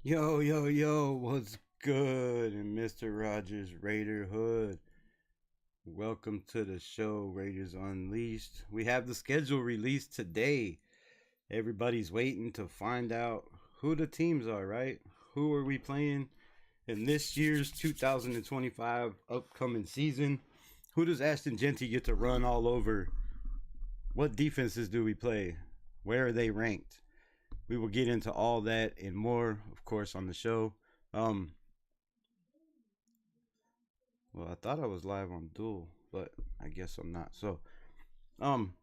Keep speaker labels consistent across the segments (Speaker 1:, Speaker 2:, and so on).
Speaker 1: Yo, yo, yo, what's good in Mr. Rogers Raider Hood? Welcome to the show, Raiders Unleashed. We have the schedule released today. Everybody's waiting to find out who the teams are, right? Who are we playing in this year's 2025 upcoming season? Who does Ashton Genty get to run all over? What defenses do we play? Where are they ranked? We will get into all that and more, of course, on the show. Um, Well, I thought I was live on Duel, but I guess I'm not. Um,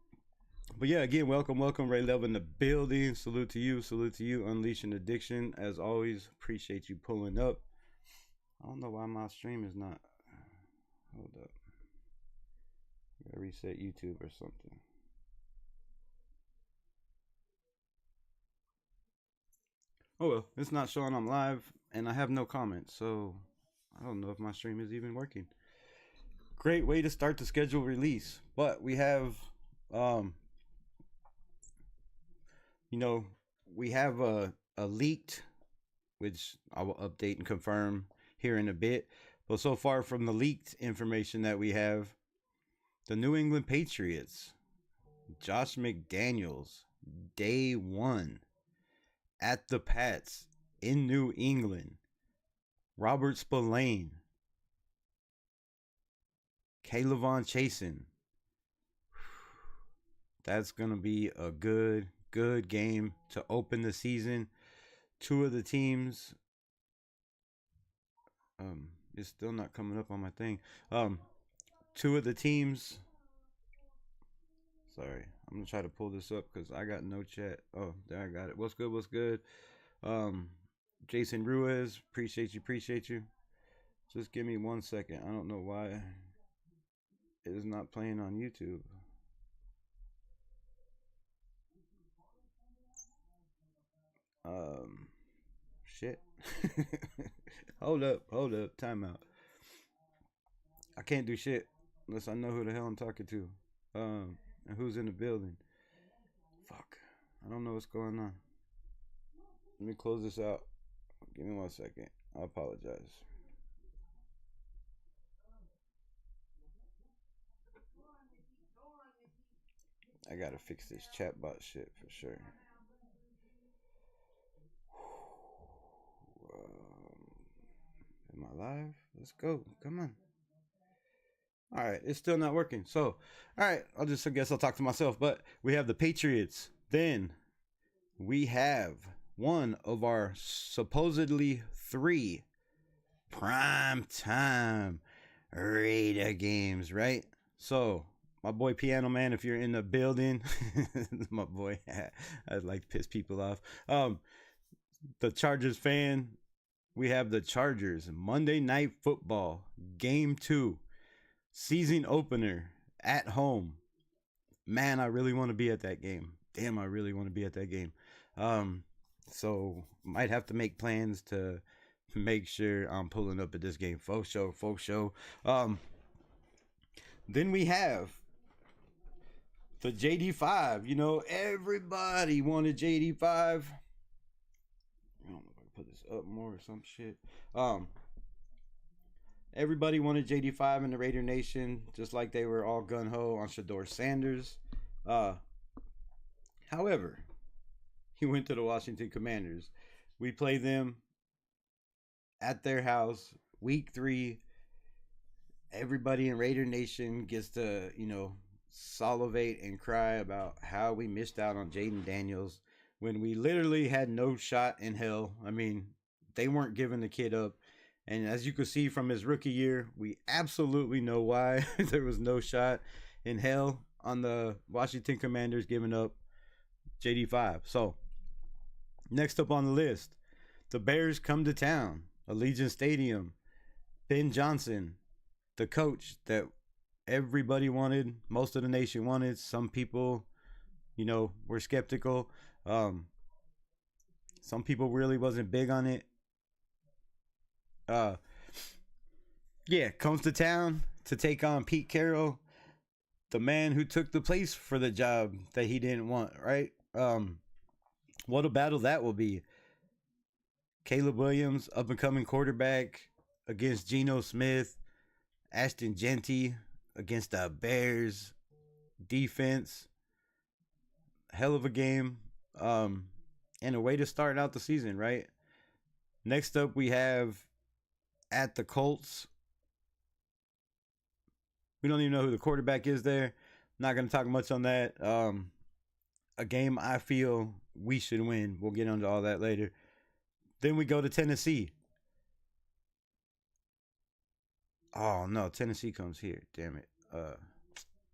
Speaker 1: but yeah, again, welcome, Ray Love in the building. Salute to you, Unleashing Addiction. As always, appreciate you pulling up. I don't know why my stream is not. Hold up, gotta reset YouTube or something. Oh well, it's not showing I'm live, and I have no comments, so I don't know if my stream is even working. Great way to start the schedule release, but we have um you know, we have a leaked, which I will update and confirm here in a bit. But so far from the leaked information that we have, the New England Patriots, Josh McDaniels, day one at the Pats in New England, Robert Spillane, Kaylavon Chasen. That's gonna be a good game to open the season. Two of the teams it's still not coming up on my thing. Um two of the teams, sorry, I'm gonna try to pull this up because I got no chat. Oh, there, I got it. What's good? Um Jason Ruiz, appreciate you. Just give me 1 second. I don't know why it is not playing on YouTube. Um Shit. Hold up, timeout. I can't do shit unless I know who the hell I'm talking to. And who's in the building. Fuck. I don't know what's going on. Let me close this out. Give me 1 second. I apologize. I gotta fix this chatbot shit for sure. Am I live? Let's go. Come on. All right, it's still not working. So, all right, I guess I'll talk to myself. But we have the Patriots. Then we have one of our supposedly three prime time Raider games, right? So, my boy Piano Man, if you're in the building, my boy, I'd like to piss people off. The Chargers fan, we have the Chargers Monday Night Football Game 2, season opener at home. Man, I really want to be at that game. Damn, I really want to be at that game. Um, so might have to make plans to make sure I'm pulling up at this game. Folks show. Then we have the JD5. You know, everybody wanted JD5. I don't know if I can put this up more or some shit. Everybody wanted JD5 in the Raider Nation, just like they were all gun ho on Shador Sanders. Uh, However, he went to the Washington Commanders. We play them at their house, week 3. Everybody in Raider Nation gets to, salivate and cry about how we missed out on Jaden Daniels when we literally had no shot in hell. I mean, they weren't giving the kid up. And as you can see from his rookie year, we absolutely know why there was no shot in hell on the Washington Commanders giving up JD5. So, next up on the list, the Bears come to town, Allegiant Stadium. Ben Johnson, the coach that everybody wanted, most of the nation wanted. Some people, were skeptical. Some people really wasn't big on it. Uh, yeah, comes to town to take on Pete Carroll, the man who took the place for the job that he didn't want, right? What a battle that will be. Caleb Williams, up and coming quarterback, against Geno Smith. Ashton Genty against the Bears defense. Hell of a game. And a way to start out the season, right? Next up, we have at the Colts. We don't even know who the quarterback is there. Not going to talk much on that. A game I feel we should win. We'll get into all that later. Then we go to Tennessee. Oh, no. Tennessee comes here. Damn it.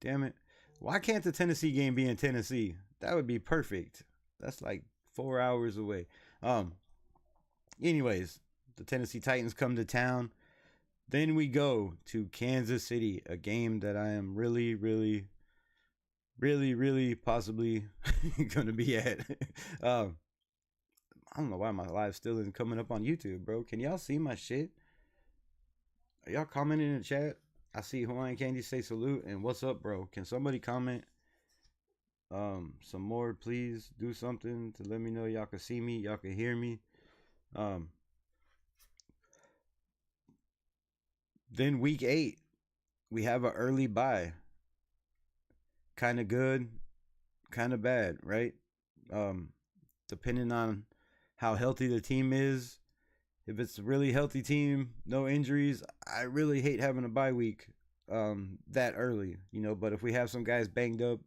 Speaker 1: Damn it. Why can't the Tennessee game be in Tennessee? That would be perfect. That's like 4 hours away. Anyways, the Tennessee Titans come to town. Then we go to Kansas City, a game that I am really possibly going to be at. I don't know why my live still isn't coming up on YouTube, bro. Can y'all see my shit? Are y'all commenting in the chat? I see Hawaiian Candy say salute and what's up, bro. Can somebody comment some more, please? Do something to let me know y'all can see me, y'all can hear me. Then week 8, we have an early bye. Kind of good, kind of bad, right? Depending on how healthy the team is. If it's a really healthy team, no injuries, I really hate having a bye week that early, you know. But if we have some guys banged up,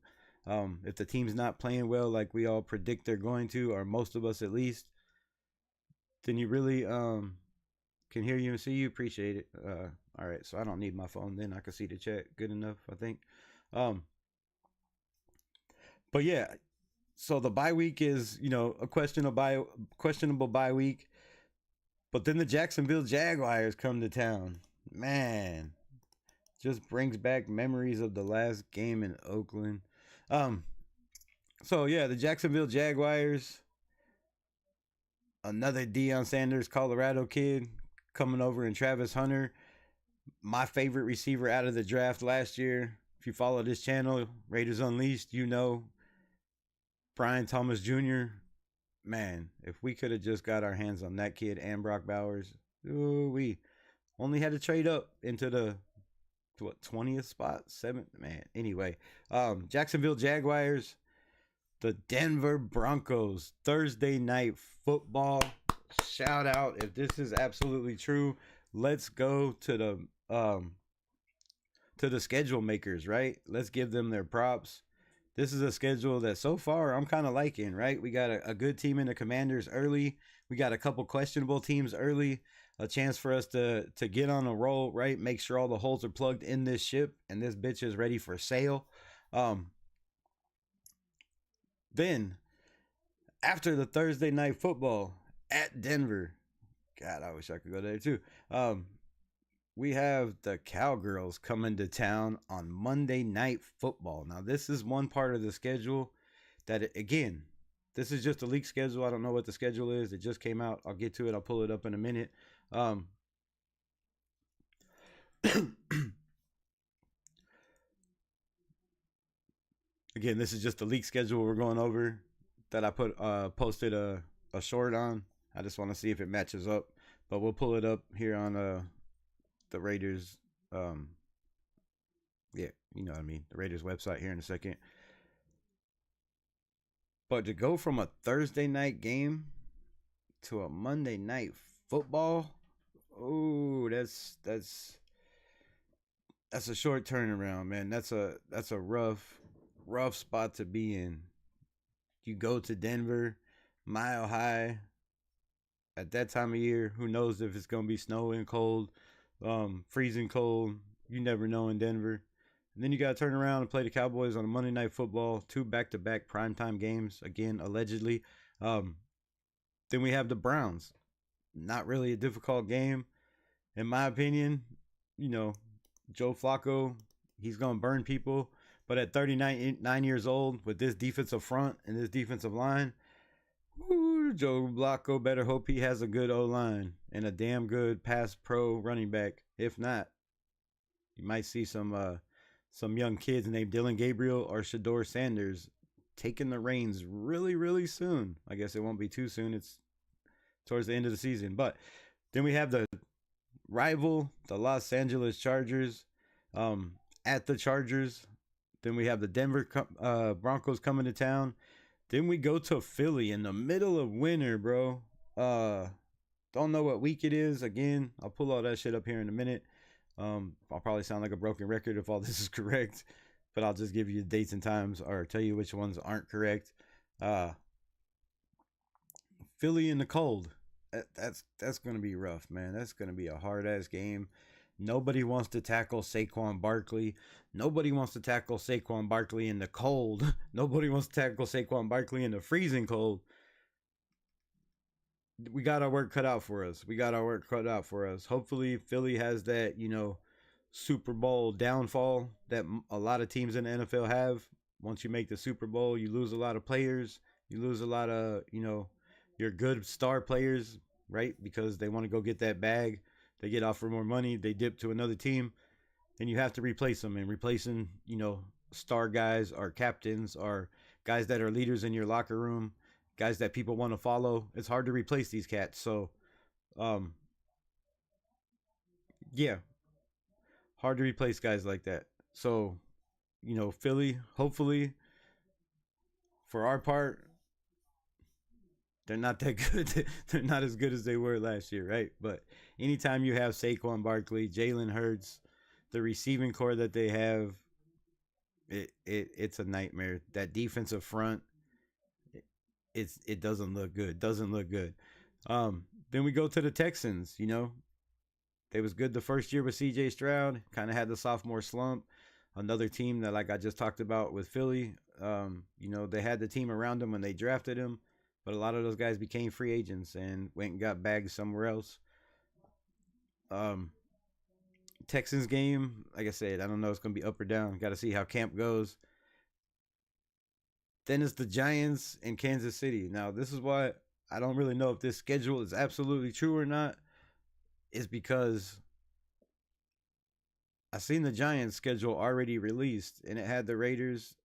Speaker 1: if the team's not playing well like we all predict they're going to, or most of us at least, then you really can hear you and see you. Appreciate it. All right, so I don't need my phone then. I can see the chat good enough, I think. But yeah, so the bye week is, you know, a questionable bye week. But then the Jacksonville Jaguars come to town. Man, just brings back memories of the last game in Oakland. So yeah, the Jacksonville Jaguars, another Deion Sanders Colorado kid coming over, and Travis Hunter, my favorite receiver out of the draft last year. If you follow this channel, Raiders Unleashed, you know Brian Thomas Jr. Man, if we could have just got our hands on that kid and Brock Bowers, we only had to trade up into the 20th spot, 7th, man. Anyway, Jacksonville Jaguars, the Denver Broncos, Thursday night football. Shout out if this is absolutely true. Let's go to the schedule makers, right? Let's give them their props. This is a schedule that so far I'm kind of liking, right? We got a good team in the Commanders early. We got a couple questionable teams early. A chance for us to get on a roll, right? Make sure all the holes are plugged in this ship and this bitch is ready for sail. Then, after the Thursday night football at Denver, God, I wish I could go there too. We have the Cowgirls coming to town on Monday Night Football. Now, this is one part of the schedule that, again, this is just a leak schedule. I don't know what the schedule is. It just came out. I'll get to it. I'll pull it up in a minute. Again, this is just the leak schedule we're going over that I posted a short on. I just want to see if it matches up. But we'll pull it up here on the Raiders, yeah, you know what I mean, the Raiders website here in a second. But to go from a Thursday night game to a Monday night football, oh, that's a short turnaround, man. That's a rough spot to be in. You go to Denver, Mile High. At that time of year, who knows if it's gonna be snowing cold, freezing cold. You never know in Denver. And then you got to turn around and play the Cowboys on a Monday Night Football, 2 back-to-back primetime games, again, allegedly. Then we have the Browns. Not really a difficult game. In my opinion, you know, Joe Flacco, he's going to burn people. But at 39 years old, with this defensive front and this defensive line, Joe Flacco better hope he has a good O-line and a damn good pass pro running back. If not, you might see some young kids named Dylan Gabriel or Shador Sanders taking the reins really soon. I guess it won't be too soon. It's towards the end of the season. But then we have the rival, the Los Angeles Chargers, um, at the Chargers. Then we have the Denver Broncos coming to town. Then we go to Philly in the middle of winter, bro. Uh, don't know what week it is. Again, I'll pull all that shit up here in a minute. I'll probably sound like a broken record if all this is correct, but I'll just give you the dates and times or tell you which ones aren't correct. Uh, Philly in the cold. That's gonna be rough, man. That's gonna be a hard ass game. Nobody wants to tackle Saquon Barkley. Nobody wants to tackle Saquon Barkley in the cold. Nobody wants to tackle Saquon Barkley in the freezing cold. We got our work cut out for us. We got our work cut out for us. Hopefully, Philly has that, Super Bowl downfall that a lot of teams in the NFL have. Once you make the Super Bowl, you lose a lot of players. You lose a lot of, your good star players, right? Because they want to go get that bag. They get offered more money. They dip to another team. And you have to replace them. And replacing, star guys or captains or guys that are leaders in your locker room, guys that people want to follow. It's hard to replace these cats. So, um, yeah, hard to replace guys like that. So, Philly, hopefully, for our part, they're not that good. They're not as good as they were last year, right? But anytime you have Saquon Barkley, Jalen Hurts, the receiving core that they have, it's a nightmare. That defensive front, it doesn't look good. Doesn't look good. Then we go to the Texans. They was good the first year with C.J. Stroud. Kind of had the sophomore slump. Another team that, like I just talked about with Philly, they had the team around them when they drafted him, but a lot of those guys became free agents and went and got bags somewhere else. Texans game, like I said, I don't know. It's going to be up or down. Got to see how camp goes. Then it's the Giants and Kansas City. Now, this is why I don't really know if this schedule is absolutely true or not. Is because I seen the Giants schedule already released and it had the Raiders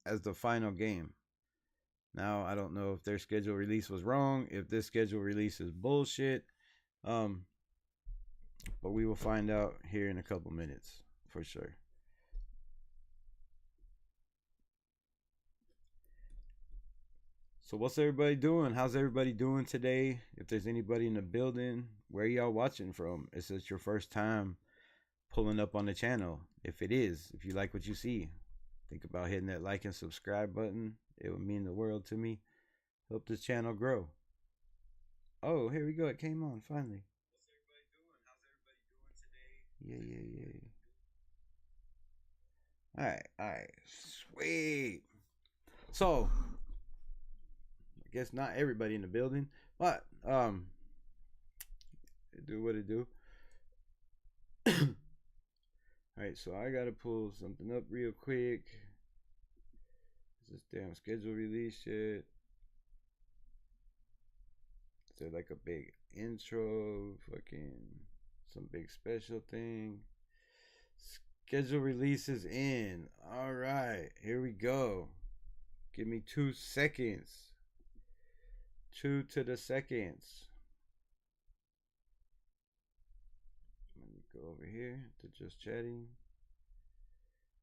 Speaker 1: as the final game. Now, I don't know if their schedule release was wrong, if this schedule release is bullshit. But we will find out here in a couple minutes for sure. So what's everybody doing? How's everybody doing today? If there's anybody in the building, where y'all watching from? Is this your first time pulling up on the channel? If it is, if you like what you see, think about hitting that like and subscribe button. It would mean the world to me. Help this channel grow. Oh, here we go. It came on finally. What's everybody doing? How's everybody doing today? Yeah. All right. Sweet. So, I guess not everybody in the building, but it do what it do. All right, so I gotta pull something up real quick. Is this damn schedule release shit? Is there like a big intro? Fucking some big special thing? Schedule releases in. All right, here we go. Give me 2 seconds. 2 to the seconds. Let me go over here to just chatting.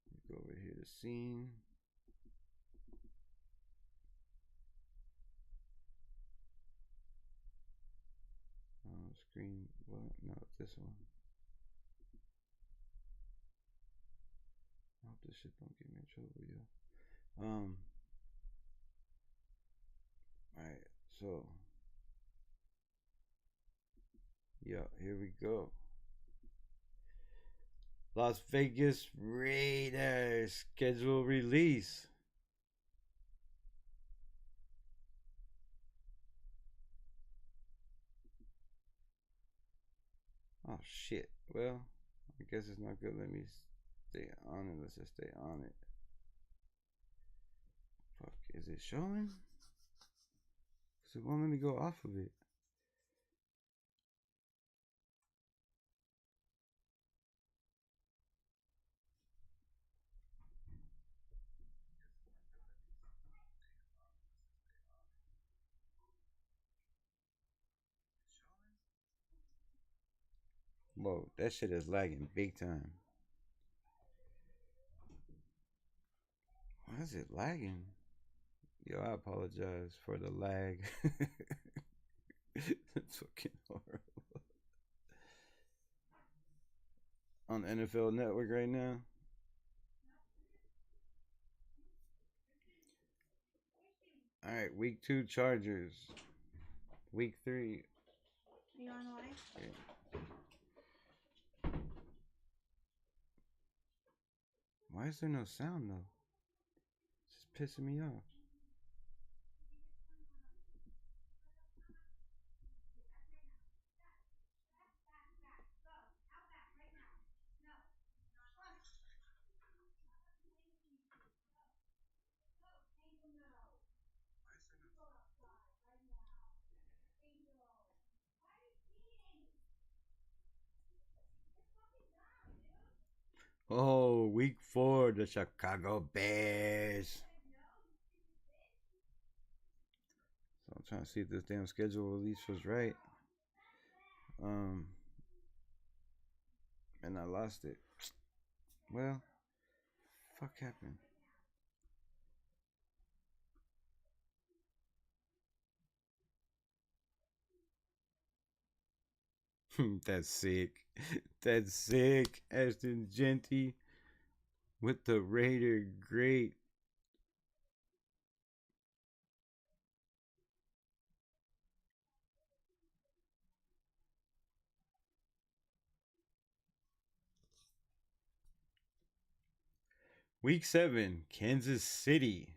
Speaker 1: Let me go over here to scene. Screen. What? No, it's this one. I hope this shit don't get me in trouble, yo. Alright, so. Yeah, here we go. Las Vegas Raiders schedule release. Oh shit. Well, I guess it's not good. Let me stay on it. Let's just stay on it. Fuck, is it showing? So it won't let me go off of it. Whoa, that shit is lagging big time. Why is it lagging? Yo, I apologize for the lag. It's fucking horrible. On NFL Network right now. All right, week 2 Chargers. Week 3.
Speaker 2: You on live?
Speaker 1: Yeah. Why is there no sound though? It's just pissing me off. Oh, week 4, the Chicago Bears. So I'm trying to see if this damn schedule release was right. Um, and I lost it. Well, fuck happened. That's sick. That's sick. Ashton Genty with the Raider. Great. Week 7, Kansas City.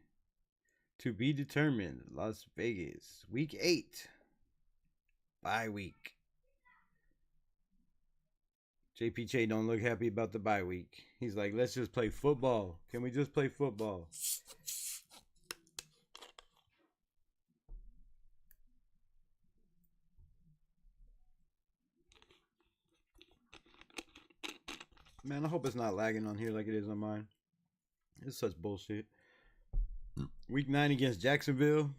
Speaker 1: To be determined, Las Vegas. Week 8, bye week. JPJ don't look happy about the bye week. He's like, let's just play football. Can we just play football? Man, I hope it's not lagging on here like it is on mine. It's such bullshit. Week 9 against Jacksonville.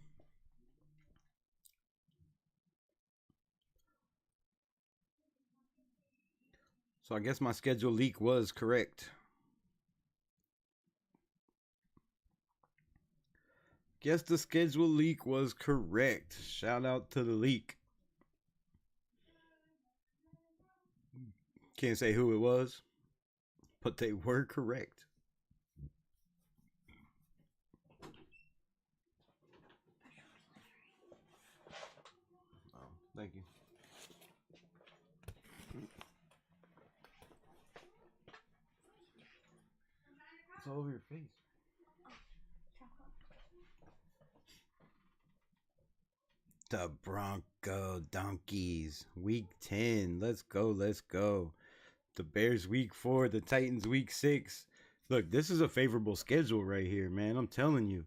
Speaker 1: So I guess my schedule leak was correct. Guess the schedule leak was correct. Shout out to the leak. Can't say who it was, but they were correct. Oh, thank you. It's all over your face. The Bronco Donkeys. Week 10. Let's go. Let's go. The Bears week 4. The Titans week 6. Look, this is a favorable schedule right here, man. I'm telling you.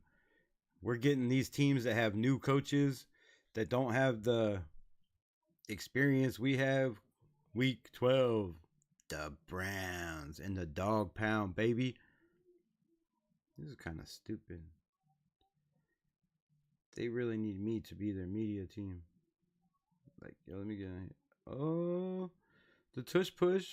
Speaker 1: We're getting these teams that have new coaches that don't have the experience we have. Week 12. The Browns and the dog pound, baby. This is kind of stupid. They really need me to be their media team. Like, yo, let me get in here. Oh, the tush push.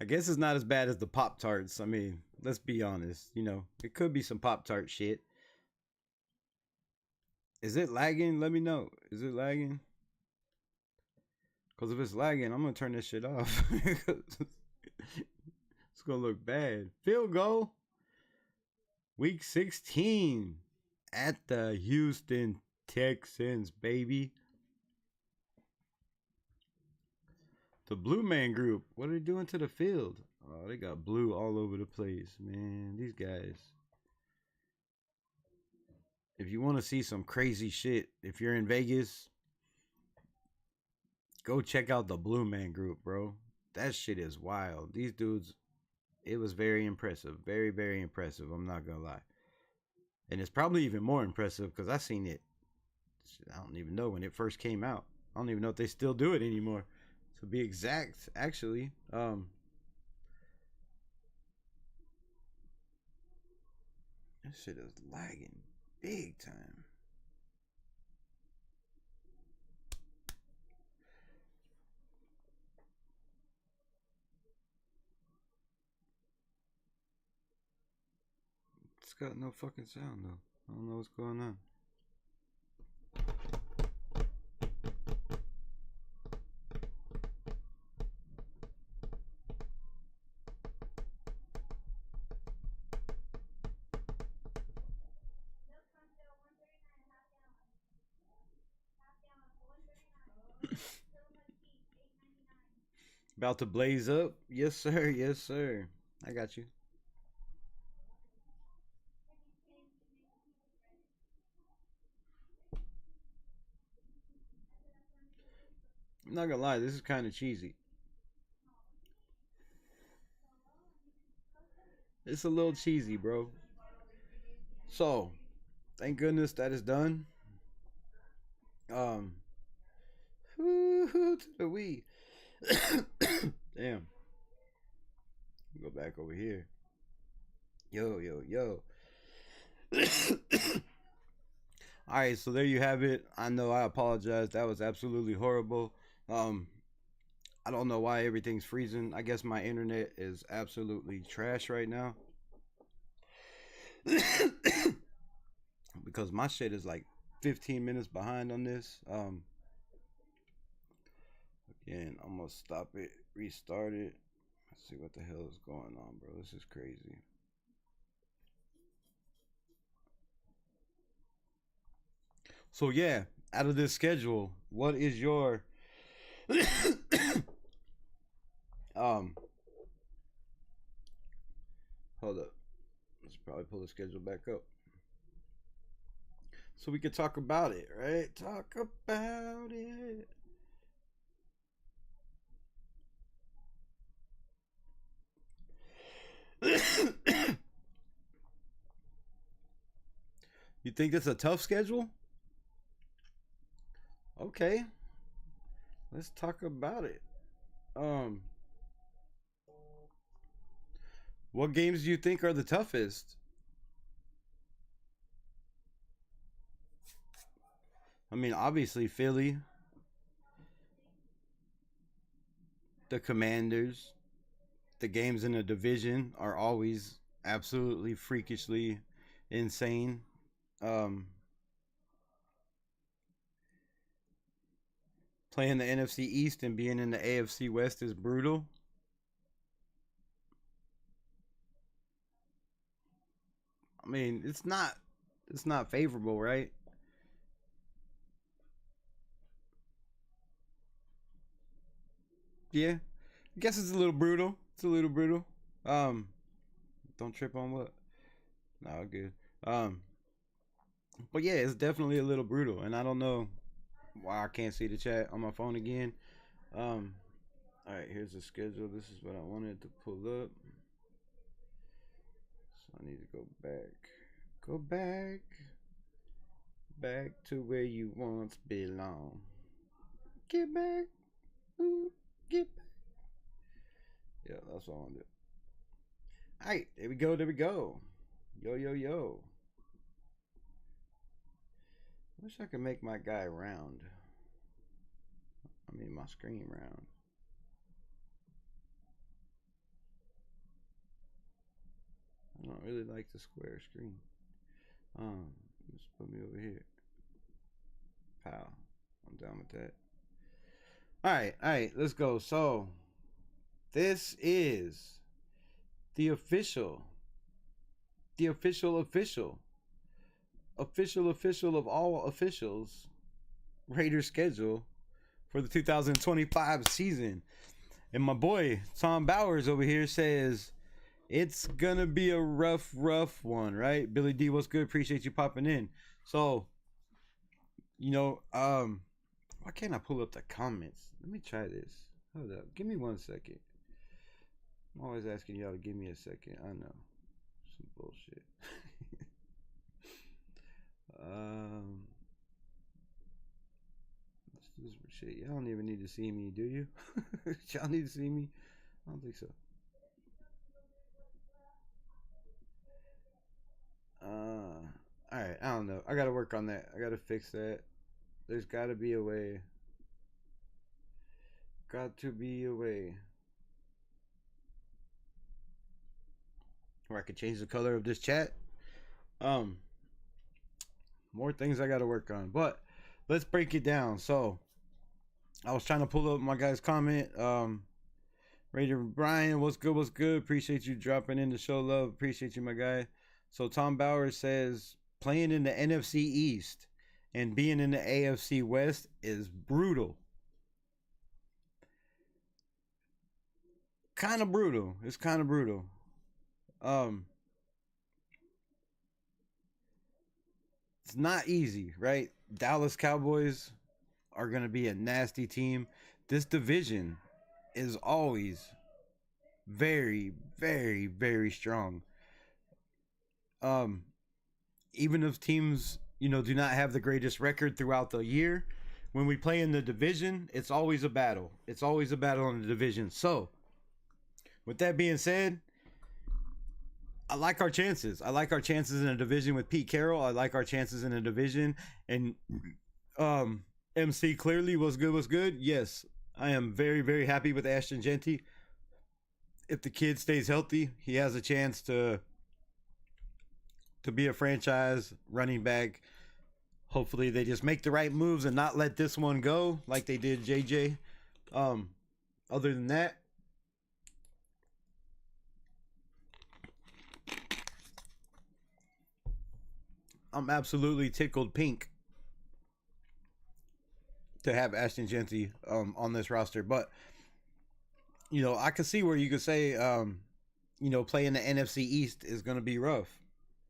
Speaker 1: I guess it's not as bad as the Pop Tarts. I mean, let's be honest. You know, it could be some Pop Tart shit. Is it lagging? Let me know. Is it lagging? Because if it's lagging, I'm going to turn this shit off. It's going to look bad. Field goal. Week 16 at the Houston Texans, baby. The Blue Man Group. What are they doing to the field? Oh, they got blue all over the place, man. These guys. If you want to see some crazy shit, if you're in Vegas, go check out the Blue Man Group, bro. That shit is wild. These dudes, it was very impressive. Very, very impressive. I'm not going to lie. And it's probably even more impressive because I seen it. I don't even know when it first came out. I don't even know if they still do it anymore. To be exact, actually. This shit is lagging big time. It's got no fucking sound though. I don't know what's going on. About to blaze up? Yes, sir. Yes, sir. I got you. I'm not gonna lie, this is kind of cheesy. It's a little cheesy, bro. So, thank goodness that is done. Um, to the we. Damn. Go back over here. Yo, yo, yo. All right, so there you have it. I know I apologize. That was absolutely horrible. Um, I don't know why everything's freezing. I guess my internet is absolutely trash right now. Because my shit is like 15 minutes behind on this. Again, I'm gonna stop it, restart it. Let's see what the hell is going on, bro. This is crazy. So yeah, out of this schedule, what is your um hold up. Let's probably pull the schedule back up. So we could talk about it, right? Talk about it. You think that's a tough schedule? Okay. Let's talk about it. Um what games do you think are the toughest? I mean, obviously Philly, the Commanders, the games in the division are always absolutely freakishly insane. Um, Playing the NFC East and being in the AFC West is brutal. I mean, it's not favorable, right? Yeah. I guess it's a little brutal. It's a little brutal. Um, don't trip on what? No, good. Um, but yeah, it's definitely a little brutal, and I don't know why I can't see the chat on my phone again. Um, all right, here's the schedule. This is what I wanted to pull up. So I need to go back. Go back. Back to where you once belong. Get back. Ooh, get back. Yeah, that's what I want to do. All right, there we go. There we go. Yo, yo, yo. Wish I could make my guy round. I mean, my screen round. I don't really like the square screen. Just put me over here. Pow. I'm done with that. All right, let's go. So, this is the official, the official, official, official of all officials Raiders schedule for the 2025 season. And my boy Tom Bowers over here says it's gonna be a rough one, right? Billy D, what's good? Appreciate you popping in. So, why can't I pull up the comments? Let me try this. Hold up. Give me 1 second. I'm always asking y'all to give me a second. I know. Some bullshit. Let's do some shit. Y'all don't even need to see me, do you? Y'all need to see me? I don't think so. Alright, I don't know. I gotta work on that. I gotta fix that. There's gotta be a way. Got to be a way. Or I could change the color of this chat. Um, more things I got to work on, but let's break it down. So I was trying to pull up my guy's comment. Raider Brian, what's good? What's good? Appreciate you dropping in to show love. Appreciate you, my guy. So Tom Bauer says playing in the NFC East and being in the AFC West is brutal. Kind of brutal. It's kind of brutal. Um, it's not easy, right? Dallas Cowboys are going to be a nasty team. This division is always very, very, very strong. Um, Even if teams, do not have the greatest record throughout the year, when we play in the division, it's always a battle. It's always a battle in the division. So, with that being said, I like our chances. I like our chances in a division with Pete Carroll. I like our chances in a division. And MC clearly was good. Was good. Yes, I am very, very happy with Ashton Genty. If the kid stays healthy, he has a chance to be a franchise running back. Hopefully, they just make the right moves and not let this one go like they did JJ. Other than that, I'm absolutely tickled pink to have Ashton Genty on this roster. But I can see where you could say playing the NFC East is going to be rough,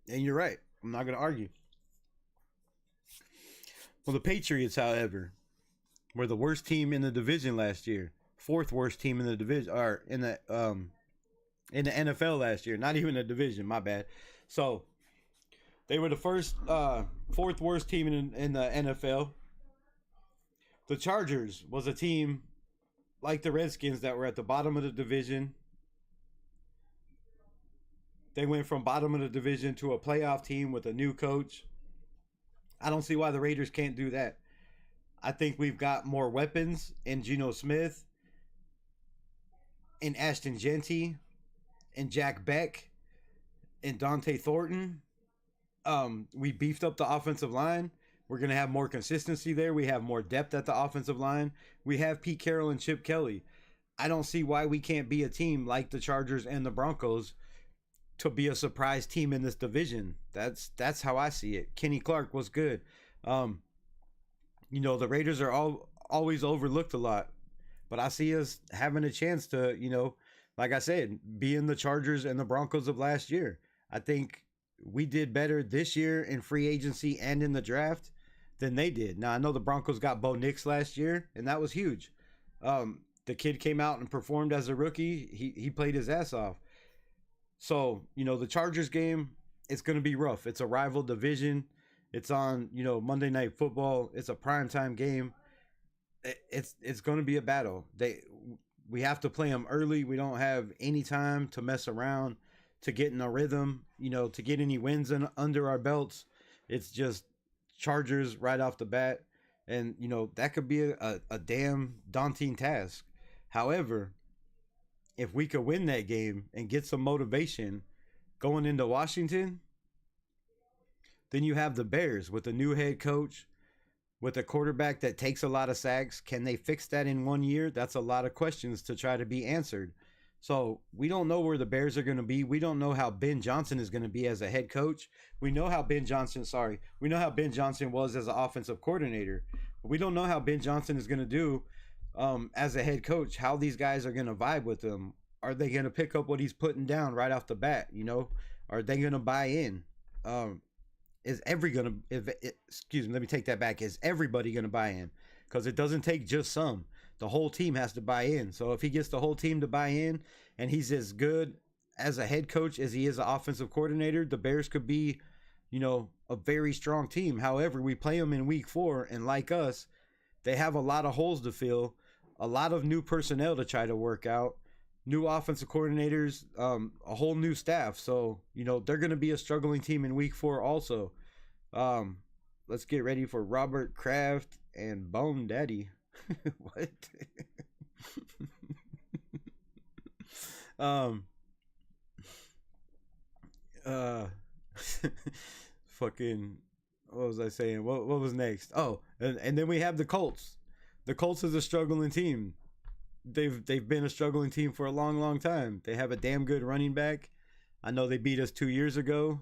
Speaker 1: and you're right. I'm not going to argue. Well, the Patriots, however, were the worst team in the division last year. Fourth worst team in the division, or in the NFL last year. Not even a division. My bad. So they were the fourth worst team in the NFL. The Chargers was a team like the Redskins that were at the bottom of the division. They went from bottom of the division to a playoff team with a new coach. I don't see why the Raiders can't do that. I think we've got more weapons in Geno Smith, in Ashton Genty, in Jack Beck, and Dante Thornton. We beefed up the offensive line. We're going to have more consistency there. We have more depth at the offensive line. We have Pete Carroll and Chip Kelly. I don't see why we can't be a team like the Chargers and the Broncos to be a surprise team in this division. That's how I see it. Kenny Clark was good. The Raiders are always overlooked a lot, but I see us having a chance to, like I said, be in the Chargers and the Broncos of last year. I think we did better this year in free agency and in the draft than they did. Now, I know the Broncos got Bo Nix last year, and that was huge. The kid came out and performed as a rookie. He played his ass off. So, the Chargers game, it's going to be rough. It's a rival division. It's on, Monday Night Football. It's a primetime game. It's going to be a battle. We have to play them early. We don't have any time to mess around, to get in a rhythm, to get any wins under our belts. It's just Chargers right off the bat. And, that could be a damn daunting task. However, if we could win that game and get some motivation going into Washington, then you have the Bears with a new head coach, with a quarterback that takes a lot of sacks. Can they fix that in 1 year? That's a lot of questions to try to be answered. So we don't know where the Bears are going to be. We don't know how Ben Johnson is going to be as a head coach. We know how Ben Johnson was as an offensive coordinator. But we don't know how Ben Johnson is going to do as a head coach, how these guys are going to vibe with him. Are they going to pick up what he's putting down right off the bat? Are they going to buy in? Is everybody going to buy in? Because it doesn't take just some. The whole team has to buy in. So if he gets the whole team to buy in and he's as good as a head coach as he is an offensive coordinator, the Bears could be, a very strong team. However, we play them in week 4, and like us, they have a lot of holes to fill, a lot of new personnel to try to work out, new offensive coordinators, a whole new staff. So, they're going to be a struggling team in week 4 also. Let's get ready for Robert Kraft and Bone Daddy. What? Fucking, what was I saying? What was next? Oh, and then we have the Colts. The Colts is a struggling team. They've been a struggling team for a long time. They have a damn good running back. I know they beat us 2 years ago,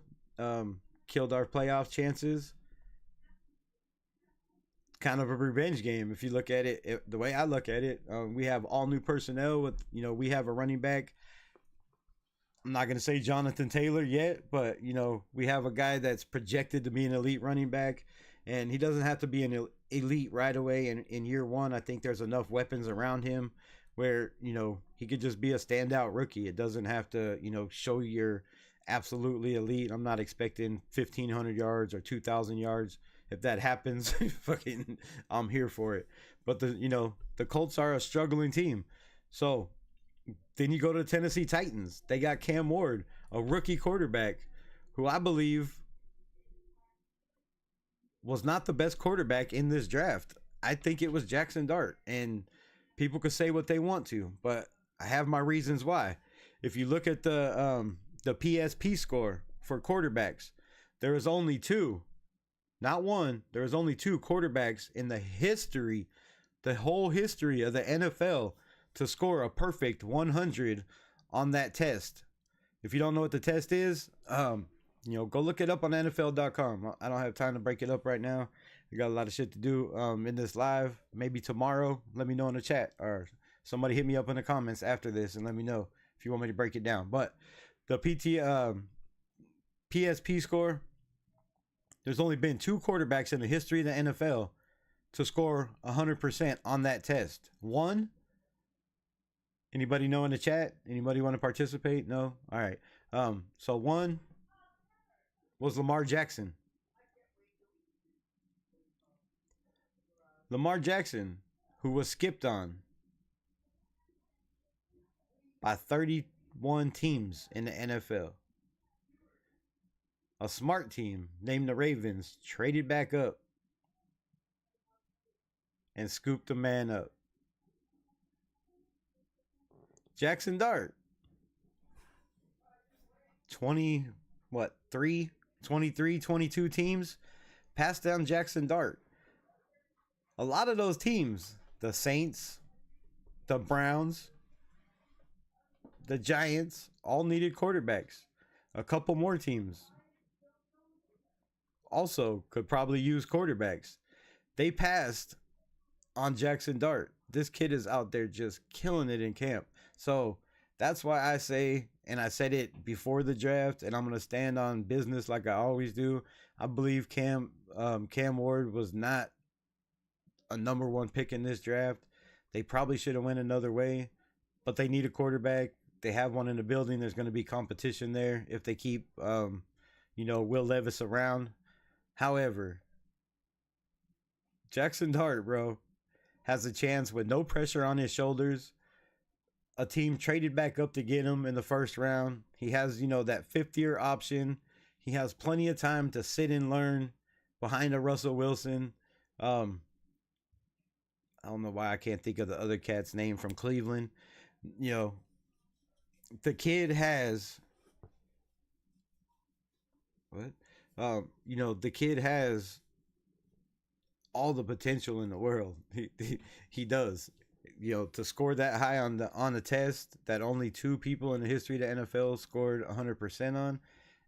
Speaker 1: killed our playoff chances. Kind of a revenge game if you look at it. The way I look at it, we have all new personnel. With we have a running back. I'm not gonna say Jonathan Taylor yet, but we have a guy that's projected to be an elite running back, and he doesn't have to be an elite right away. In year one, I think there's enough weapons around him where he could just be a standout rookie. It doesn't have to show you're absolutely elite. I'm not expecting 1,500 yards or 2,000 yards. If that happens, fucking, I'm here for it. But the Colts are a struggling team. So then you go to the Tennessee Titans. They got Cam Ward, a rookie quarterback, who I believe was not the best quarterback in this draft. I think it was Jackson Dart, and people could say what they want to, but I have my reasons why. If you look at the PSP score for quarterbacks, there is only two. Not one. There's only two quarterbacks in the whole history of the NFL to score a perfect 100 on that test. If you don't know what the test is, go look it up on NFL.com. I don't have time to break it up right now. I got a lot of shit to do in this live. Maybe tomorrow. Let me know in the chat, or somebody hit me up in the comments after this and let me know if you want me to break it down. But the PSP score, there's only been two quarterbacks in the history of the NFL to score 100% on that test. One, anybody know in the chat? Anybody want to participate? No? All right. So one was Lamar Jackson. Lamar Jackson, who was skipped on by 31 teams in the NFL. A smart team named the Ravens traded back up and scooped the man up. Jackson Dart. 23, 22 teams passed down Jackson Dart. A lot of those teams, the Saints, the Browns, the Giants, all needed quarterbacks. A couple more teams also could probably use quarterbacks. They passed on Jackson Dart. This kid is out there just killing it in camp. So that's why I say, and I said it before the draft, and I'm going to stand on business like I always do. I believe Cam Ward was not a number one pick in this draft. They probably should have went another way, but they need a quarterback. They have one in the building. There's going to be competition there if they keep, Will Levis around. However, Jackson Dart, bro, has a chance with no pressure on his shoulders. A team traded back up to get him in the first round. He has, that fifth-year option. He has plenty of time to sit and learn behind a Russell Wilson. I don't know why I can't think of the other cat's name from Cleveland. The kid has the kid has all the potential in the world. He does. To score that high on the test that only two people in the history of the NFL scored 100% on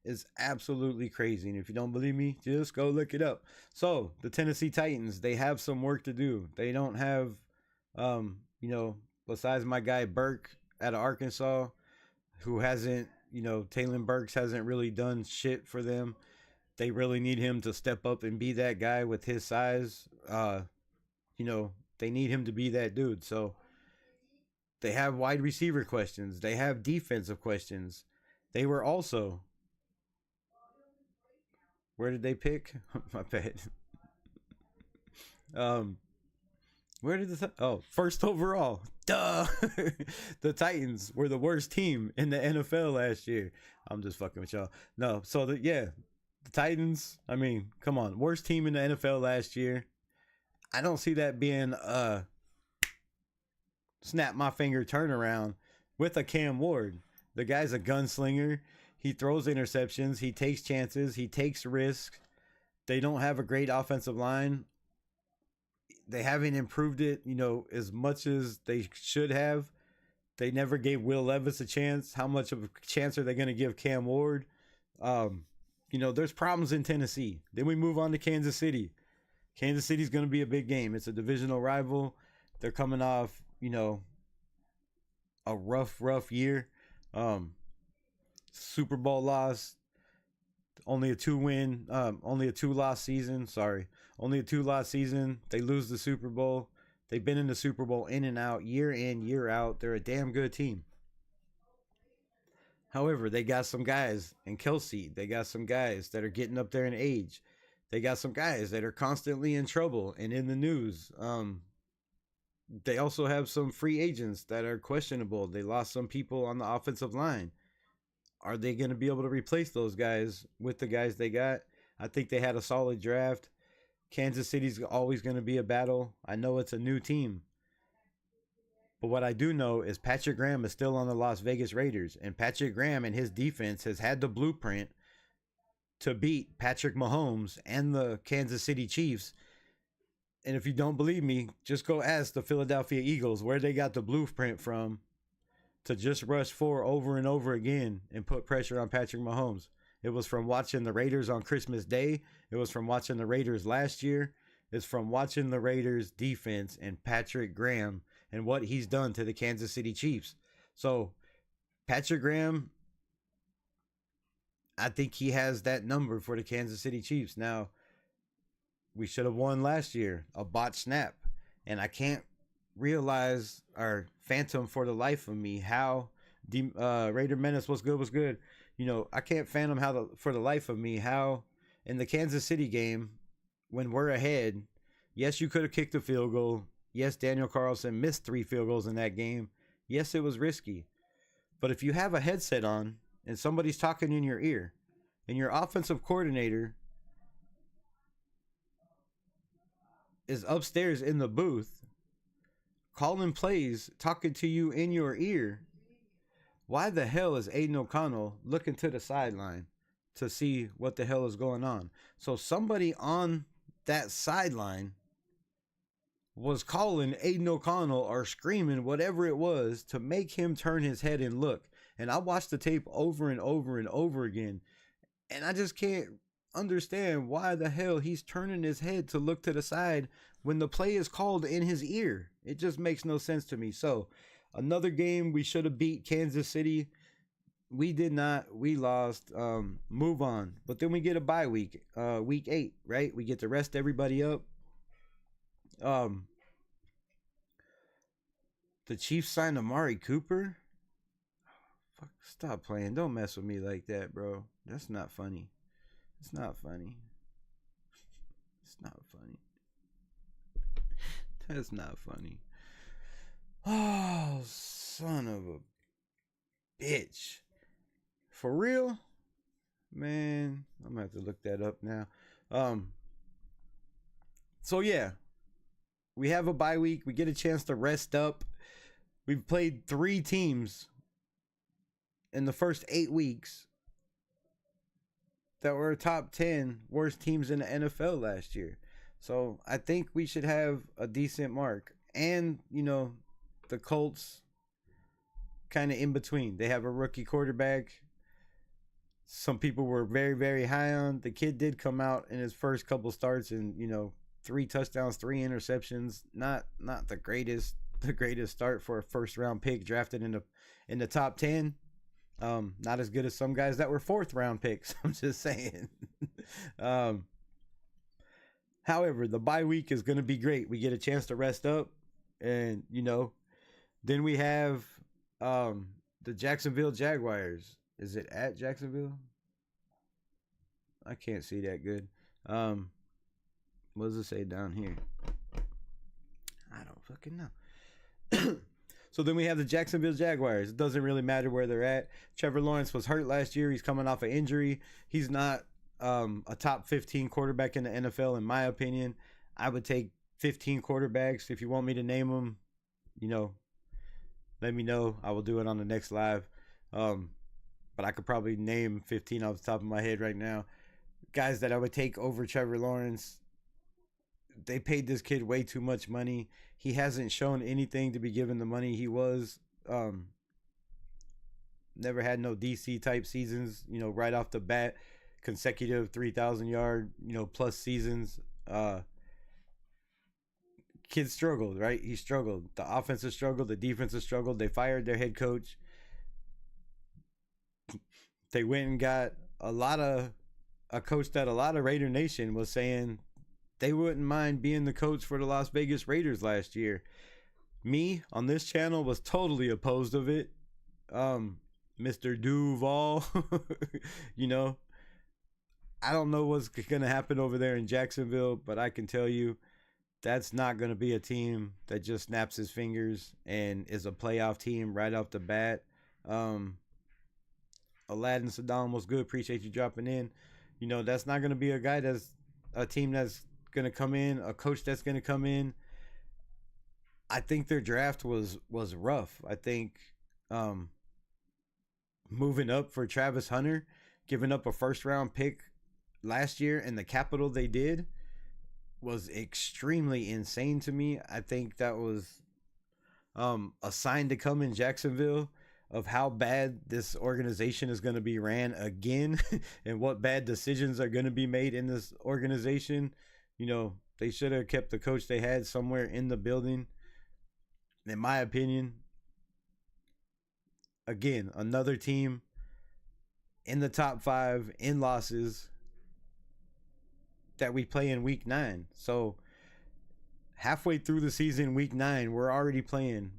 Speaker 1: is absolutely crazy. And if you don't believe me, just go look it up. So the Tennessee Titans, they have some work to do. They don't have, besides my guy Burke out of Arkansas, who hasn't, Taylon Burks hasn't really done shit for them. They really need him to step up and be that guy with his size. They need him to be that dude. So they have wide receiver questions. They have defensive questions. They were also, where did they pick? My bad. Where did first overall. Duh. The Titans were the worst team in the NFL last year. I'm just fucking with y'all. No, so the Titans, I mean, come on. Worst team in the NFL last year. I don't see that being a snap my finger turnaround with a Cam Ward. The guy's a gunslinger. He throws interceptions. He takes chances. He takes risks. They don't have a great offensive line. They haven't improved it, as much as they should have. They never gave Will Levis a chance. How much of a chance are they going to give Cam Ward? There's problems in Tennessee. Then we move on to Kansas City. Kansas City's going to be a big game. It's a divisional rival. They're coming off, a rough year. Super Bowl loss. Only a 2-loss season. Sorry. Only a 2-loss season. They lose the Super Bowl. They've been in the Super Bowl in and out, year in, year out. They're a damn good team. However, they got some guys in Kelsey. They got some guys that are getting up there in age. They got some guys that are constantly in trouble and in the news. They also have some free agents that are questionable. They lost some people on the offensive line. Are they going to be able to replace those guys with the guys they got? I think they had a solid draft. Kansas City's always going to be a battle. I know it's a new team. But what I do know is Patrick Graham is still on the Las Vegas Raiders. And Patrick Graham and his defense has had the blueprint to beat Patrick Mahomes and the Kansas City Chiefs. And if you don't believe me, just go ask the Philadelphia Eagles where they got the blueprint from to just rush 4 over and over again and put pressure on Patrick Mahomes. It was from watching the Raiders on Christmas Day. It was from watching the Raiders last year. It's from watching the Raiders defense and Patrick Graham and what he's done to the Kansas City Chiefs. So Patrick Graham, I think he has that number for the Kansas City Chiefs. Now, we should have won last year, a botch snap. And I can't realize or phantom for the life of me how Raider Menace, what's good. I can't phantom for the life of me how in the Kansas City game, when we're ahead, yes, you could have kicked a field goal. Yes, Daniel Carlson missed 3 field goals in that game. Yes, it was risky. But if you have a headset on and somebody's talking in your ear and your offensive coordinator is upstairs in the booth calling plays, talking to you in your ear, why the hell is Aiden O'Connell looking to the sideline to see what the hell is going on? So somebody on that sideline was calling Aiden O'Connell or screaming whatever it was to make him turn his head and look. And I watched the tape over and over and over again, and I just can't understand why the hell he's turning his head to look to the side when the play is called in his ear. It just makes no sense to me. So another game we should have beat Kansas City. We did not. We lost. Move on. But then we get a bye week. Week 8, right? We get to rest everybody up. The Chiefs signed Amari Cooper. Fuck, stop playing. Don't mess with me like that, bro. That's not funny. It's not funny. It's not funny. That's not funny. Oh, son of a bitch. For real? Man, I'm going to have to look that up now. So, yeah. We have a bye week. We get a chance to rest up. We've played 3 teams in the first 8 weeks that were top 10 worst teams in the NFL last year. So I think we should have a decent mark. And, the Colts kind of in between. They have a rookie quarterback. Some people were very, very high on. The kid did come out in his first couple starts and, 3 touchdowns, 3 interceptions. Not the greatest start for a first round pick drafted in the top 10. Not as good as some guys that were 4th round picks. I'm just saying. However, the bye week is going to be great. We get a chance to rest up, and then we have the Jacksonville Jaguars. Is it at Jacksonville? I can't see that good. What does it say down here? I don't fucking know. So then we have the Jacksonville Jaguars. It doesn't really matter where they're at. Trevor Lawrence was hurt last year. He's coming off an injury. He's not a top 15 quarterback in the NFL, in my opinion. I would take 15 quarterbacks. If you want me to name them, let me know. I will do it on the next live. but I could probably name 15 off the top of my head right now. Guys that I would take over Trevor Lawrence. They paid this kid way too much money. He hasn't shown anything to be given the money. He was never had no DC type seasons, right off the bat, consecutive 3,000 yard, plus seasons. Kid struggled, right? He struggled. The offense has struggled. The defense has struggled. They fired their head coach. They went and got a coach that a lot of Raider Nation was saying they wouldn't mind being the coach for the Las Vegas Raiders last year. Me on this channel was totally opposed of it. Mr. Duval, I don't know what's gonna happen over there in Jacksonville, but I can tell you that's not gonna be a team that just snaps his fingers and is a playoff team right off the bat. Aladdin Saddam was good. Appreciate you dropping in. That's not gonna be a guy that's a team that's gonna come in, a coach that's gonna come in. I think their draft was rough. I think moving up for Travis Hunter, giving up a first round pick last year and the capital they did was extremely insane to me. I think that was a sign to come in Jacksonville of how bad this organization is going to be ran again and what bad decisions are going to be made in this organization. They should have kept the coach they had somewhere in the building, in my opinion. Again, another team in the top 5 in losses that we play in week 9. So halfway through the season, week 9, we're already playing,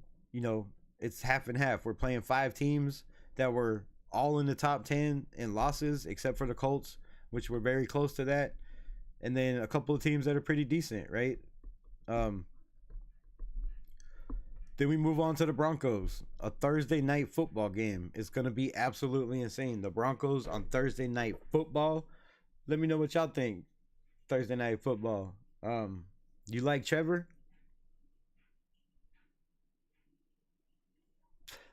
Speaker 1: it's half and half. We're playing 5 teams that were all in the top 10 in losses, except for the Colts, which were very close to that. And then a couple of teams that are pretty decent, right? Then we move on to the Broncos. A Thursday night football game. It's going to be absolutely insane. The Broncos on Thursday night football. Let me know what y'all think. Thursday night football. You like Trevor?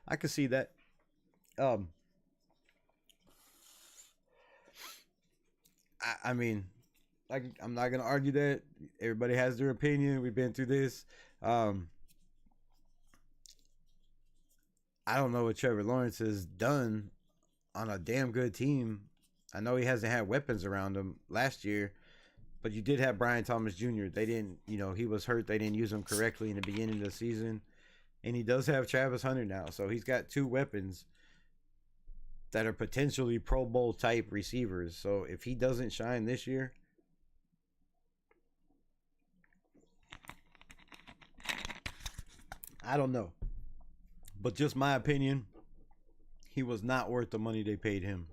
Speaker 1: I can see that. I mean, I'm not gonna argue that. Everybody has their opinion. We've been through this. I don't know what Trevor Lawrence has done on a damn good team. I know he hasn't had weapons around him last year, but you did have Brian Thomas Jr. They didn't, he was hurt. They didn't use him correctly in the beginning of the season. And he does have Travis Hunter now. So he's got 2 weapons that are potentially Pro Bowl type receivers. So if he doesn't shine this year, I don't know. But just my opinion, he was not worth the money they paid him.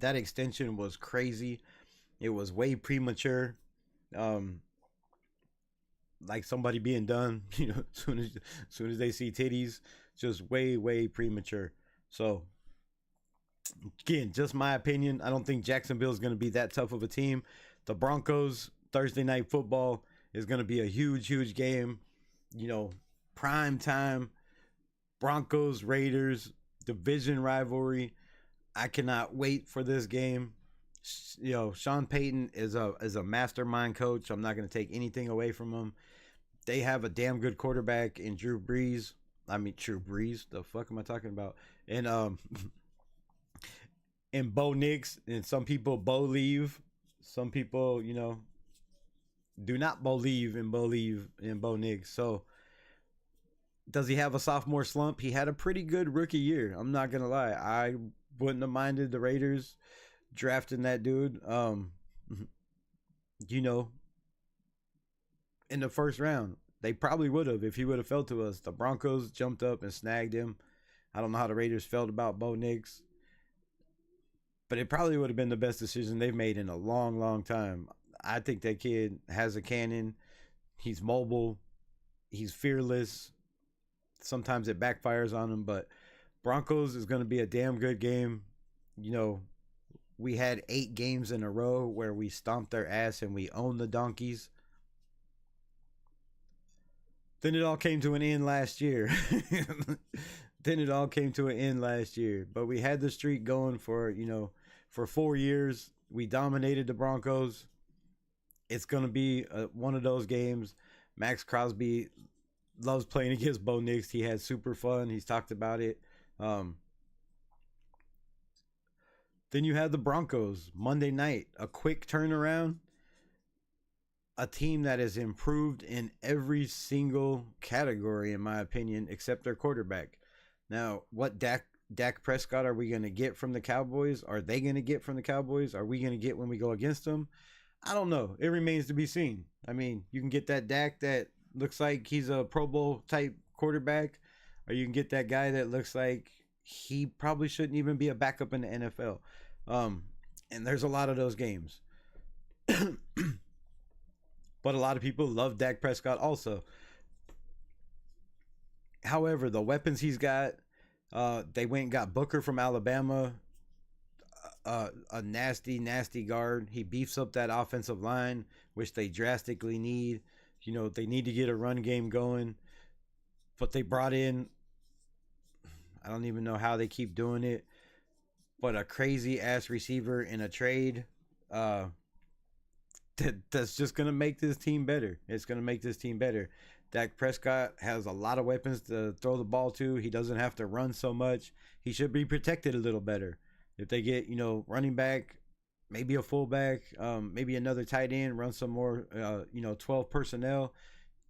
Speaker 1: That extension was crazy. It was way premature. Like somebody being done, as soon as they see titties, just way premature. So again, just my opinion. I don't think Jacksonville is going to be that tough of a team. The Broncos Thursday night football is going to be a huge game. Prime time. Broncos Raiders division rivalry. I cannot wait for this game. Sean Payton is a mastermind coach. I'm not going to take anything away from him. They have a damn good quarterback in Drew Brees. The fuck am I talking about? And and Bo Nix, and some people believe. Some people, do not believe in Bo Nix. So does he have a sophomore slump? He had a pretty good rookie year. I'm not gonna lie. I wouldn't have minded the Raiders drafting that dude. In the first round. They probably would have if he would have fell to us. The Broncos jumped up and snagged him. I don't know how the Raiders felt about Bo Nix, but it probably would have been the best decision they've made in a long time. I think that kid has a cannon. He's mobile. He's fearless. Sometimes it backfires on him, but Broncos is going to be a damn good game. We had 8 games in a row where we stomped their ass and we owned the Donkeys. Then it all came to an end last year. then it all came to an end last year. But we had the streak going for, for 4 years. We dominated the Broncos. It's going to be one of those games. Max Crosby loves playing against Bo Nix. He had super fun. He's talked about it. Then you have the Broncos Monday night, a quick turnaround, a team that has improved in every single category, in my opinion, except their quarterback. Now, what Dak Prescott are we going to get from the Cowboys? Are they going to get from the Cowboys? Are we going to get when we go against them? I don't know. It remains to be seen. I mean, you can get that Dak that looks like he's a Pro Bowl type quarterback, or you can get that guy that looks like he probably shouldn't even be a backup in the NFL. And there's a lot of those games. But a lot of people love Dak Prescott also. However, the weapons he's got, they went and got Booker from Alabama, a nasty, nasty guard. He beefs up that offensive line, which they drastically need. They need to get a run game going. But they brought in, I don't even know how they keep doing it, but a crazy ass receiver in a trade. That's just going to make this team better. It's going to make this team better. Dak Prescott has a lot of weapons to throw the ball to. He doesn't have to run so much. He should be protected a little better. If they get, running back, maybe a fullback, maybe another tight end, run some more, 12 personnel,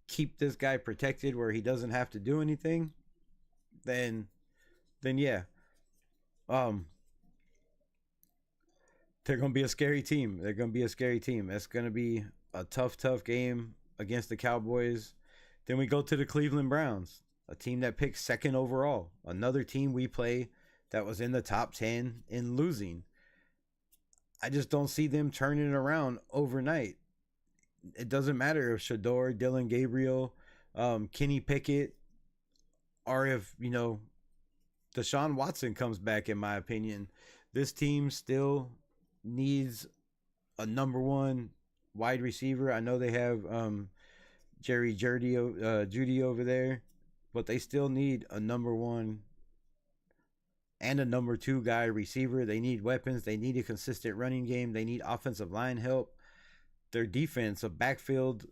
Speaker 1: keep this guy protected where he doesn't have to do anything, then yeah. They're going to be a scary team. They're going to be a scary team. It's going to be a tough game against the Cowboys. Then we go to the Cleveland Browns, a team that picked second overall. Another team we play that was in the top 10 in losing. I just don't see them turning it around overnight. It doesn't matter if Shador, Dylan Gabriel, Kenny Pickett, or if, Deshaun Watson comes back, in my opinion. This team still needs a number one wide receiver. I know they have Jerry Judy over there, but they still need a number one and a number two guy receiver. They need weapons. They need a consistent running game. They need offensive line help. Their defense, a backfield,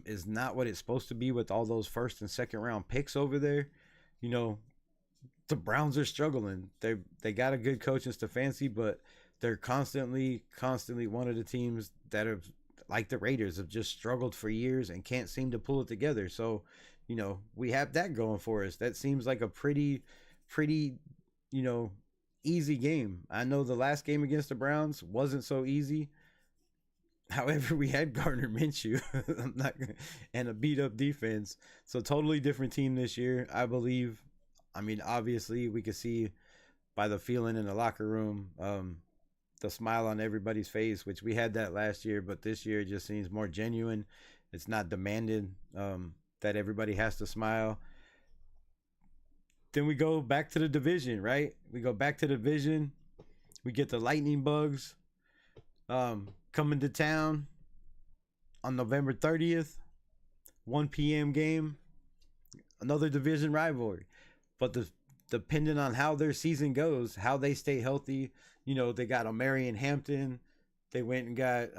Speaker 1: is not what it's supposed to be with all those first and second round picks over there. The Browns are struggling. They got a good coach in Stefanski, but they're constantly one of the teams that have, like the Raiders, have just struggled for years and can't seem to pull it together. So, we have that going for us. That seems like a pretty, easy game. I know the last game against the Browns wasn't so easy. However, we had Gardner Minshew and a beat up defense. So totally different team this year, I believe. I mean, obviously we could see by the feeling in the locker room, the smile on everybody's face, which we had that last year, but this year it just seems more genuine. It's not demanded that everybody has to smile. Then we go back to the division, right? We go back to the division. We get the Lightning Bugs coming to town on November 30th, 1 p.m. game. Another division rivalry. But depending on how their season goes, how they stay healthy, they got Omarion Hampton. They went and got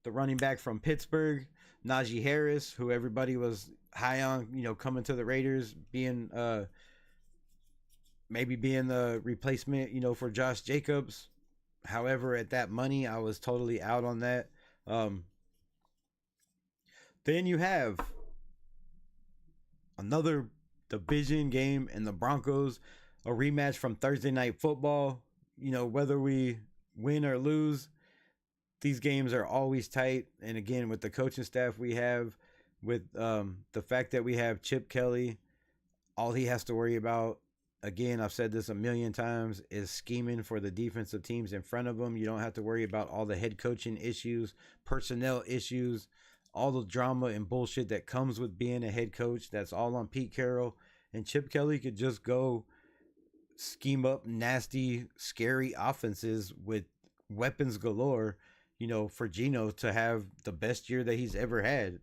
Speaker 1: the running back from Pittsburgh, Najee Harris, who everybody was high on, coming to the Raiders, being maybe being the replacement, for Josh Jacobs. However, at that money, I was totally out on that. Then you have another division game in the Broncos, a rematch from Thursday Night Football. Whether we win or lose, these games are always tight. And again, with the coaching staff we have, with the fact that we have Chip Kelly, all he has to worry about, again, I've said this a million times, is scheming for the defensive teams in front of him. You don't have to worry about all the head coaching issues, personnel issues, all the drama and bullshit that comes with being a head coach. That's all on Pete Carroll. And Chip Kelly could just go scheme up nasty, scary offenses with weapons galore, for Geno to have the best year that he's ever had.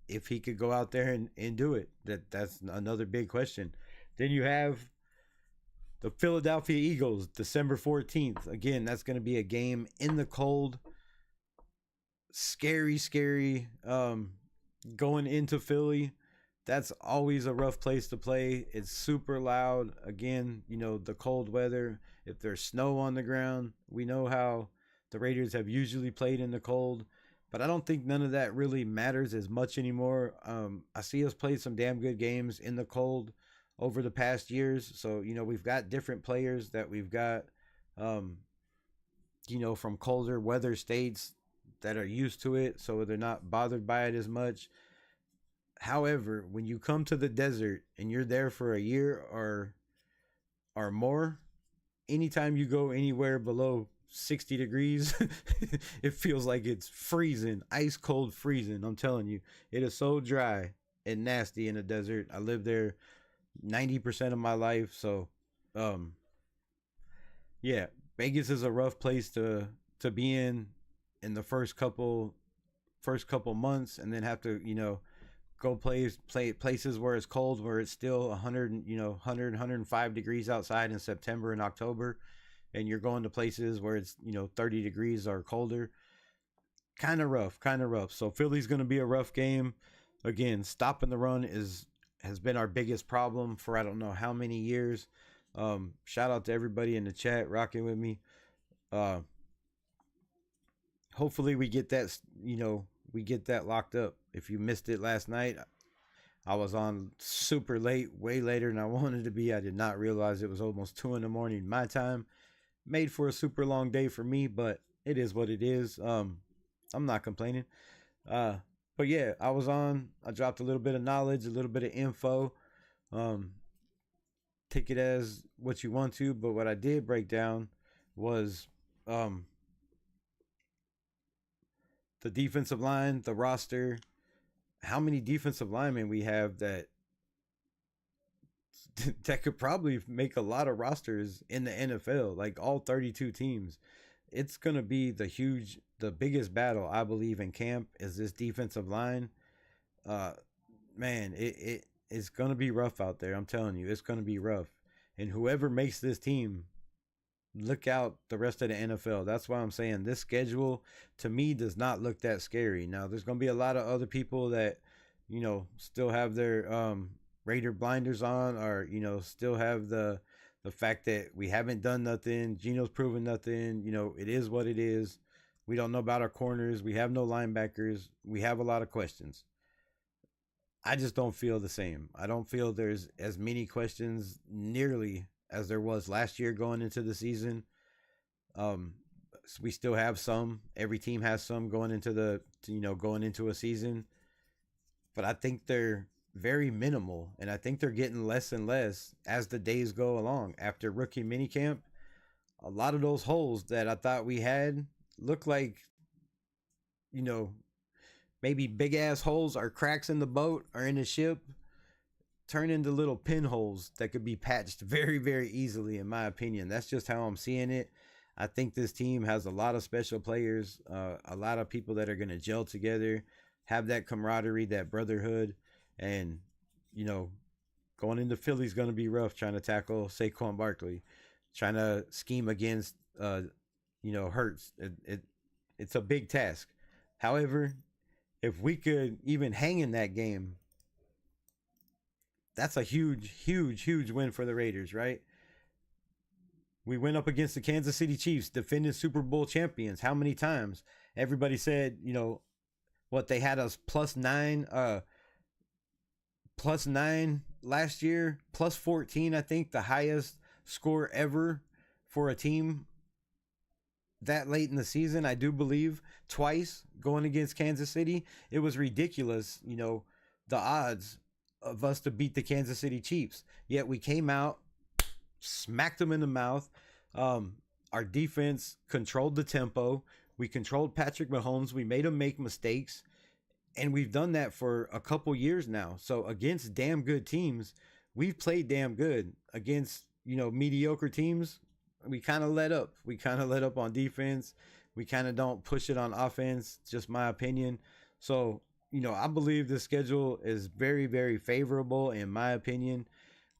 Speaker 1: if he could go out there and do it. That's another big question. Then you have the Philadelphia Eagles, December 14th. Again, that's going to be a game in the cold. Scary, scary. Going into Philly, that's always a rough place to play. It's super loud. Again, the cold weather. If there's snow on the ground, we know how the Raiders have usually played in the cold. But I don't think none of that really matters as much anymore. I see us play some damn good games in the cold over the past years. So, we've got different players that we've got, from colder weather states that are used to it. So they're not bothered by it as much. However, when you come to the desert and you're there for a year or more, anytime you go anywhere below 60 degrees, it feels like it's freezing, ice cold freezing. I'm telling you, it is so dry and nasty in the desert. I lived there 90% of my life. So, yeah, Vegas is a rough place to be in the first couple months, and then have to, go play places where it's cold, where it's still 100, 105 degrees outside in September and October, and you're going to places where it's 30 degrees or colder. Kind of rough. So Philly's going to be a rough game. Again, stopping the run has been our biggest problem for I don't know how many years. Shout out to everybody in the chat rocking with me. Hopefully we get that locked up. If you missed it last night, I was on super late, way later than I wanted to be. I did not realize it was almost 2 a.m. my time. Made for a super long day for me, but it is what it is. I'm not complaining. But yeah, I dropped a little bit of knowledge, a little bit of info. Take it as what you want to, but what I did break down was the defensive line, the roster, how many defensive linemen we have that could probably make a lot of rosters in the NFL, like all 32 teams. It's going to be the biggest battle, I believe, in camp is this defensive line. Man, it's going to be rough out there. I'm telling you, it's going to be rough. And whoever makes this team, look out the rest of the NFL. That's why I'm saying this schedule to me does not look that scary. Now there's going to be a lot of other people that, still have their Raider blinders on, or, still have the fact that we haven't done nothing. Geno's proven nothing. It is what it is. We don't know about our corners. We have no linebackers. We have a lot of questions. I just don't feel the same. I don't feel there's as many questions nearly as there was last year going into the season. We still have some. Every team has some going into a season. But I think they're very minimal, and I think they're getting less and less as the days go along. After rookie minicamp, a lot of those holes that I thought we had look like, maybe big ass holes or cracks in the boat or in the ship, turn into little pinholes that could be patched very, very easily, in my opinion. That's just how I'm seeing it. I think this team has a lot of special players, a lot of people that are going to gel together, have that camaraderie, that brotherhood. And, going into Philly's going to be rough, trying to tackle Saquon Barkley, trying to scheme against, Hurts. It's a big task. However, if we could even hang in that game, that's a huge, huge, huge win for the Raiders, right? We went up against the Kansas City Chiefs, defending Super Bowl champions. How many times? Everybody said, they had us +9 last year, +14, I think, the highest score ever for a team that late in the season, I do believe, twice going against Kansas City. It was ridiculous, the odds of us to beat the Kansas City Chiefs. Yet we came out, smacked them in the mouth. Our defense controlled the tempo. We controlled Patrick Mahomes. We made him make mistakes. And we've done that for a couple years now. So against damn good teams, we've played damn good. Against, mediocre teams, we kind of let up. We kind of let up on defense. We kind of don't push it on offense, just my opinion. So, I believe the schedule is very, very favorable in my opinion.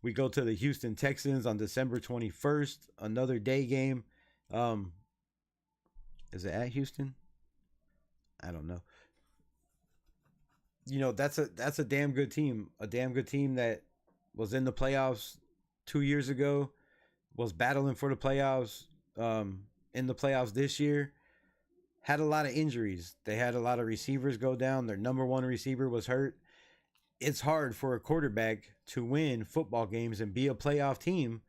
Speaker 1: We go to the Houston Texans on December 21st, another day game. Um, is it at Houston? I don't know. That's a damn good team. A damn good team that was in the playoffs 2 years ago, was battling for the playoffs in the playoffs this year. Had a lot of injuries. They had a lot of receivers go down. Their number one receiver was hurt. It's hard for a quarterback to win football games and be a playoff team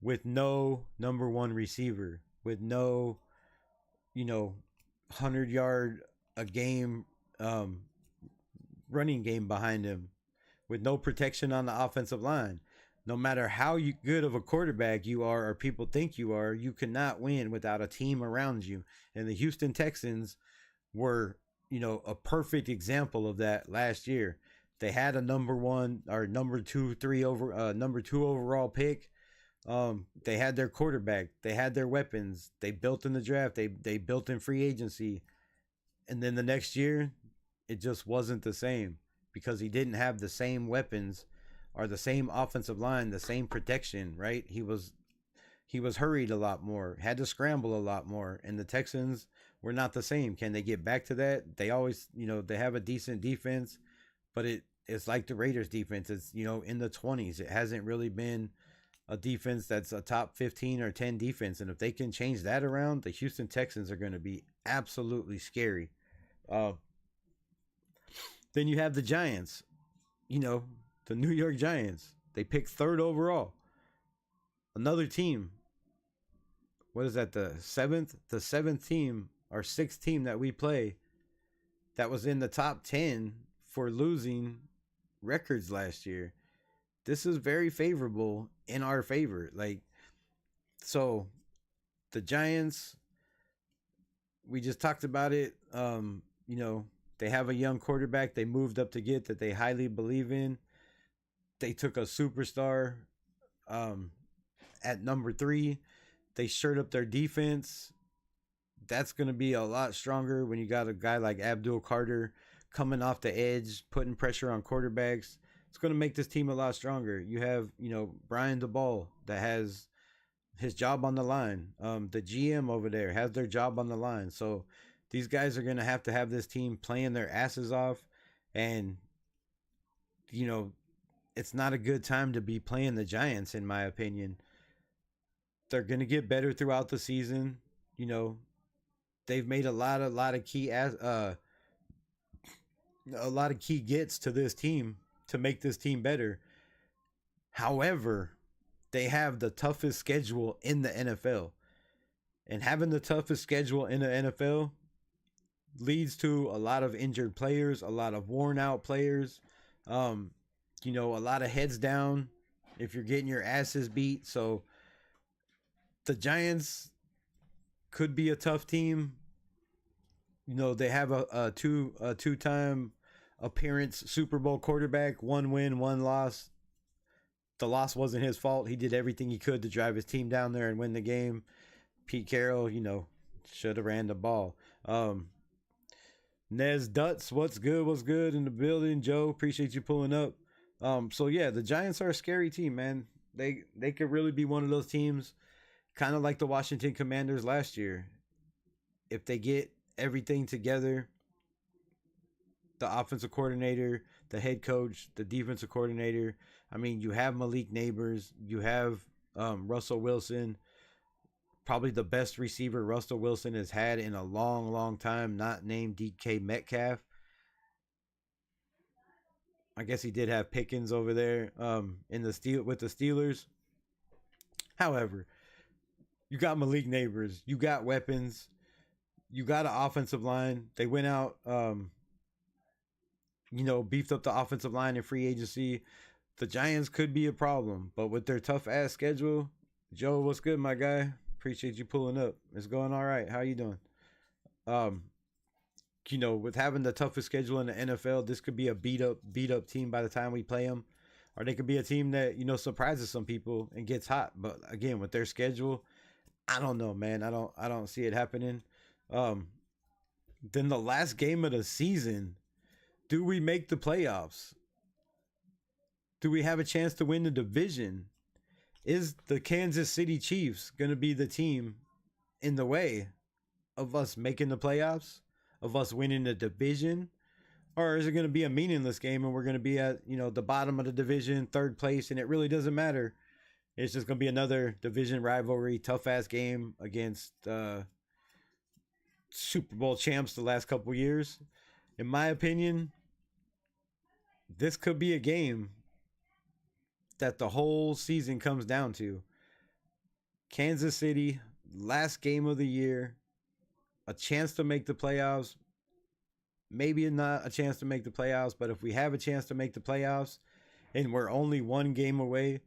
Speaker 1: with no number one receiver, with no, 100-yard a game um, running game behind him, with no protection on the offensive line. No matter how good of a quarterback you are or people think you are, you cannot win without a team around you. And the Houston Texans were, a perfect example of that last year. They had a number one or number two overall pick. They had their quarterback. They had their weapons. They built in the draft. They built in free agency. And then the next year, it just wasn't the same because he didn't have the same weapons or the same offensive line, the same protection, right? He was hurried a lot more, had to scramble a lot more, and the Texans were not the same. Can they get back to that? They always, they have a decent defense, but it's like the Raiders defense. It's, in the 20s. It hasn't really been a defense that's a top 15 or 10 defense. And if they can change that around, the Houston Texans are going to be absolutely scary. Then you have the Giants, the New York Giants. They picked third overall. Another team. What is that? The seventh team or sixth team that we play that was in the top 10 for losing records last year. This is very favorable in our favor. So the Giants, we just talked about it. They have a young quarterback they moved up to get that they highly believe in. They took a superstar at number 3. They shored up their defense. That's going to be a lot stronger when you got a guy like Abdul Carter coming off the edge, putting pressure on quarterbacks. It's going to make this team a lot stronger. You have, Brian DeBall that has his job on the line. The GM over there has their job on the line. So these guys are going to have this team playing their asses off. And, it's not a good time to be playing the Giants, in my opinion. They're going to get better throughout the season. They've made a lot of key gets to this team to make this team better. However, they have the toughest schedule in the NFL. And having the toughest schedule in the NFL leads to a lot of injured players, a lot of worn out players, a lot of heads down if you're getting your asses beat. So the Giants could be a tough team. They have a two-time appearance Super Bowl quarterback, 1 win, 1 loss. The loss wasn't his fault. He did everything he could to drive his team down there and win the game. Pete Carroll, should have ran the ball. Nez Dutz, what's good in the building? Joe, appreciate you pulling up. So yeah, the Giants are a scary team, man. They could really be one of those teams, kind of like the Washington Commanders last year. If they get everything together, the offensive coordinator, the head coach, the defensive coordinator. I mean, you have Malik Neighbors, you have Russell Wilson, probably the best receiver Russell Wilson has had in a long, long time, not named DK Metcalf. I guess he did have Pickens over there with the Steelers. However, you got Malik Neighbors, you got weapons, you got an offensive line. They went out, beefed up the offensive line in free agency. The Giants could be a problem, but with their tough ass schedule, Joe, what's good, my guy? Appreciate you pulling up. It's going all right. How you doing? With having the toughest schedule in the NFL, this could be a beat up team by the time we play them, or they could be a team that surprises some people and gets hot. But again, with their schedule, I don't know, man. I don't see it happening. Then the last game of the season, Do we make the playoffs? Do we have a chance to win the division? Is the Kansas City Chiefs going to be the team in the way of us making the playoffs, of us winning the division? Or is it going to be a meaningless game and we're going to be at, the bottom of the division, third place, and it really doesn't matter? It's just going to be another division rivalry, tough ass game against Super Bowl champs the last couple years. In my opinion, this could be a game that the whole season comes down to. Kansas City, last game of the year, a chance to make the playoffs. Maybe not a chance to make the playoffs, but if we have a chance to make the playoffs and we're only one game away,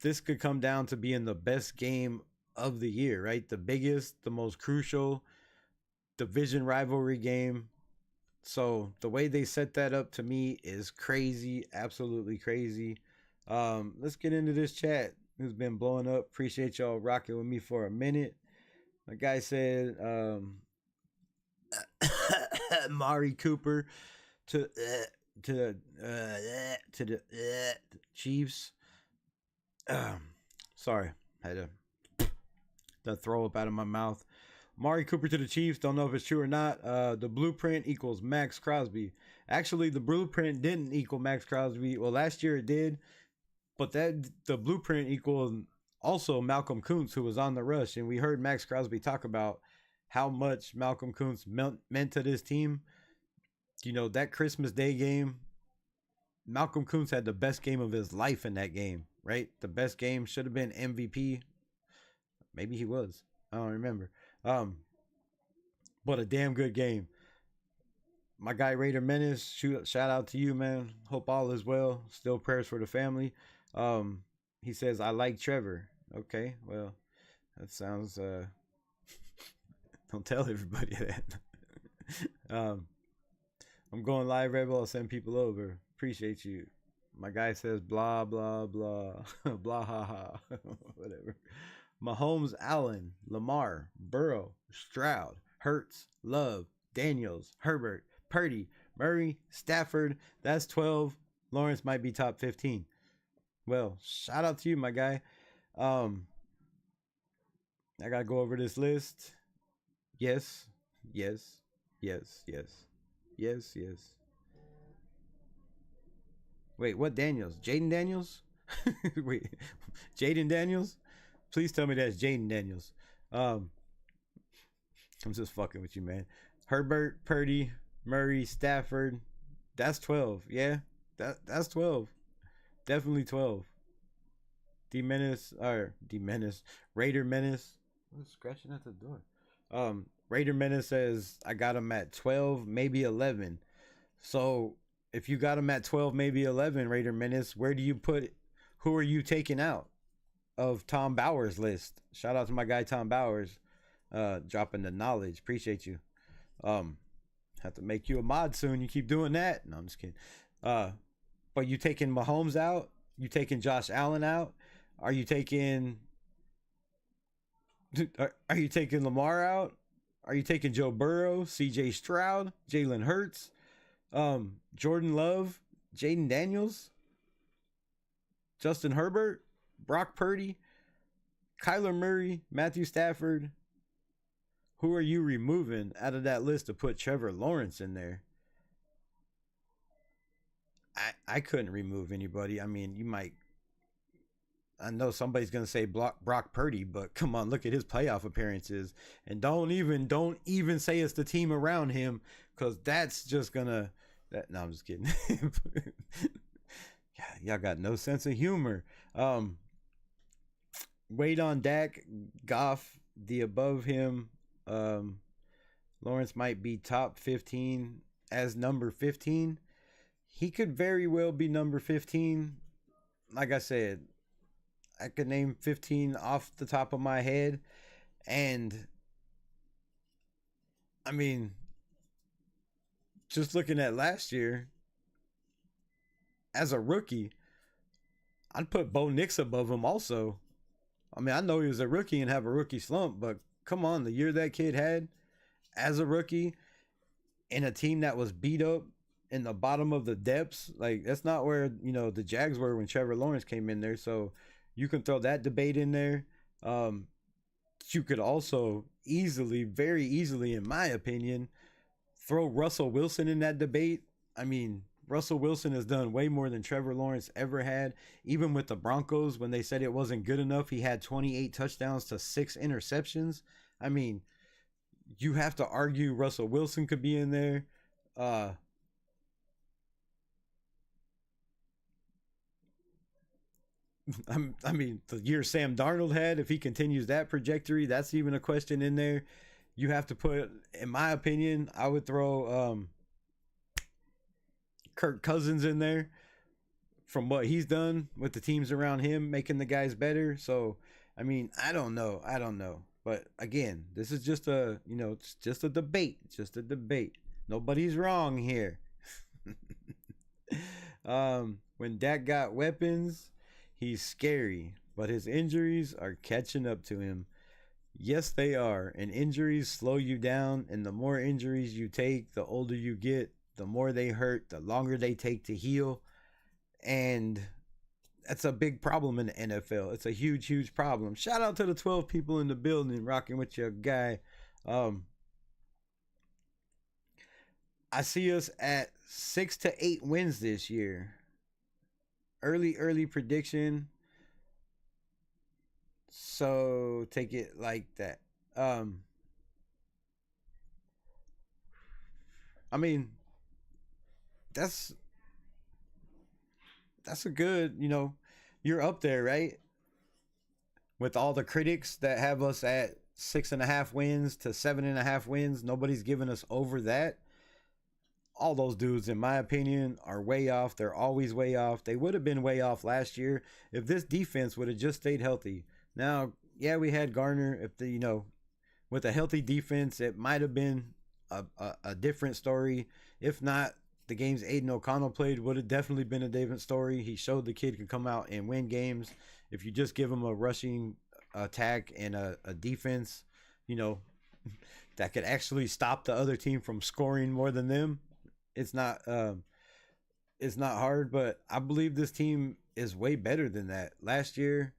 Speaker 1: this could come down to being the best game of the year, right? The biggest, the most crucial division rivalry game. So the way they set that up to me is crazy, absolutely crazy. Let's get into this chat. It's been blowing up. Appreciate y'all rocking with me for a minute. My guy said, Mari Cooper to the Chiefs. Sorry, I had to throw up out of my mouth. Mari Cooper to the Chiefs. Don't know if it's true or not. The blueprint equals Max Crosby. Actually, the blueprint didn't equal Max Crosby. Well, last year it did, but the blueprint equaled also Malcolm Kuntz, who was on the rush, and we heard Max Crosby talk about how much Malcolm Kuntz meant to this team. That Christmas Day game, Malcolm Kuntz had the best game of his life in that game, right? The best game, should have been MVP. Maybe he was. I don't remember. But a damn good game. My guy Raider Menace, shout out to you, man. Hope all is well. Still prayers for the family. He says, I like Trevor. Okay, well, that sounds don't tell everybody that. I'm going live, Rebel. I'll send people over. Appreciate you. My guy says blah blah blah blah ha ha whatever. Mahomes, Allen, Lamar, Burrow, Stroud, Hurts, Love, Daniels, Herbert, Purdy, Murray, Stafford. That's 12. Lawrence might be top 15. Well, shout out to you, my guy. I gotta go over this list. Yes. Wait, what Daniels? Jaden Daniels? Wait, Jaden Daniels? Please tell me that's Jaden Daniels. I'm just fucking with you, man. Herbert, Purdy, Murray, Stafford. That's 12. Yeah, that's 12. Definitely 12. Raider Menace. Who's scratching at the door? Raider Menace says I got him at 12, maybe 11. So if you got him at 12, maybe 11, Raider Menace, where do you put it? Who are you taking out of Tom Bowers' list? Shout out to my guy Tom Bowers, dropping the knowledge. Appreciate you. Have to make you a mod soon. You keep doing that. No, I'm just kidding. But you taking Mahomes out? You taking Josh Allen out? Are you taking Lamar out? Are you taking Joe Burrow, CJ Stroud, Jalen Hurts, Jordan Love, Jaden Daniels, Justin Herbert, Brock Purdy, Kyler Murray, Matthew Stafford? Who are you removing out of that list to put Trevor Lawrence in there? I couldn't remove anybody. I mean, you might. I know somebody's going to say Brock Purdy, but come on, look at his playoff appearances. And don't even say it's the team around him, because that's just going to... No, I'm just kidding. Y'all got no sense of humor. Wait on Dak, Goff, the above him. Lawrence might be top 15 as number 15. He could very well be number 15. Like I said, I could name 15 off the top of my head. And I mean, just looking at last year, as a rookie, I'd put Bo Nix above him also. I mean, I know he was a rookie and have a rookie slump, but come on, the year that kid had as a rookie in a team that was beat up in the bottom of the depths. Like that's not where the Jags were when Trevor Lawrence came in there. So you can throw that debate in there. Um, you could also easily, very easily, in my opinion, throw Russell Wilson in that debate. I mean, Russell Wilson has done way more than Trevor Lawrence ever had. Even with the Broncos, when they said it wasn't good enough, he had 28 touchdowns to 6 interceptions. I mean, you have to argue Russell Wilson could be in there. Uh, I mean, the year Sam Darnold had, if he continues that trajectory, that's even a question in there. You have to put, in my opinion, I would throw Kirk Cousins in there from what he's done with the teams around him, making the guys better. So, I mean, I don't know. But again, this is just it's just a debate. It's just a debate. Nobody's wrong here. When Dak got weapons, he's scary, but his injuries are catching up to him. Yes, they are. And injuries slow you down. And the more injuries you take, the older you get, the more they hurt, the longer they take to heal. And that's a big problem in the NFL. It's a huge, huge problem. Shout out to the 12 people in the building rocking with your guy. I see us at 6 to 8 wins this year. Early prediction. So take it like that. I mean, that's a good, you're up there, right? With all the critics that have us at 6.5 wins to 7.5 wins, nobody's giving us over that. All those dudes, in my opinion, are way off. They're always way off. They would have been way off last year if this defense would have just stayed healthy. Now, yeah, we had Garner. If with a healthy defense, it might have been a different story. If not, the games Aiden O'Connell played would have definitely been a different story. He showed the kid could come out and win games. If you just give him a rushing attack and a defense, that could actually stop the other team from scoring more than them. It's not hard, but I believe this team is way better than that. Last year,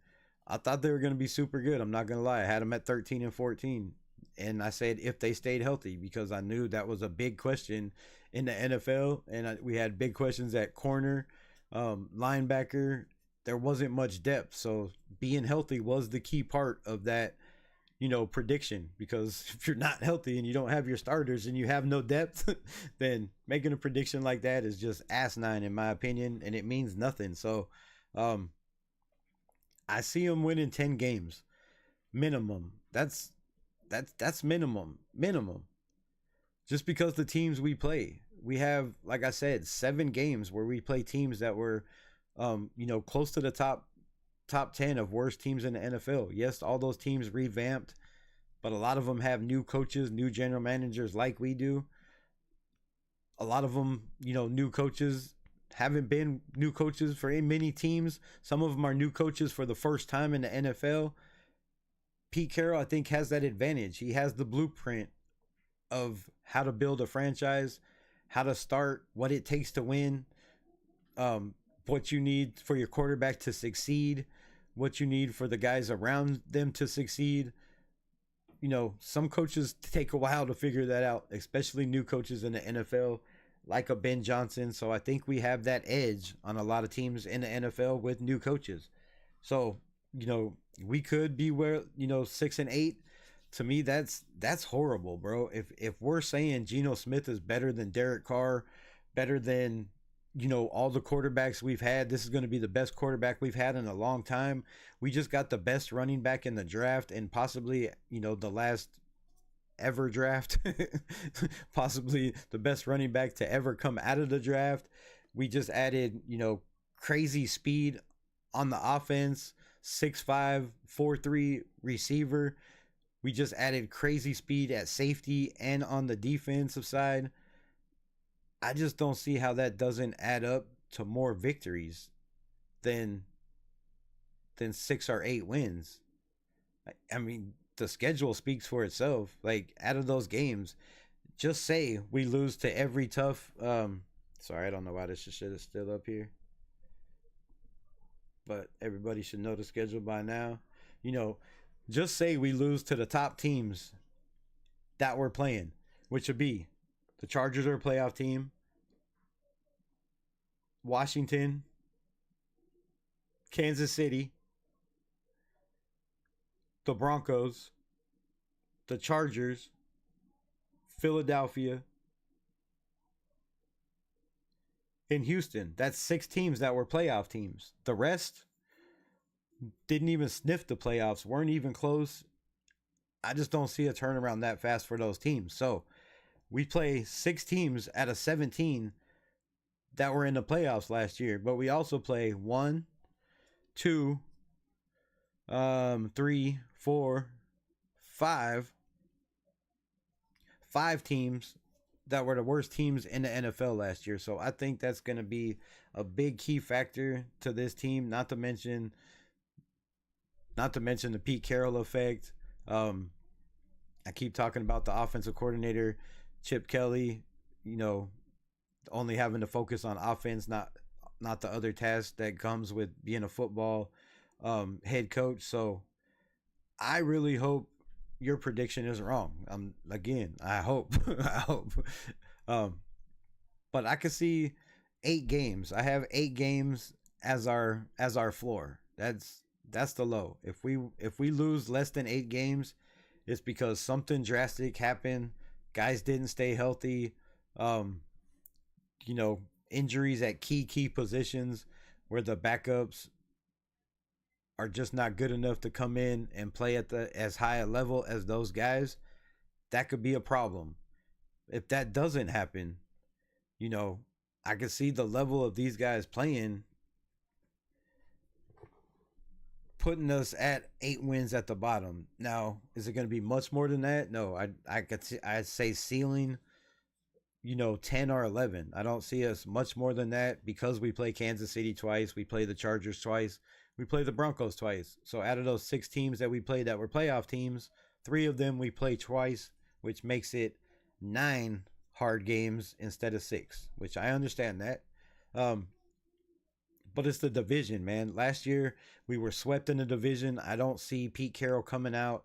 Speaker 1: I thought they were going to be super good. I'm not going to lie. I had them at 13-14. And I said if they stayed healthy, because I knew that was a big question in the NFL. And we had big questions at corner, linebacker. There wasn't much depth. So being healthy was the key part of that, prediction. Because if you're not healthy and you don't have your starters and you have no depth, then making a prediction like that is just asinine in my opinion. And it means nothing. So I see them winning 10 games minimum. That's minimum. Just because the teams we play, we have, like I said, 7 games where we play teams that were, close to the top 10 of worst teams in the NFL. Yes, all those teams revamped, but a lot of them have new coaches, new general managers like we do. A lot of them, new coaches haven't been new coaches for many teams. Some of them are new coaches for the first time in the NFL. Pete Carroll, I think, has that advantage. He has the blueprint of how to build a franchise, how to start, what it takes to win, what you need for your quarterback to succeed, what you need for the guys around them to succeed. Some coaches take a while to figure that out, especially new coaches in the NFL, like a Ben Johnson. So I think we have that edge on a lot of teams in the NFL with new coaches. So, we could be where, 6-8. To me, that's horrible, bro. If we're saying Geno Smith is better than Derek Carr, better than, all the quarterbacks we've had, this is going to be the best quarterback we've had in a long time. We just got the best running back in the draft and possibly, the last ever draft, possibly the best running back to ever come out of the draft. We just added, crazy speed on the offense, 6'5", 4'3" receiver. We just added crazy speed at safety and on the defensive side. I just don't see how that doesn't add up to more victories than 6 or 8 wins. I mean, the schedule speaks for itself. Like, out of those games, just say we lose to every tough Sorry, I don't know why this shit is still up here. But everybody should know the schedule by now. You know, just say we lose to the top teams that we're playing, which would be the Chargers are a playoff team, Washington, Kansas City, the Broncos, the Chargers, Philadelphia, and Houston. That's 6 teams that were playoff teams. The rest didn't even sniff the playoffs, weren't even close. I just don't see a turnaround that fast for those teams. So we play 6 teams out of 17 that were in the playoffs last year, but we also play 1, 2, 3, 4, 5 teams that were the worst teams in the NFL last year. So I think that's going to be a big key factor to this team. Not to mention the Pete Carroll effect. I keep talking about the offensive coordinator, Chip Kelly, you know, only having to focus on offense, not the other tasks that comes with being a football head coach. So I really hope your prediction is wrong. Again, I hope. I hope. But I could see 8 games. I have 8 games as our floor. That's the low. If we lose less than 8 games, it's because something drastic happened. Guys didn't stay healthy. Injuries at key positions where the backups are just not good enough to come in and play at as high a level as those guys. That could be a problem. If that doesn't happen, I could see the level of these guys playing putting us at 8 wins at the bottom. Now, is it going to be much more than that? No, I'd say ceiling, 10 or 11. I don't see us much more than that because we play Kansas City twice, we play the Chargers twice, we play the Broncos twice. So out of those 6 teams that we played that were playoff teams, 3 of them we play twice, which makes it 9 hard games instead of 6, which I understand that. But it's the division, man. Last year, we were swept in the division. I don't see Pete Carroll coming out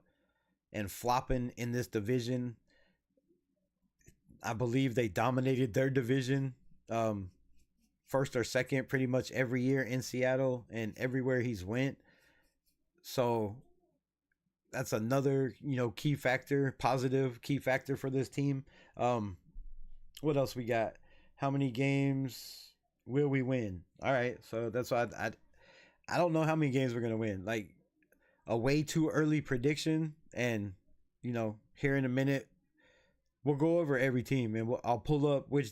Speaker 1: and flopping in this division. I believe they dominated their division, first or second pretty much every year in Seattle and everywhere he's went. So that's another, key factor, positive key factor for this team. What else we got? How many games will we win? All right, so that's why I don't know how many games we're gonna win. Like a way too early prediction, and here in a minute we'll go over every team and I'll pull up which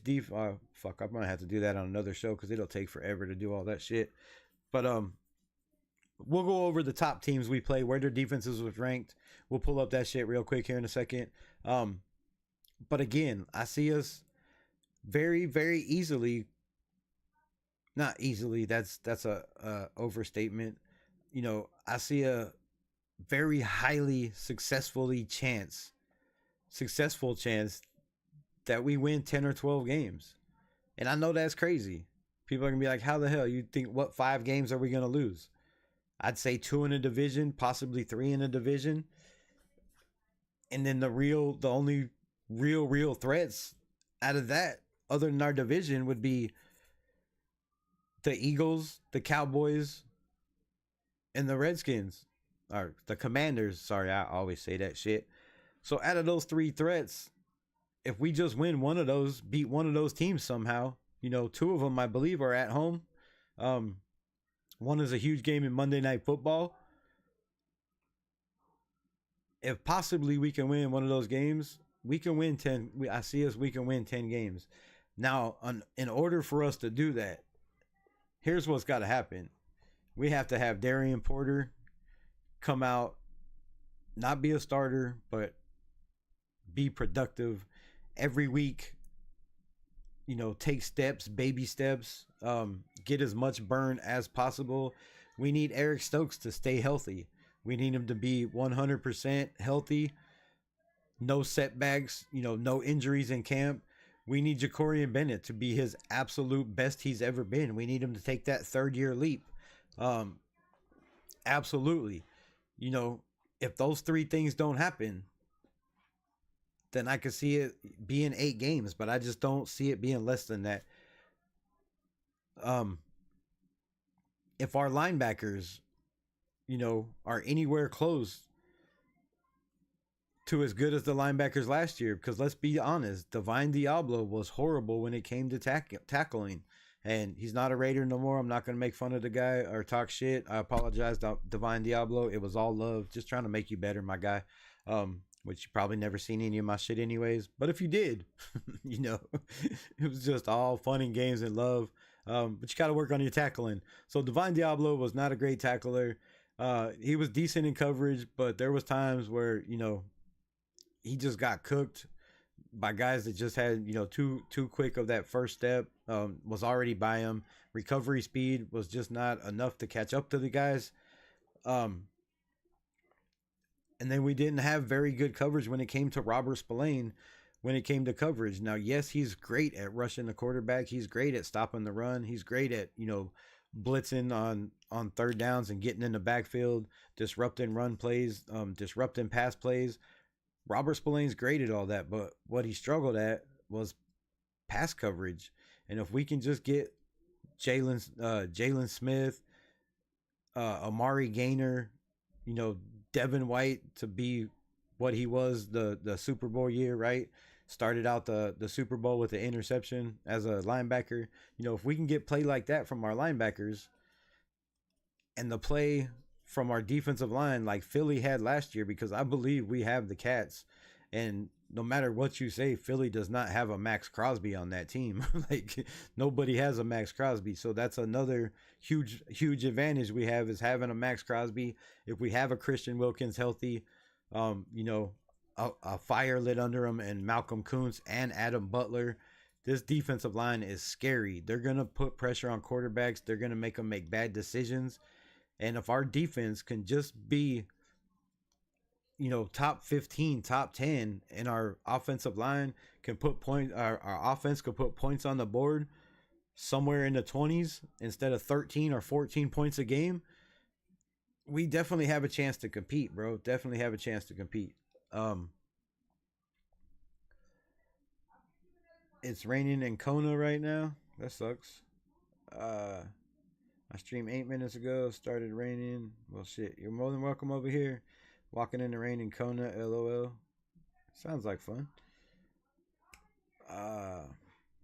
Speaker 1: fuck, I'm gonna have to do that on another show because it'll take forever to do all that shit. But we'll go over the top teams we play, where their defenses was ranked. We'll pull up that shit real quick here in a second. But again, I see us very, very easily. Not easily. That's a overstatement. I see a very highly successful chance that we win 10 or 12 games. And I know that's crazy. People are going to be like, how the hell? You think, what 5 games are we going to lose? I'd say 2 in a division, possibly 3 in a division. And then the only real threats out of that, other than our division, would be the Eagles, the Cowboys, and the Redskins. Or the Commanders. Sorry, I always say that shit. So out of those 3 threats, if we just win one of those, beat one of those teams somehow, 2 of them I believe are at home. One is a huge game in Monday Night Football. If possibly we can win one of those games, we can win 10. I see us, we can win 10 games. Now, in order for us to do that, here's what's got to happen. We have to have Darian Porter come out, not be a starter, but be productive every week. Take steps, baby steps, get as much burn as possible. We need Eric Stokes to stay healthy. We need him to be 100% healthy. No setbacks, no injuries in camp. We need Jacorian Bennett to be his absolute best he's ever been. We need him to take that 3rd year leap. Um, absolutely. You know, if those 3 things don't happen, then I could see it being 8 games, but I just don't see it being less than that. Um, if our linebackers, are anywhere close to as good as the linebackers last year, because let's be honest, Divine Diablo was horrible when it came to tackling. And he's not a Raider no more. I'm not going to make fun of the guy or talk shit. I apologize, Divine Diablo. It was all love. Just trying to make you better, my guy. Which you probably never seen any of my shit anyways. But if you did, it was just all fun and games and love. But you got to work on your tackling. So Divine Diablo was not a great tackler. He was decent in coverage, but there was times where, he just got cooked by guys that just had, too quick of that first step, was already by him. Recovery speed was just not enough to catch up to the guys. And then we didn't have very good coverage when it came to Robert Spillane when it came to coverage. Now, yes, he's great at rushing the quarterback. He's great at stopping the run. He's great at, blitzing on 3rd downs and getting in the backfield, disrupting run plays, disrupting pass plays. Robert Spillane's great at all that, but what he struggled at was pass coverage. And if we can just get Jalen Smith, Amari Gaynor, Devin White to be what he was the Super Bowl year, right? Started out the Super Bowl with an interception as a linebacker. If we can get play like that from our linebackers and the play from our defensive line like Philly had last year, because I believe we have the cats, and no matter what you say, Philly does not have a Max Crosby on that team. Like, nobody has a Max Crosby. So that's another huge advantage we have, is having a Max Crosby. If we have a Christian Wilkins healthy, a fire lit under him, and Malcolm Kuntz and Adam Butler, this defensive line is scary. They're going to put pressure on quarterbacks. They're going to make them make bad decisions. And if our defense can just be, top 15, top 10, and our offensive line can put our offense could put points on the board somewhere in the 20s instead of 13 or 14 points a game, we definitely have a chance to compete, bro. Definitely have a chance to compete. It's raining in Kona right now. That sucks. I streamed 8 minutes ago. Started raining. Well, shit. You're more than welcome over here. Walking in the rain in Kona. LOL. Sounds like fun.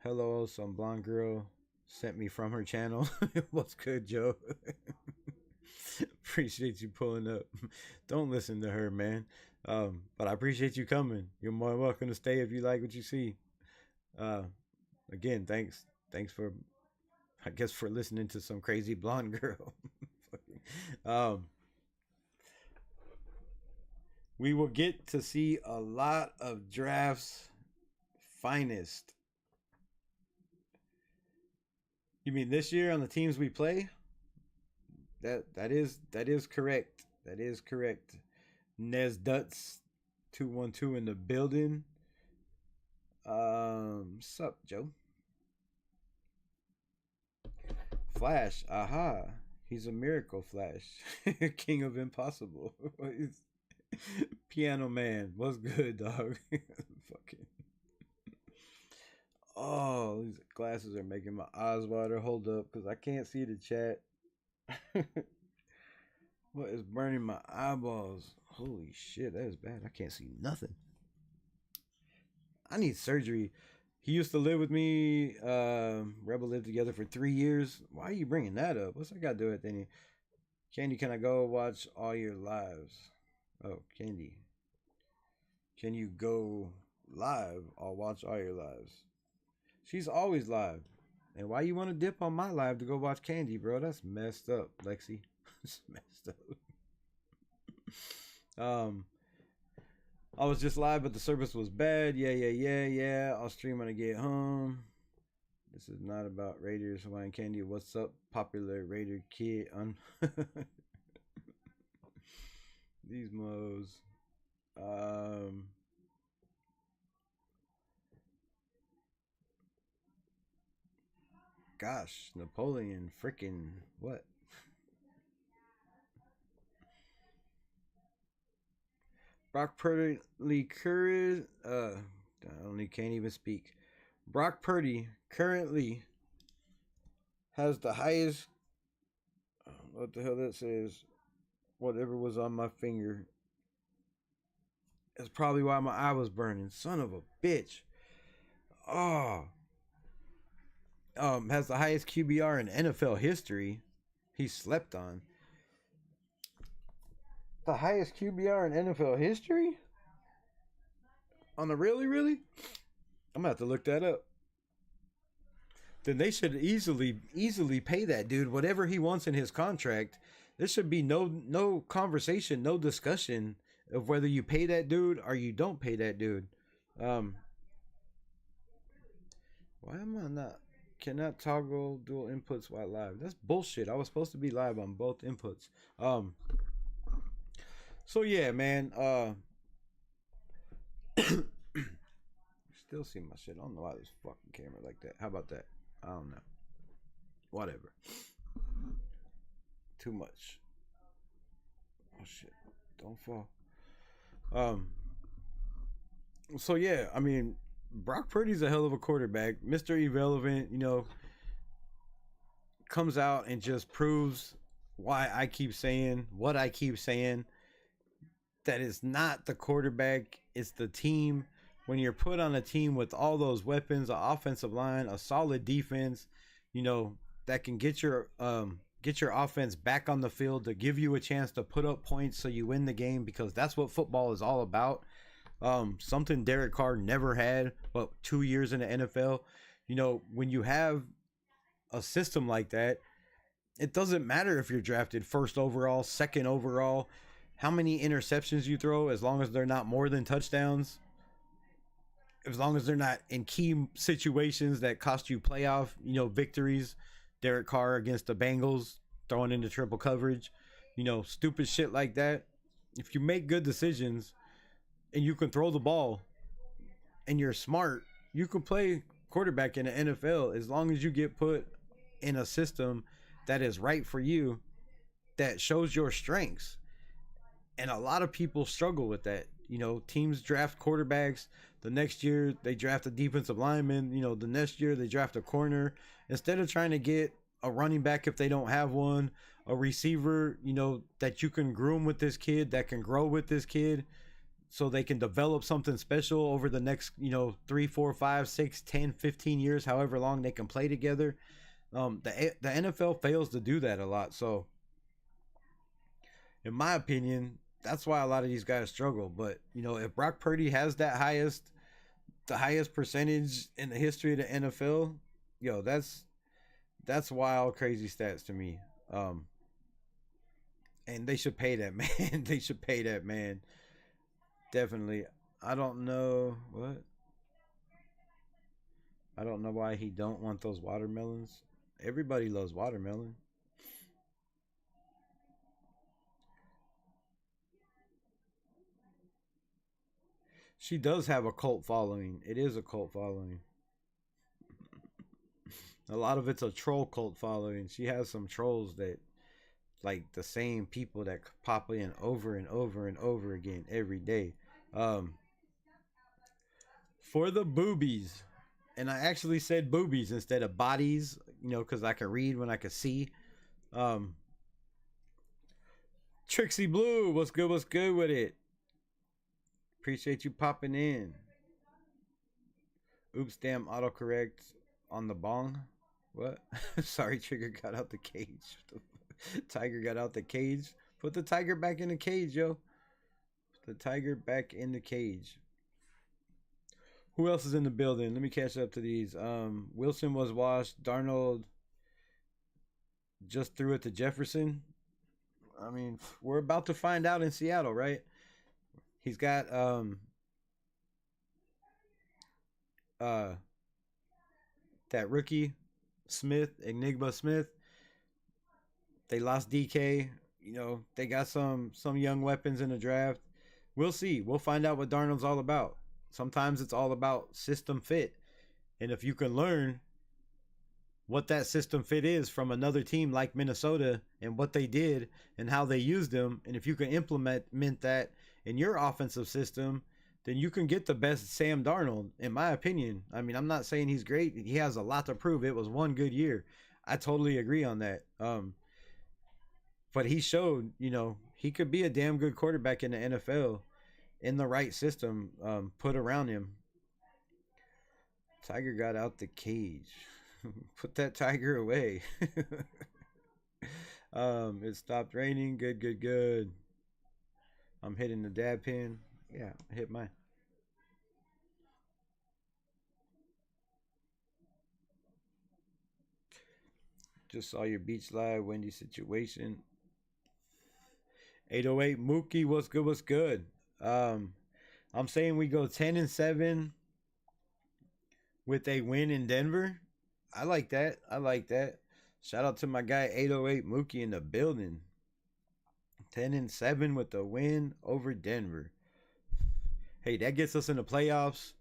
Speaker 1: Hello, some blonde girl sent me from her channel. What's good, Joe? Appreciate you pulling up. Don't listen to her, man. But I appreciate you coming. You're more than welcome to stay if you like what you see. Again, thanks for, I guess, for listening to some crazy blonde girl. We will get to see a lot of drafts finest. You mean this year on the teams we play? That is correct. That is correct. Nez Dutz 212 in the building. Sup, Joe? Flash, aha. He's a miracle Flash. King of impossible. Piano Man. What's good, dog? Fucking. Oh, these glasses are making my eyes water. Hold up, because I can't see the chat. What is burning my eyeballs? Holy shit, that is bad. I can't see nothing. I need surgery. He used to live with me. Rebel lived together for 3 years. Why are you bringing that up? What's I got to do with any? Candy, can I go watch all your lives? Oh, Candy. Can you go live or watch all your lives? She's always live. And why you want to dip on my live to go watch Candy, bro? That's messed up, Lexi. It's messed up. I was just live, but the service was bad. Yeah. I'll stream when I get home. This is not about Raiders, Hawaiian Candy. What's up, popular Raider kid? These mo's. Gosh, Napoleon freaking what? Brock Purdy I only can't even speak. Brock Purdy currently has the highest. What the hell that says? Whatever was on my finger. That's probably why my eye was burning. Son of a bitch. Oh. Has the highest QBR in NFL history. He slept on. The highest QBR in NFL history? On the really? I'm gonna have to look that up. Then they should easily pay that dude whatever he wants in his contract. There should be no conversation, no discussion of whether you pay that dude or you don't pay that dude. Why am I not? Cannot toggle dual inputs while live. That's bullshit. I was supposed to be live on both inputs. So yeah, man. Still see my shit. I don't know why this fucking camera like that. How about that? I don't know. Whatever. Too much. Oh shit. Don't fall. So yeah, I mean, Brock Purdy's a hell of a quarterback. Mr. Irrelevant, comes out and just proves why I keep saying what I keep saying. That is not the quarterback, it's the team. When you're put on a team with all those weapons, an offensive line, a solid defense, that can get your offense back on the field to give you a chance to put up points so you win the game, because that's what football is all about. Something Derek Carr never had, but 2 years in the NFL. When you have a system like that, it doesn't matter if you're drafted first overall, second overall, how many interceptions you throw, as long as they're not more than touchdowns. As long as they're not in key situations that cost you playoff, victories. Derek Carr against the Bengals, throwing into triple coverage, stupid shit like that. If you make good decisions and you can throw the ball and you're smart, you can play quarterback in the NFL as long as you get put in a system that is right for you, that shows your strengths. And a lot of people struggle with that. Teams draft quarterbacks. The next year they draft a defensive lineman. The next year they draft a corner. Instead of trying to get a running back if they don't have one, a receiver, that you can groom with this kid, that can grow with this kid, so they can develop something special over the next, 3, 4, 5, 6, 10, 15 years, however long they can play together. The NFL fails to do that a lot. So, in my opinion, that's why a lot of these guys struggle. But, if Brock Purdy has the highest percentage in the history of the NFL, that's wild, crazy stats to me. And they should pay that man. They should pay that man. Definitely. I don't know why he don't want those watermelons. Everybody loves watermelon. She does have a cult following. It is a cult following. A lot of it's a troll cult following. She has some trolls that, like, the same people that pop in over and over and over again every day. For the boobies. And I actually said boobies instead of bodies, because I can read when I can see. Trixie Blue, what's good with it? Appreciate you popping in. Oops, damn, autocorrect on the bong. What? Sorry, Trigger got out the cage. Tiger got out the cage. Put the tiger back in the cage, yo. Put the tiger back in the cage. Who else is in the building? Let me catch up to these. Wilson was washed. Darnold just threw it to Jefferson. I mean, we're about to find out in Seattle, right? He's got that rookie Smith, Enigma Smith. They lost DK. They got some young weapons in the draft. We'll see. We'll find out what Darnold's all about. Sometimes it's all about system fit. And if you can learn what that system fit is from another team like Minnesota and what they did and how they used them. And if you can implement that in your offensive system, then you can get the best Sam Darnold, in my opinion. I mean, I'm not saying he's great. He has a lot to prove. It was one good year. I totally agree on that. But he showed, he could be a damn good quarterback in the NFL in the right system put around him. Tiger got out the cage. Put that tiger away. It stopped raining. Good. I'm hitting the dab pin. Yeah, I hit mine. Just saw your beach live, windy situation. 808 Mookie, what's good? I'm saying we go 10-7 with a win in Denver. I like that. Shout out to my guy 808 Mookie in the building. 10-7 with a win over Denver. Hey, that gets us in the playoffs.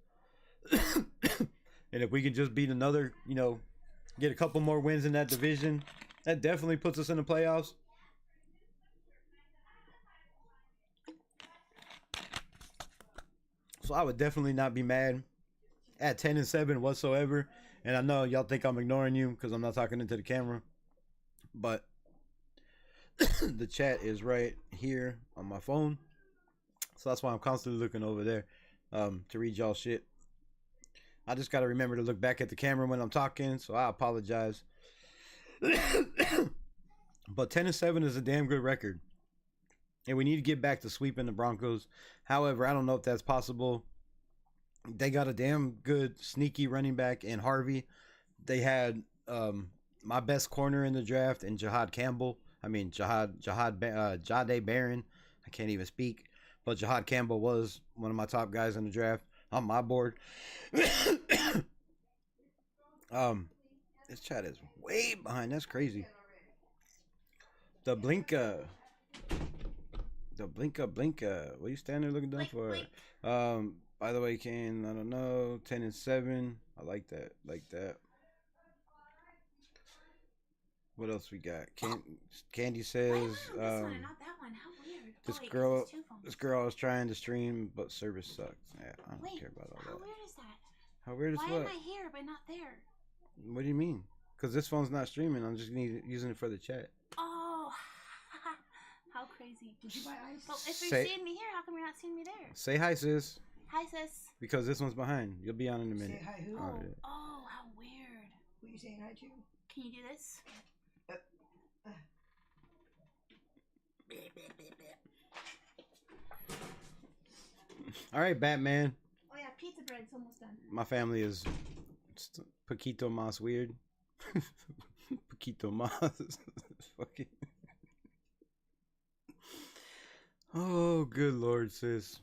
Speaker 1: And if we can just beat another, get a couple more wins in that division, that definitely puts us in the playoffs. So I would definitely not be mad at 10-7 whatsoever. And I know y'all think I'm ignoring you because I'm not talking into the camera. But the chat is right here on my phone. So that's why I'm constantly looking over there to read y'all shit. I just got to remember to look back at the camera when I'm talking. So I apologize. But 10-7 is a damn good record. And we need to get back to sweeping the Broncos. However, I don't know if that's possible. They got a damn good sneaky running back in Harvey. They had my best corner in the draft in Jahad Barron. I can't even speak. But Jahad Campbell was one of my top guys in the draft on my board. This chat is way behind. That's crazy. The Blinka. What are you standing there looking dumb for? By the way, Kane, I don't know. 10-7. I like that. What else we got? Candy says
Speaker 2: this one and not that one. How weird.
Speaker 1: this girl was trying to stream, but service sucks. Yeah, I don't care about all that.
Speaker 2: How weird is that?
Speaker 1: How weird is
Speaker 2: Why
Speaker 1: what?
Speaker 2: am I here but not there?
Speaker 1: What do you mean? Because this phone's not streaming. I'm just using it for the chat.
Speaker 2: Oh, how crazy.
Speaker 3: Did you buy ice?
Speaker 2: Well, if you're seeing me here, how come you're not seeing me there?
Speaker 1: Say hi, sis.
Speaker 2: Hi, sis.
Speaker 1: Because this one's behind. You'll be on in a minute.
Speaker 3: Say hi who?
Speaker 2: Oh, how weird.
Speaker 3: Who are you saying hi to?
Speaker 2: Can you do this?
Speaker 1: All right, Batman.
Speaker 2: Oh yeah, pizza bread's almost done.
Speaker 1: My family is Paquito Mas weird. Paquito Mas. Fucking. Oh, good Lord, sis.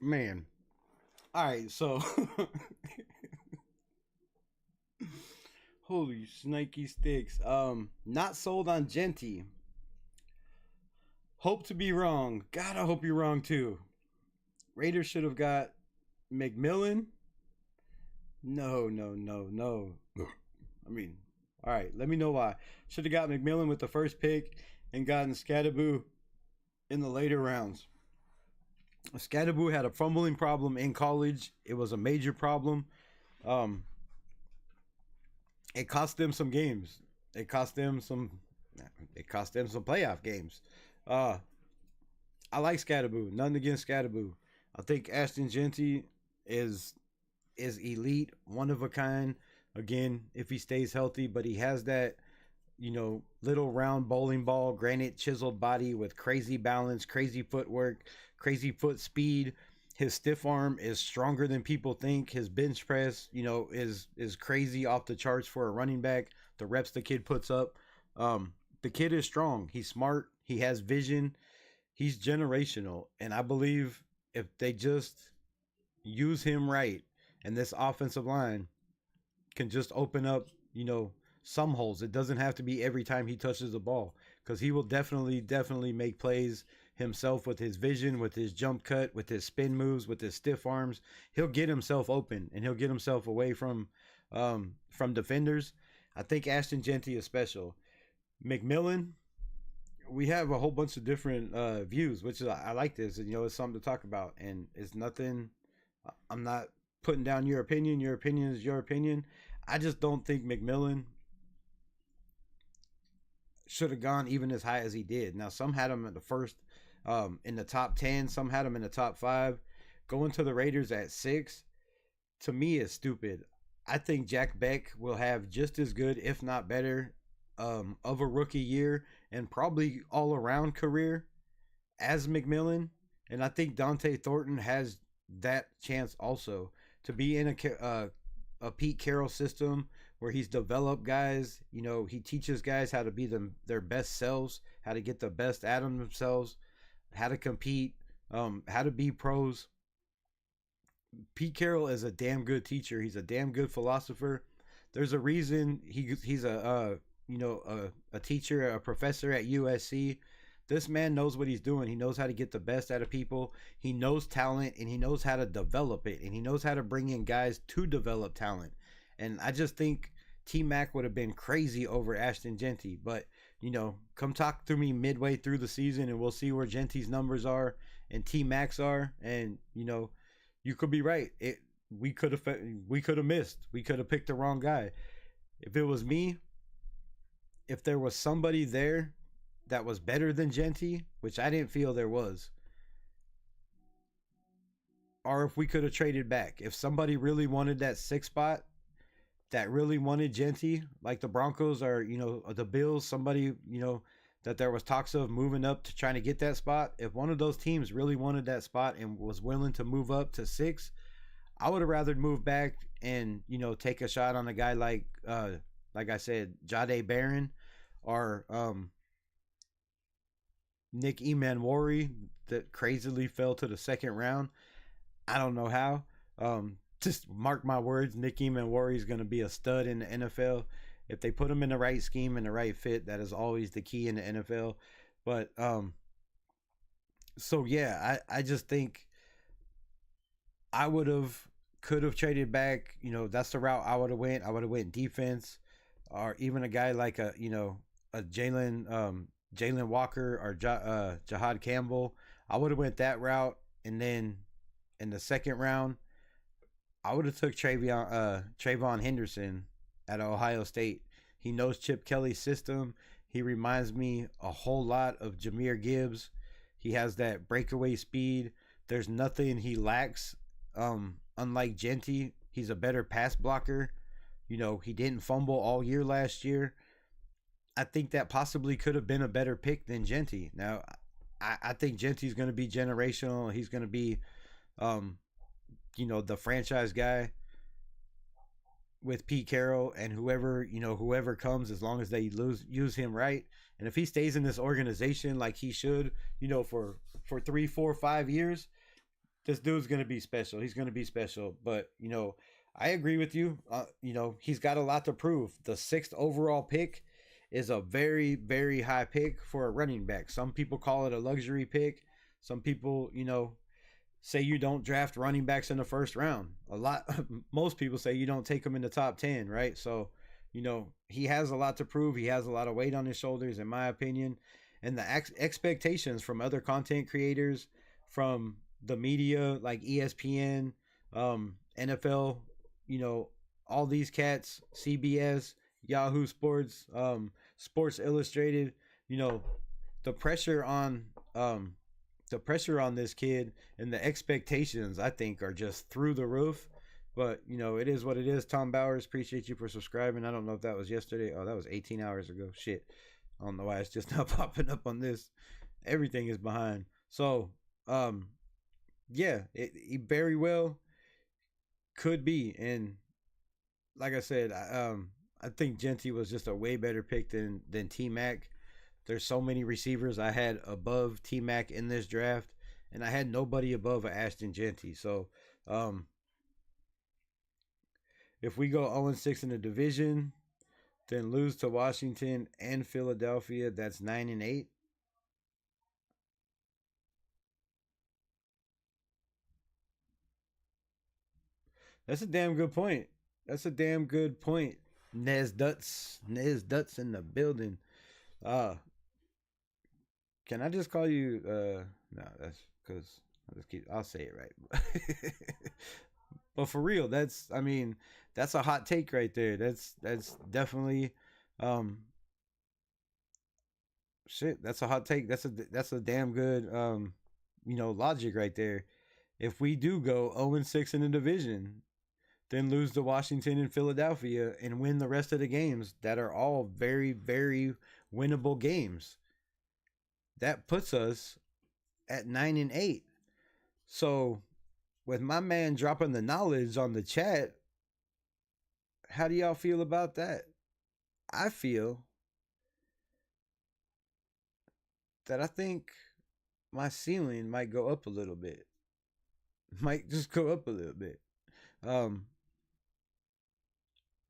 Speaker 1: Man. All right, so. Holy snaky sticks. Not sold on Genty. Hope to be wrong. God, I hope you're wrong too. Raiders should have got McMillan. No. I mean, all right, let me know why. Should have got McMillan with the first pick and gotten Scadaboo in the later rounds. Scadaboo had a fumbling problem in college. It was a major problem. It cost them some games. It cost them some playoff games. I like Scadaboo. Nothing against Scadaboo. I think Ashton Genty is elite, one of a kind. Again, if he stays healthy, but he has that, little round bowling ball, granite chiseled body with crazy balance, crazy footwork, crazy foot speed. His stiff arm is stronger than people think. His bench press, is crazy off the charts for a running back. The reps the kid puts up. The kid is strong. He's smart. He has vision. He's generational. And I believe if they just use him right and this offensive line can just open up, some holes. It doesn't have to be every time he touches the ball, because he will definitely make plays himself with his vision, with his jump cut, with his spin moves, with his stiff arms. He'll get himself open and he'll get himself away from defenders. I think Ashton Genty is special. McMillan, we have a whole bunch of different views, which is I like this. And, it's something to talk about, and it's nothing. I'm not putting down your opinion. Your opinion is your opinion. I just don't think McMillan should have gone even as high as he did. Now, some had him in the first, in the top 10. Some had him in the top 5. Going to the Raiders at 6, to me, is stupid. I think Jack Beck will have just as good, if not better, of a rookie year and probably all around career as McMillan. And I think Dante Thornton has that chance also to be in a Pete Carroll system where he's developed guys. He teaches guys how to be their best selves, how to get the best out of themselves, how to compete, how to be pros. Pete Carroll is a damn good teacher. He's a damn good philosopher. There's a reason he's a teacher, a professor at USC. This man knows what he's doing. He knows how to get the best out of people. He knows talent, and he knows how to develop it, and he knows how to bring in guys to develop talent. And I just think T Mac would have been crazy over Ashton Genty. But come talk to me midway through the season, and we'll see where Genty's numbers are and T Mac's are, and you could be right. We could have missed. We could have picked the wrong guy. If it was me, if there was somebody there that was better than Genty, which I didn't feel there was, or if we could have traded back, if somebody really wanted that 6 spot, that really wanted Genty, like the Broncos or the Bills, somebody that there was talks of moving up to trying to get that spot. If one of those teams really wanted that spot and was willing to move up to 6, I would have rather move back and take a shot on a guy like I said, Jade Barron or Nick Emanwari that crazily fell to the second round. I don't know how. Just mark my words, Nick Emanwari is going to be a stud in the NFL. If they put him in the right scheme and the right fit, that is always the key in the NFL. But so yeah, I just think I could have traded back. That's the route I would have went. I would have went defense, or even a guy like a Jalen Walker or Jahad Campbell. I would have went that route, and then in the second round, I would have took Trayvon Henderson at Ohio State. He knows Chip Kelly's system. He reminds me a whole lot of Jahmyr Gibbs. He has that breakaway speed. There's nothing he lacks. Unlike Genty, he's a better pass blocker. He didn't fumble all year last year. I think that possibly could have been a better pick than Genty. Now, I think Genty's going to be generational. He's going to be, the franchise guy with Pete Carroll and whoever comes, as long as they use him right. And if he stays in this organization like he should, for 3, 4, 5 years, this dude's going to be special. He's going to be special. But, I agree with you. He's got a lot to prove. The 6th overall pick is a very, very high pick for a running back. Some people call it a luxury pick. Some people, say you don't draft running backs in the first round. Most people say you don't take them in the top 10, right? So, he has a lot to prove. He has a lot of weight on his shoulders, in my opinion. And the expectations from other content creators, from the media like ESPN, NFL, all these cats, CBS, Yahoo Sports, Sports Illustrated, the pressure on this kid and the expectations, I think, are just through the roof. But it is what it is. Tom Bowers, appreciate you for subscribing. I don't know if that was yesterday. Oh, that was 18 hours ago. Shit, I don't know why it's just not popping up on this. Everything is behind. So yeah, he very well could be. And like I said, I think Genty was just a way better pick than T Mac. There's so many receivers I had above T Mac in this draft, and I had nobody above Ashton Genty. So if we go 0-6 in the division, then lose to Washington and Philadelphia, that's 9-8. That's a damn good point. Nez Duts in the building. Uh, can I just call you? No, that's because I'll say it right. But for real, I mean, that's a hot take right there. That's definitely, um, shit. That's a hot take. That's a damn good, logic right there. If we do go 0-6 in the division, then lose to Washington and Philadelphia and win the rest of the games that are all very, very winnable games, that puts us at 9-8. So, with my man dropping the knowledge on the chat, how do y'all feel about that? I feel that I think my ceiling might go up a little bit. Might just go up a little bit. Um,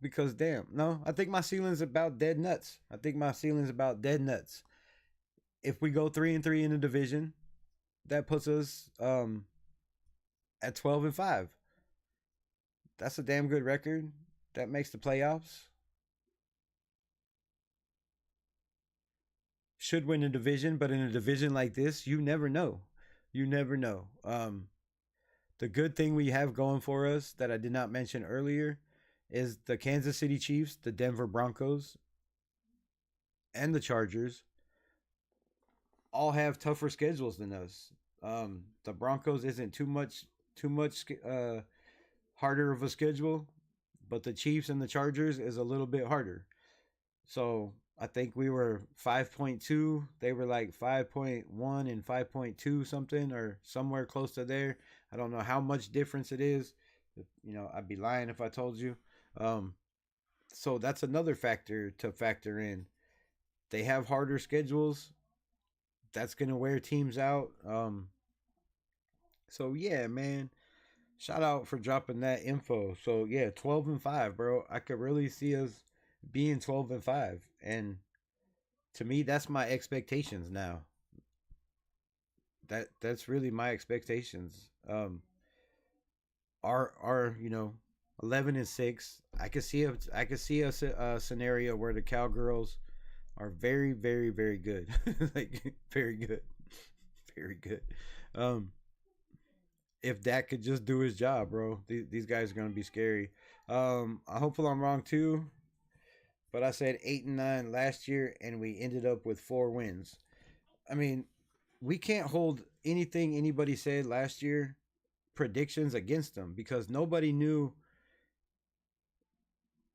Speaker 1: because damn, no, I think my ceiling's about dead nuts. I think my ceiling's about dead nuts. If we go 3-3 in the division, that puts us at 12-5. That's a damn good record. That makes the playoffs. Should win a division, but in a division like this, you never know. You never know. The good thing we have going for us that I did not mention earlier is the Kansas City Chiefs, the Denver Broncos, and the Chargers all have tougher schedules than us. The Broncos isn't too much harder of a schedule, but the Chiefs and the Chargers is a little bit harder. So I think we were 5.2. They were like 5.1 and 5.2 something or somewhere close to there. I don't know how much difference it is. I'd be lying if I told you. So that's another factor to factor in. They have harder schedules. That's going to wear teams out. So yeah, man. Shout out for dropping that info. So yeah, 12-5, bro. I could really see us being 12-5. And to me, that's my expectations now. That's really my expectations. Are 11-6. I could see a scenario where the Cowgirls are very, very, very good. Like very good. Very good. If Dak could just do his job, bro, these guys are gonna be scary. I hopefully I'm wrong too, but I said 8-9 last year, and we ended up with 4 wins. I mean, we can't hold anything anybody said last year predictions against them because nobody knew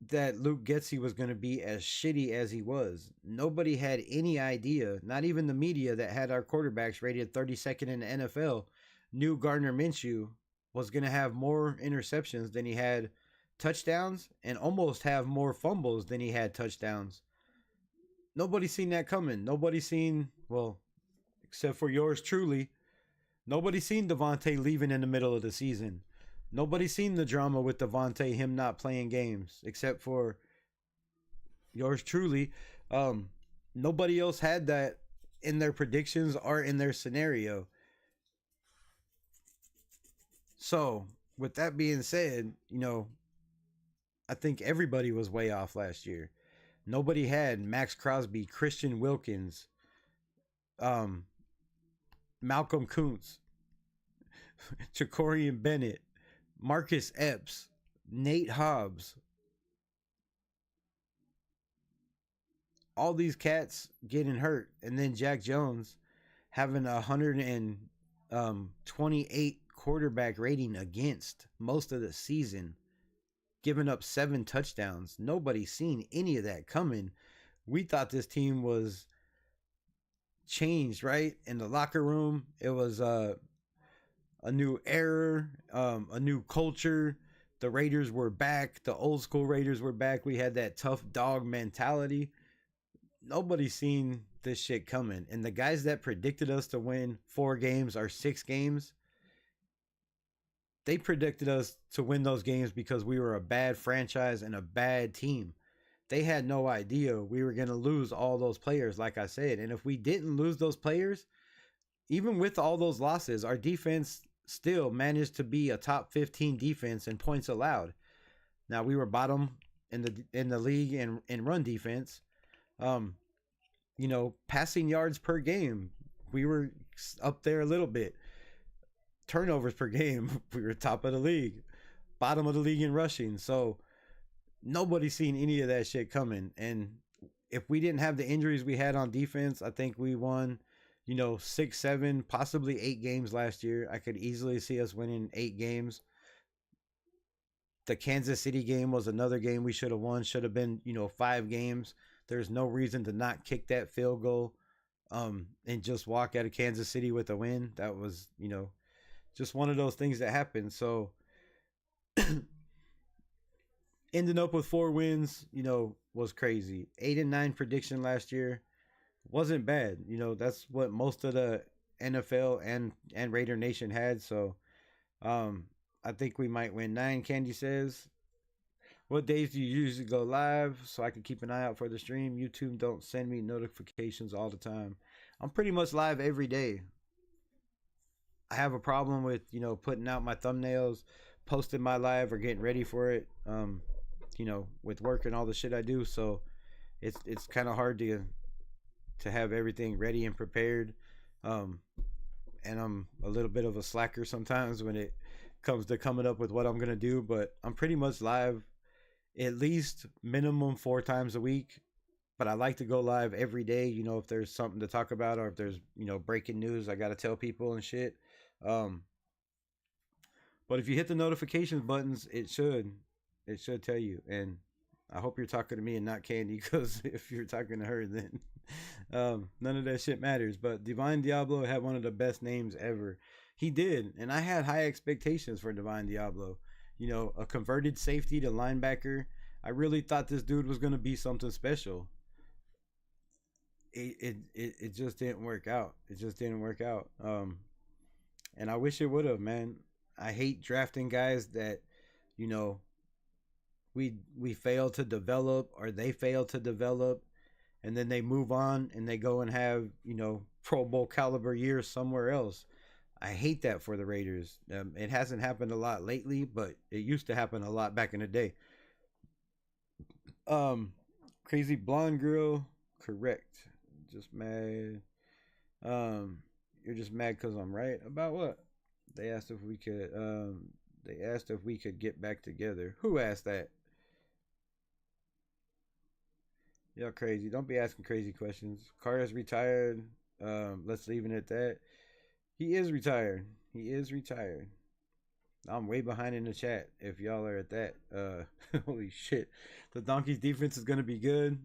Speaker 1: that Luke Getzey was going to be as shitty as he was. Nobody had any idea, not even the media that had our quarterbacks rated 32nd in the NFL, knew Gardner Minshew was going to have more interceptions than he had touchdowns and almost have more fumbles than he had touchdowns. Nobody seen that coming. Nobody seen, well, except for yours truly, nobody seen Devontae leaving in the middle of the season. Nobody seen the drama with Devontae, him not playing games, except for yours truly. Nobody else had that in their predictions or in their scenario. So, with that being said, I think everybody was way off last year. Nobody had Max Crosby, Christian Wilkins, Malcolm Kuntz, Jacorian Bennett, Marcus Epps, Nate Hobbs. All these cats getting hurt. And then Jack Jones having 128 quarterback rating against most of the season, giving up 7 touchdowns. Nobody seen any of that coming. We thought this team was changed, right? In the locker room, it was a new era, a new culture. The Raiders were back. The old school Raiders were back. We had that tough dog mentality. Nobody seen this shit coming. And the guys that predicted us to win 4 games or 6 games, they predicted us to win those games because we were a bad franchise and a bad team. They had no idea we were going to lose all those players, like I said. And if we didn't lose those players, even with all those losses, our defense still managed to be a top 15 defense in points allowed. Now, we were bottom in the league in run defense. Um, passing yards per game, we were up there a little bit. Turnovers per game, we were top of the league, bottom of the league in rushing. So nobody's seen any of that shit coming. And if we didn't have the injuries we had on defense, I think we won, 6, 7, possibly 8 games last year. I could easily see us winning 8 games. The Kansas City game was another game we should have won. Should have been, 5 games. There's no reason to not kick that field goal, and just walk out of Kansas City with a win. That was, just one of those things that happened. So ending up with 4 wins, was crazy. 8-9 prediction last year wasn't bad. That's what most of the NFL and Raider Nation had. So I think we might win 9. Candy says, what days do you usually go live so I can keep an eye out for the stream? YouTube don't send me notifications all the time. I'm pretty much live every day. I have a problem with, putting out my thumbnails, posting my live, or getting ready for it. With work and all the shit I do, so it's kind of hard to have everything ready and prepared. And I'm a little bit of a slacker sometimes when it comes to coming up with what I'm gonna do, but I'm pretty much live at least minimum 4 times a week. But I like to go live every day, if there's something to talk about, or if there's, breaking news I gotta tell people and shit. But if you hit the notifications buttons, it should tell you. And I hope you're talking to me and not Candy, because if you're talking to her, then none of that shit matters. But Divine Diablo had one of the best names ever. He did, and I had high expectations for Divine Diablo. A converted safety to linebacker. I really thought this dude was gonna be something special. It just didn't work out. It just didn't work out. And I wish it would have, man. I hate drafting guys that, we fail to develop, or they fail to develop, and then they move on and they go and have, Pro Bowl caliber years somewhere else. I hate that for the Raiders. It hasn't happened a lot lately, but it used to happen a lot back in the day. Crazy blonde girl, correct. Just mad. You're just mad because I'm right about what? They asked if we could. They asked if we could get back together. Who asked that? Y'all crazy. Don't be asking crazy questions. Carter's retired. Let's leave it at that. He is retired. He is retired. I'm way behind in the chat if y'all are at that. Holy shit. The Donkeys defense is going to be good.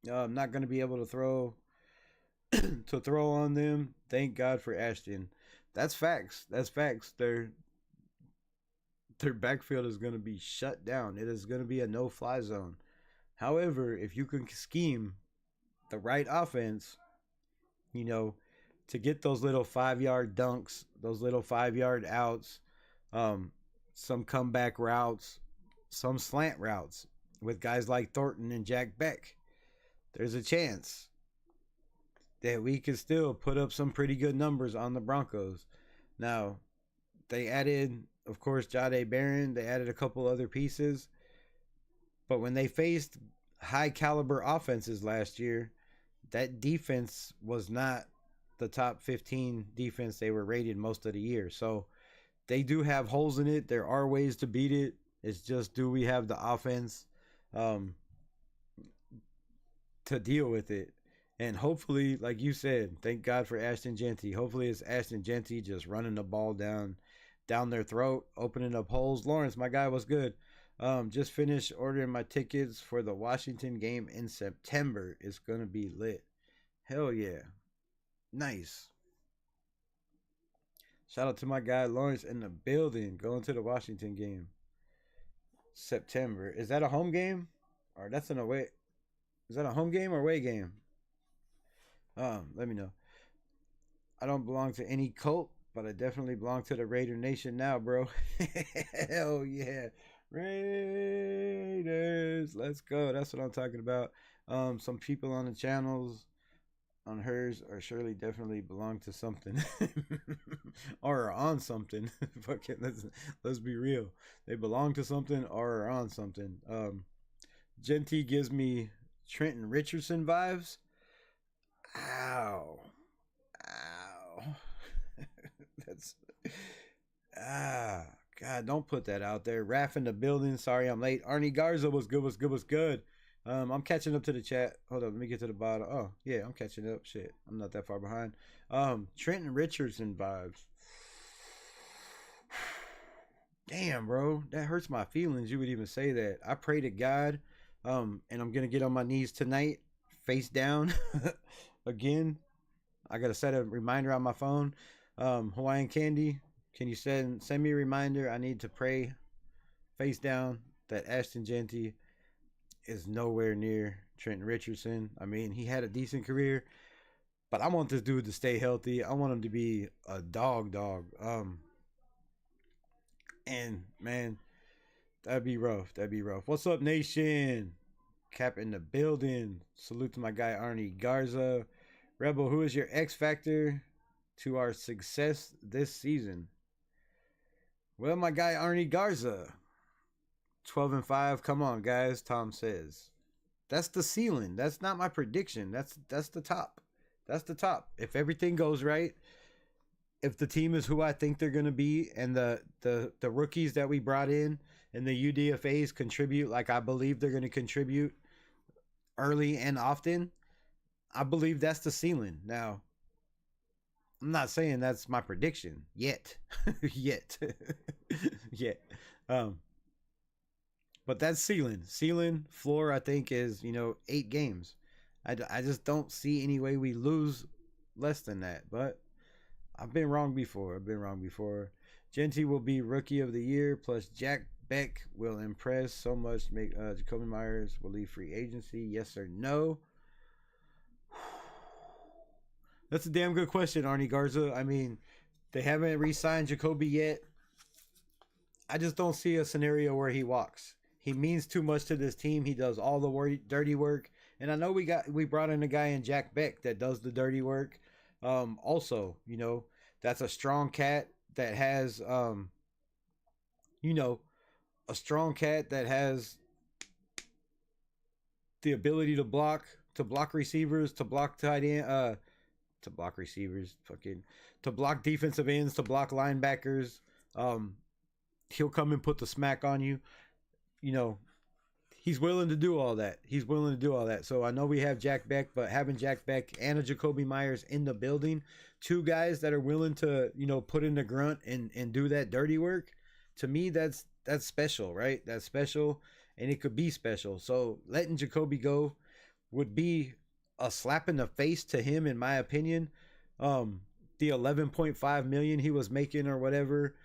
Speaker 1: I'm not going to be able to throw on them. Thank God for Ashton. That's facts. That's facts. Their backfield is going to be shut down. It is going to be a no-fly zone. However, if you can scheme the right offense, to get those little 5-yard dunks, those little 5-yard outs, some comeback routes, some slant routes with guys like Thornton and Jack Beck, there's a chance that we could still put up some pretty good numbers on the Broncos. Now, they added, of course, Jahdae Barron. They added a couple other pieces. But when they faced high caliber offenses last year, that defense was not the top 15 defense they were rated most of the year. So they do have holes in it. There are ways to beat it. It's just, do we have the offense to deal with it? And hopefully, like you said, thank God for Ashton Genty. Hopefully it's Ashton Genty just running the ball down their throat, opening up holes. Lawrence, my guy, was good. Just finished ordering my tickets for the Washington game in September. It's going to be lit. Hell yeah. Nice. Shout out to my guy Lawrence in the building, going to the Washington game. September. Is that a home game? Or that's an away? Is that a home game or away game? Let me know. I don't belong to any cult, but I definitely belong to the Raider Nation now, bro. Hell yeah. Raiders. Let's go. That's what I'm talking about. Some people on the channels on hers are surely definitely belong to something or are on something. Fucking let's be real. They belong to something or are on something. Genty gives me Trenton Richardson vibes. Ow. Ow. That's ah God, don't put that out there. Raph in the building. Sorry I'm late. Arnie Garza was good, was good, was good. I'm catching up to the chat. Hold on, let me get to the bottom. Oh, yeah, I'm catching up. Shit. I'm not that far behind. Trenton Richardson vibes. Damn, bro. That hurts my feelings. You would even say that. I pray to God. And I'm gonna get on my knees tonight, face down. Again. I gotta set a reminder on my phone. Hawaiian Candy, can you send me a reminder? I need to pray face down that Ashton Genty is nowhere near Trenton Richardson. I mean, he had a decent career, but I want this dude to stay healthy. I want him to be a dog. And man, that'd be rough. What's up, nation? Cap in the building. Salute to my guy Arnie Garza. Rebel, who is your X factor to our success this season? Well, my guy Arnie Garza. 12-5. Come on, guys. Tom says. That's the ceiling. That's not my prediction. That's the top. That's the top. If everything goes right, if the team is who I think they're going to be, and the rookies that we brought in and the UDFAs contribute like I believe they're going to contribute early and often, I believe that's the ceiling. Now, I'm not saying that's my prediction yet. Yet. But that's ceiling. Ceiling, floor, I think, is, 8 games. I just don't see any way we lose less than that. But I've been wrong before. Genty will be Rookie of the Year, plus Jack Beck will impress so much. Make Jacoby Myers will leave free agency. Yes or no? That's a damn good question, Arnie Garza. I mean, they haven't re-signed Jacoby yet. I just don't see a scenario where he walks. He means too much to this team. He does all the dirty work. And I know we brought in a guy in Jack Beck that does the dirty work. Also, that's a strong cat that has, a strong cat that has the ability to block receivers, to block tight end, to block receivers, to block defensive ends, to block linebackers. He'll come and put the smack on you. He's willing to do all that. So I know we have Jack Beck, but having Jack Beck and a Jacoby Myers in the building, 2 guys that are willing to, put in the grunt and do that dirty work, to me, that's special, right? That's special, and it could be special. So letting Jacoby go would be a slap in the face to him, in my opinion. The $11.5 million he was making or whatever,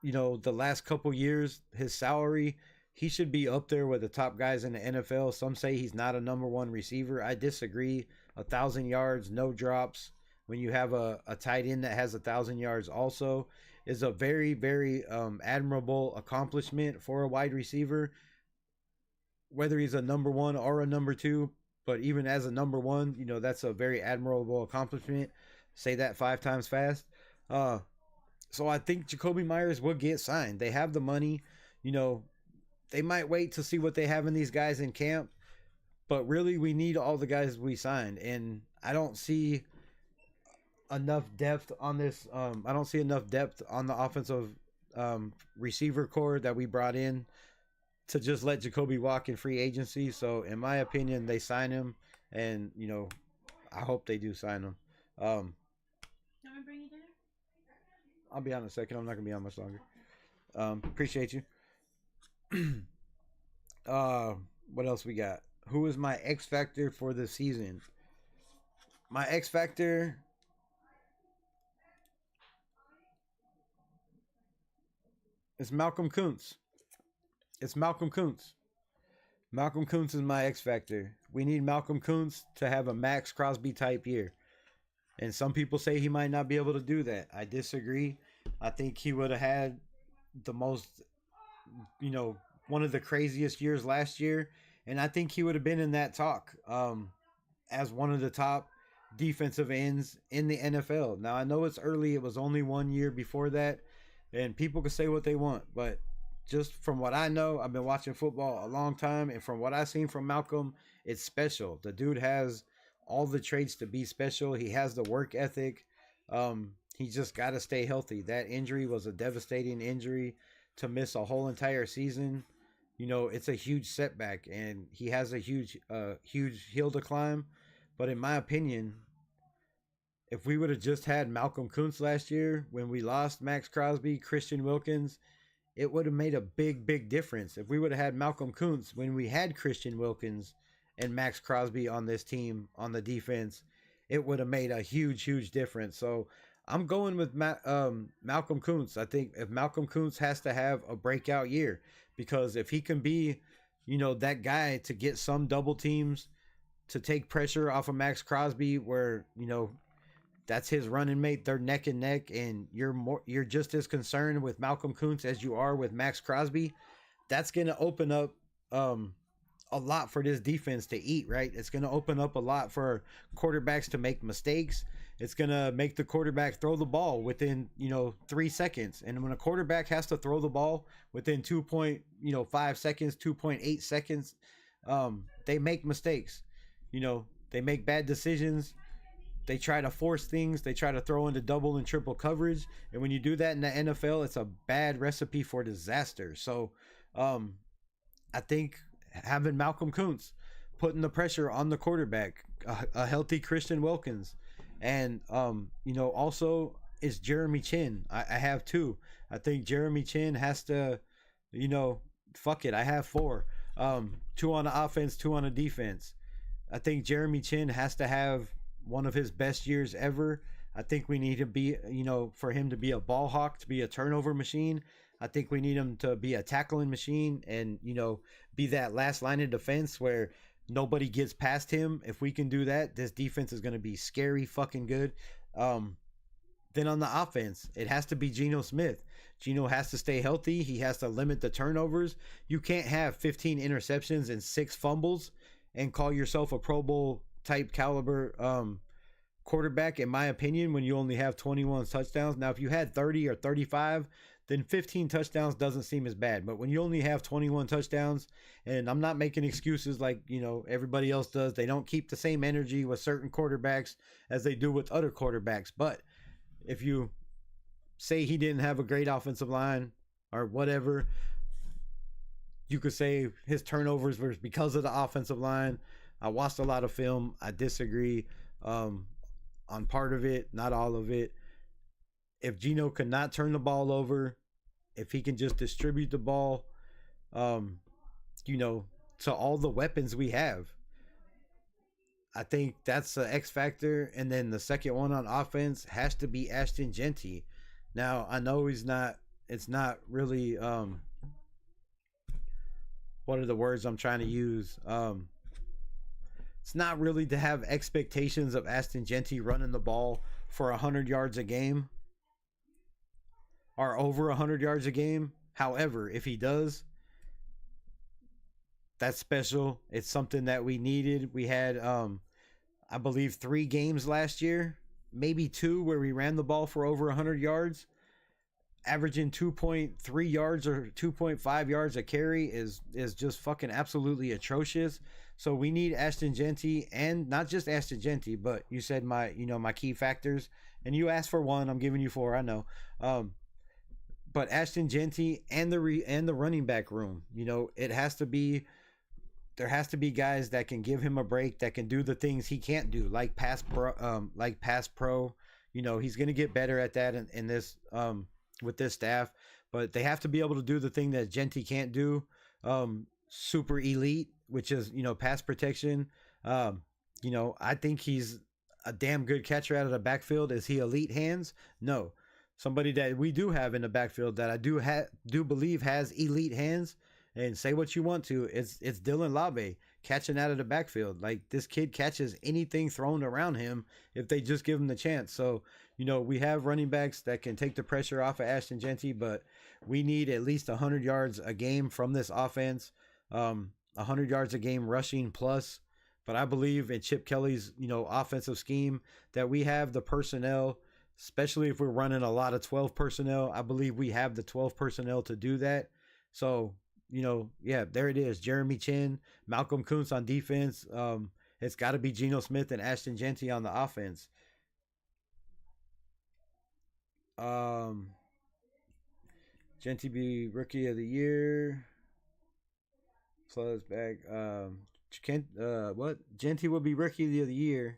Speaker 1: the last couple years, his salary, he should be up there with the top guys in the NFL. Some say he's not a number 1 receiver. I disagree. 1,000 yards, no drops, when you have a tight end that has 1,000 yards also, is a very, very admirable accomplishment for a wide receiver, whether he's a number 1 or a number 2. But even as a number 1, that's a very admirable accomplishment. Say that 5 times fast. So I think Jacoby Myers will get signed. They have the money. They might wait to see what they have in these guys in camp. But really, we need all the guys we signed. And I don't see enough depth on this. I don't see enough depth on the offensive receiver core that we brought in to just let Jacoby walk in free agency. So in my opinion, they sign him, and I hope they do sign him.
Speaker 2: You want me to bring you dinner?
Speaker 1: I'll be on in a second. I'm not gonna be on much longer. Appreciate you. What else we got? Who is my X factor for the season? My X factor is Malcolm Kuntz. Malcolm Kuntz is my X factor. We need Malcolm Kuntz to have a Max Crosby type year. And some people say he might not be able to do that. I disagree. I think he would have had the most, one of the craziest years last year. And I think he would have been in that talk as one of the top defensive ends in the NFL. Now, I know it's early. It was only 1 year before that. And people can say what they want. But just from what I know, I've been watching football a long time, and from what I've seen from Malcolm, it's special. The dude has all the traits to be special. He has the work ethic. He just got to stay healthy. That injury was a devastating injury. To miss a whole entire season, it's a huge setback, and he has a huge hill to climb. But in my opinion, if we would have just had Malcolm Kuntz last year when we lost Max Crosby, Christian Wilkins, it would have made a big difference. If we would have had Malcolm Kuntz when we had Christian Wilkins and Max Crosby on this team on the defense, it would have made a huge difference. So I'm going with Malcolm Kuntz. I think if Malcolm Kuntz has to have a breakout year, because if he can be, that guy to get some double teams, to take pressure off of Max Crosby, where that's his running mate, they're neck and neck, and you're just as concerned with Malcolm Kuntz as you are with Max Crosby. That's gonna open up a lot for this defense to eat, right? It's gonna open up a lot for quarterbacks to make mistakes. It's gonna make the quarterback throw the ball within 3 seconds, and when a quarterback has to throw the ball within 2.5 seconds, 2.8 seconds, they make mistakes. They make bad decisions. They try to force things. They try to throw into double and triple coverage. And when you do that in the NFL, it's a bad recipe for disaster. So I think having Malcolm Kuntz, putting the pressure on the quarterback, a healthy Christian Wilkins, and also is Jeremy Chin. I have two. I think Jeremy Chin has to, fuck it. I have four. Two on the offense, two on the defense. I think Jeremy Chin has to have one of his best years ever. I think we need to be, for him to be a ball hawk, to be a turnover machine. I think we need him to be a tackling machine and, be that last line of defense where nobody gets past him. If we can do that, this defense is going to be scary fucking good. Then on the offense, it has to be Geno Smith. Geno has to stay healthy. He has to limit the turnovers. You can't have 15 interceptions and 6 fumbles and call yourself a Pro Bowl type caliber quarterback, in my opinion, when you only have 21 touchdowns. Now, if you had 30 or 35, then 15 touchdowns doesn't seem as bad. But when you only have 21 touchdowns, and I'm not making excuses like, everybody else does. They don't keep the same energy with certain quarterbacks as they do with other quarterbacks. But if you say he didn't have a great offensive line or whatever, you could say his turnovers were because of the offensive line. I watched a lot of film. I disagree on part of it, not all of it. If Geno could not turn the ball over, if he can just distribute the ball, to all the weapons we have, I think that's the X factor. And then the second one on offense has to be Ashton Genty. Now, I know it's not really, what are the words I'm trying to use? It's not really to have expectations of Ashton Genty running the ball for 100 yards a game or over 100 yards a game. However, if he does, that's special. It's something that we needed. We had, I believe, 3 games last year, maybe 2, where we ran the ball for over 100 yards. Averaging 2.3 yards or 2.5 yards a carry is just fucking absolutely atrocious. So we need Ashton Genty, and not just Ashton Genty, but you said my key factors, and you asked for one. I'm giving you 4. I know. But Ashton Genty and the running back room, it has to be. There has to be guys that can give him a break, that can do the things he can't do, like pass pro. He's gonna get better at that in this with this staff, but they have to be able to do the thing that Genty can't do. Super elite, which is pass protection. I think he's a damn good catcher out of the backfield. Is he elite hands? No. Somebody that we do have in the backfield that I do believe has elite hands, and say what you want to, it's Dylan Labe catching out of the backfield. Like, this kid catches anything thrown around him if they just give him the chance. So, we have running backs that can take the pressure off of Ashton Genty, but we need at least 100 yards a game from this offense, 100 yards a game rushing plus. But I believe in Chip Kelly's, offensive scheme that we have the personnel, especially if we're running a lot of 12 personnel. I believe we have the 12 personnel to do that. So, yeah, there it is. Jeremy Chin, Malcolm Kuntz on defense. It's got to be Geno Smith and Ashton Genty on the offense. Um, Genty be rookie of the year. Plus back. What? Genty will be rookie of the year.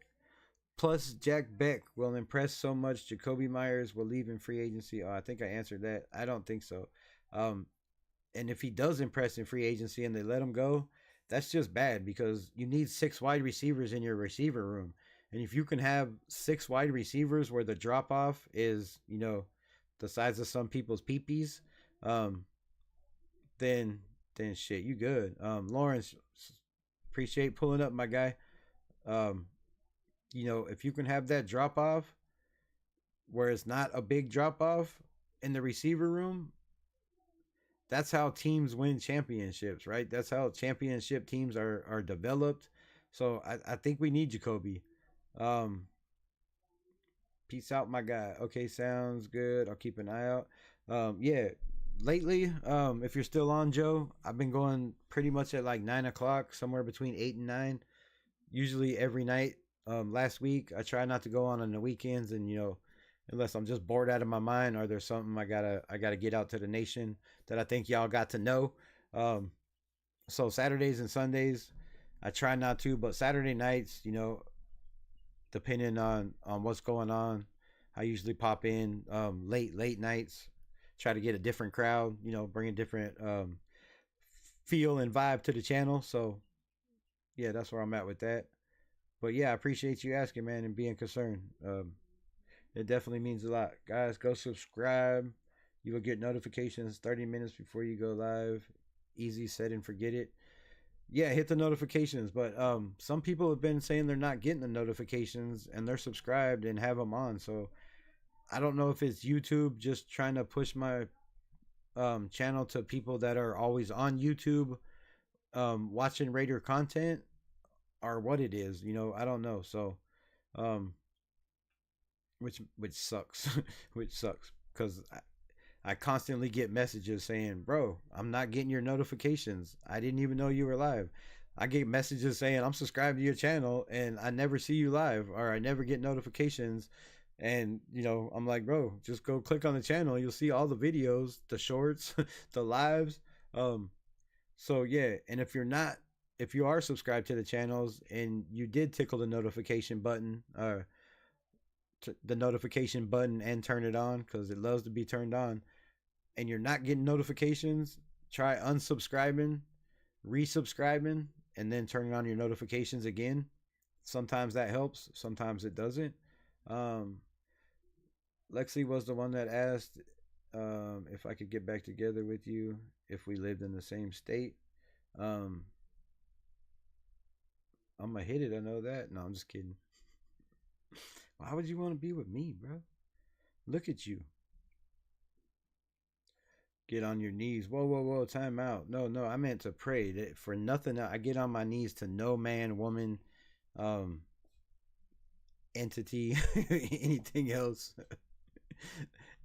Speaker 1: Plus, Jack Beck will impress so much. Jacoby Myers will leave in free agency. Oh, I think I answered that. I don't think so. Um, and if he does impress in free agency and they let him go, that's just bad because you need 6 wide receivers in your receiver room. And if you can have 6 wide receivers where the drop off is, the size of some people's peepees, um, then shit, you good. Lawrence, appreciate pulling up, my guy. Um, if you can have that drop off where it's not a big drop off in the receiver room, that's how teams win championships, right? That's how championship teams are developed. So I think we need Jacoby. Um, Peace out, my guy. Okay, sounds good. I'll keep an eye out. Yeah, lately, if you're still on, Joe, I've been going pretty much at like 9 o'clock, somewhere between 8 and 9, usually every night. Last week I try not to go on the weekends, and unless I'm just bored out of my mind or there's something I gotta get out to the nation that I think y'all got to know. Um, so Saturdays and Sundays I try not to, but Saturday nights, depending on what's going on, I usually pop in late nights, try to get a different crowd, bring a different feel and vibe to the channel. So yeah, that's where I'm at with that. But yeah, I appreciate you asking, man, and being concerned. It definitely means a lot. Guys, go subscribe. You will get notifications 30 minutes before you go live. Easy, set and forget it. Yeah, hit the notifications. But some people have been saying they're not getting the notifications and they're subscribed and have them on. So I don't know if it's YouTube just trying to push my channel to people that are always on YouTube watching Raider content, or what it is. I don't know. So um, which sucks, which sucks because I constantly get messages saying, "Bro, I'm not getting your notifications. I didn't even know you were live." I get messages saying I'm subscribed to your channel and I never see you live, or I never get notifications. And I'm like, bro, just go click on the channel. You'll see all the videos, the shorts, the lives. Um, so yeah, and if you are subscribed to the channels and you did tickle the notification button, and turn it on because it loves to be turned on, and you're not getting notifications, try unsubscribing, resubscribing, and then turning on your notifications again. Sometimes that helps, sometimes it doesn't. Um, Lexi was the one that asked if I could get back together with you if we lived in the same state. Um, I'm gonna hit it. I know that. No, I'm just kidding. Why would you want to be with me, bro? Look at you. Get on your knees. Whoa, whoa, whoa. Time out. No, no. I meant to pray. For nothing, I get on my knees to no man, woman, um, entity, anything else.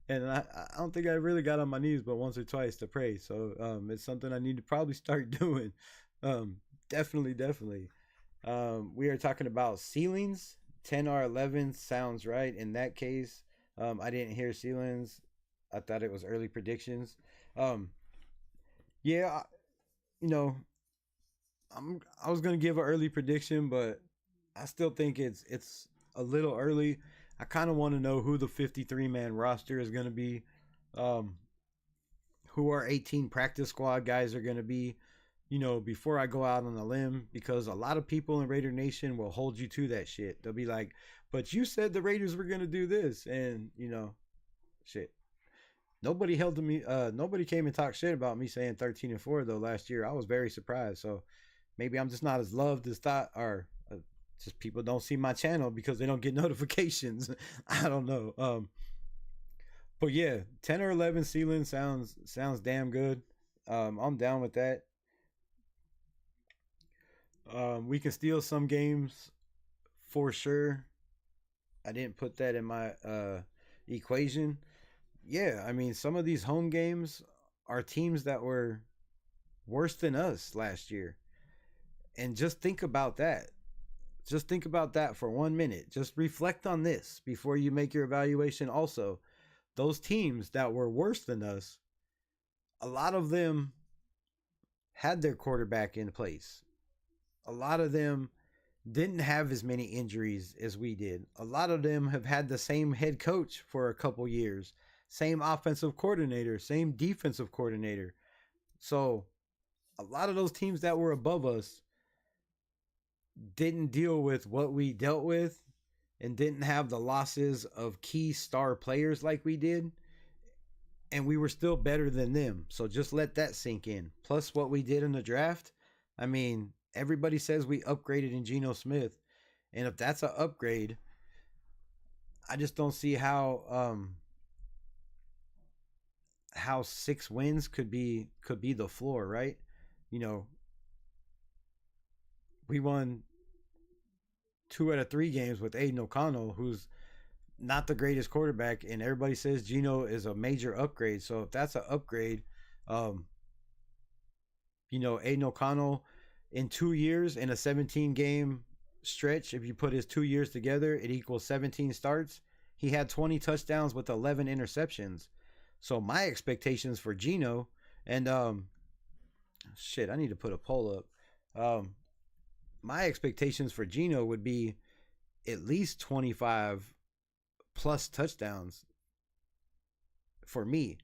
Speaker 1: And I don't think I really got on my knees but once or twice to pray. So it's something I need to probably start doing. Um, definitely. We are talking about ceilings. 10 or 11 sounds right in that case. I didn't hear ceilings. I thought it was early predictions. Um, yeah, you know, I was gonna give an early prediction, but I still think it's a little early. I kind of want to know who the 53-man roster is gonna be, um, who our 18 practice squad guys are gonna be. Before I go out on a limb, because a lot of people in Raider Nation will hold you to that shit. They'll be like, "But you said the Raiders were gonna do this," and shit. Nobody held to me. Nobody came and talked shit about me saying 13-4 though last year. I was very surprised. So maybe I'm just not as loved as thought, or just people don't see my channel because they don't get notifications. I don't know. But yeah, 10 or 11 ceiling sounds damn good. I'm down with that. We can steal some games for sure. I didn't put that in my equation. Yeah, I mean, some of these home games are teams that were worse than us last year. And just think about that. Just think about that for 1 minute. Just reflect on this before you make your evaluation. Also, those teams that were worse than us, a lot of them had their quarterback in place. A lot of them didn't have as many injuries as we did. A lot of them have had the same head coach for a couple years, same offensive coordinator, same defensive coordinator. So, a lot of those teams that were above us didn't deal with what we dealt with and didn't have the losses of key star players like we did. And we were still better than them. So just let that sink in. Plus what we did in the draft. I mean, everybody says we upgraded in Geno Smith. And if that's an upgrade, I just don't see how 6 wins could be the floor, right? You know, we won 2 out of 3 games with Aiden O'Connell, who's not the greatest quarterback, and everybody says Geno is a major upgrade. So if that's an upgrade, Aiden O'Connell in 2 years in a 17-game stretch, if you put his 2 years together, it equals 17 starts. He had 20 touchdowns with 11 interceptions. So my expectations for Geno, and shit, I need to put a poll up. My expectations for Geno would be at least 25 plus touchdowns for me.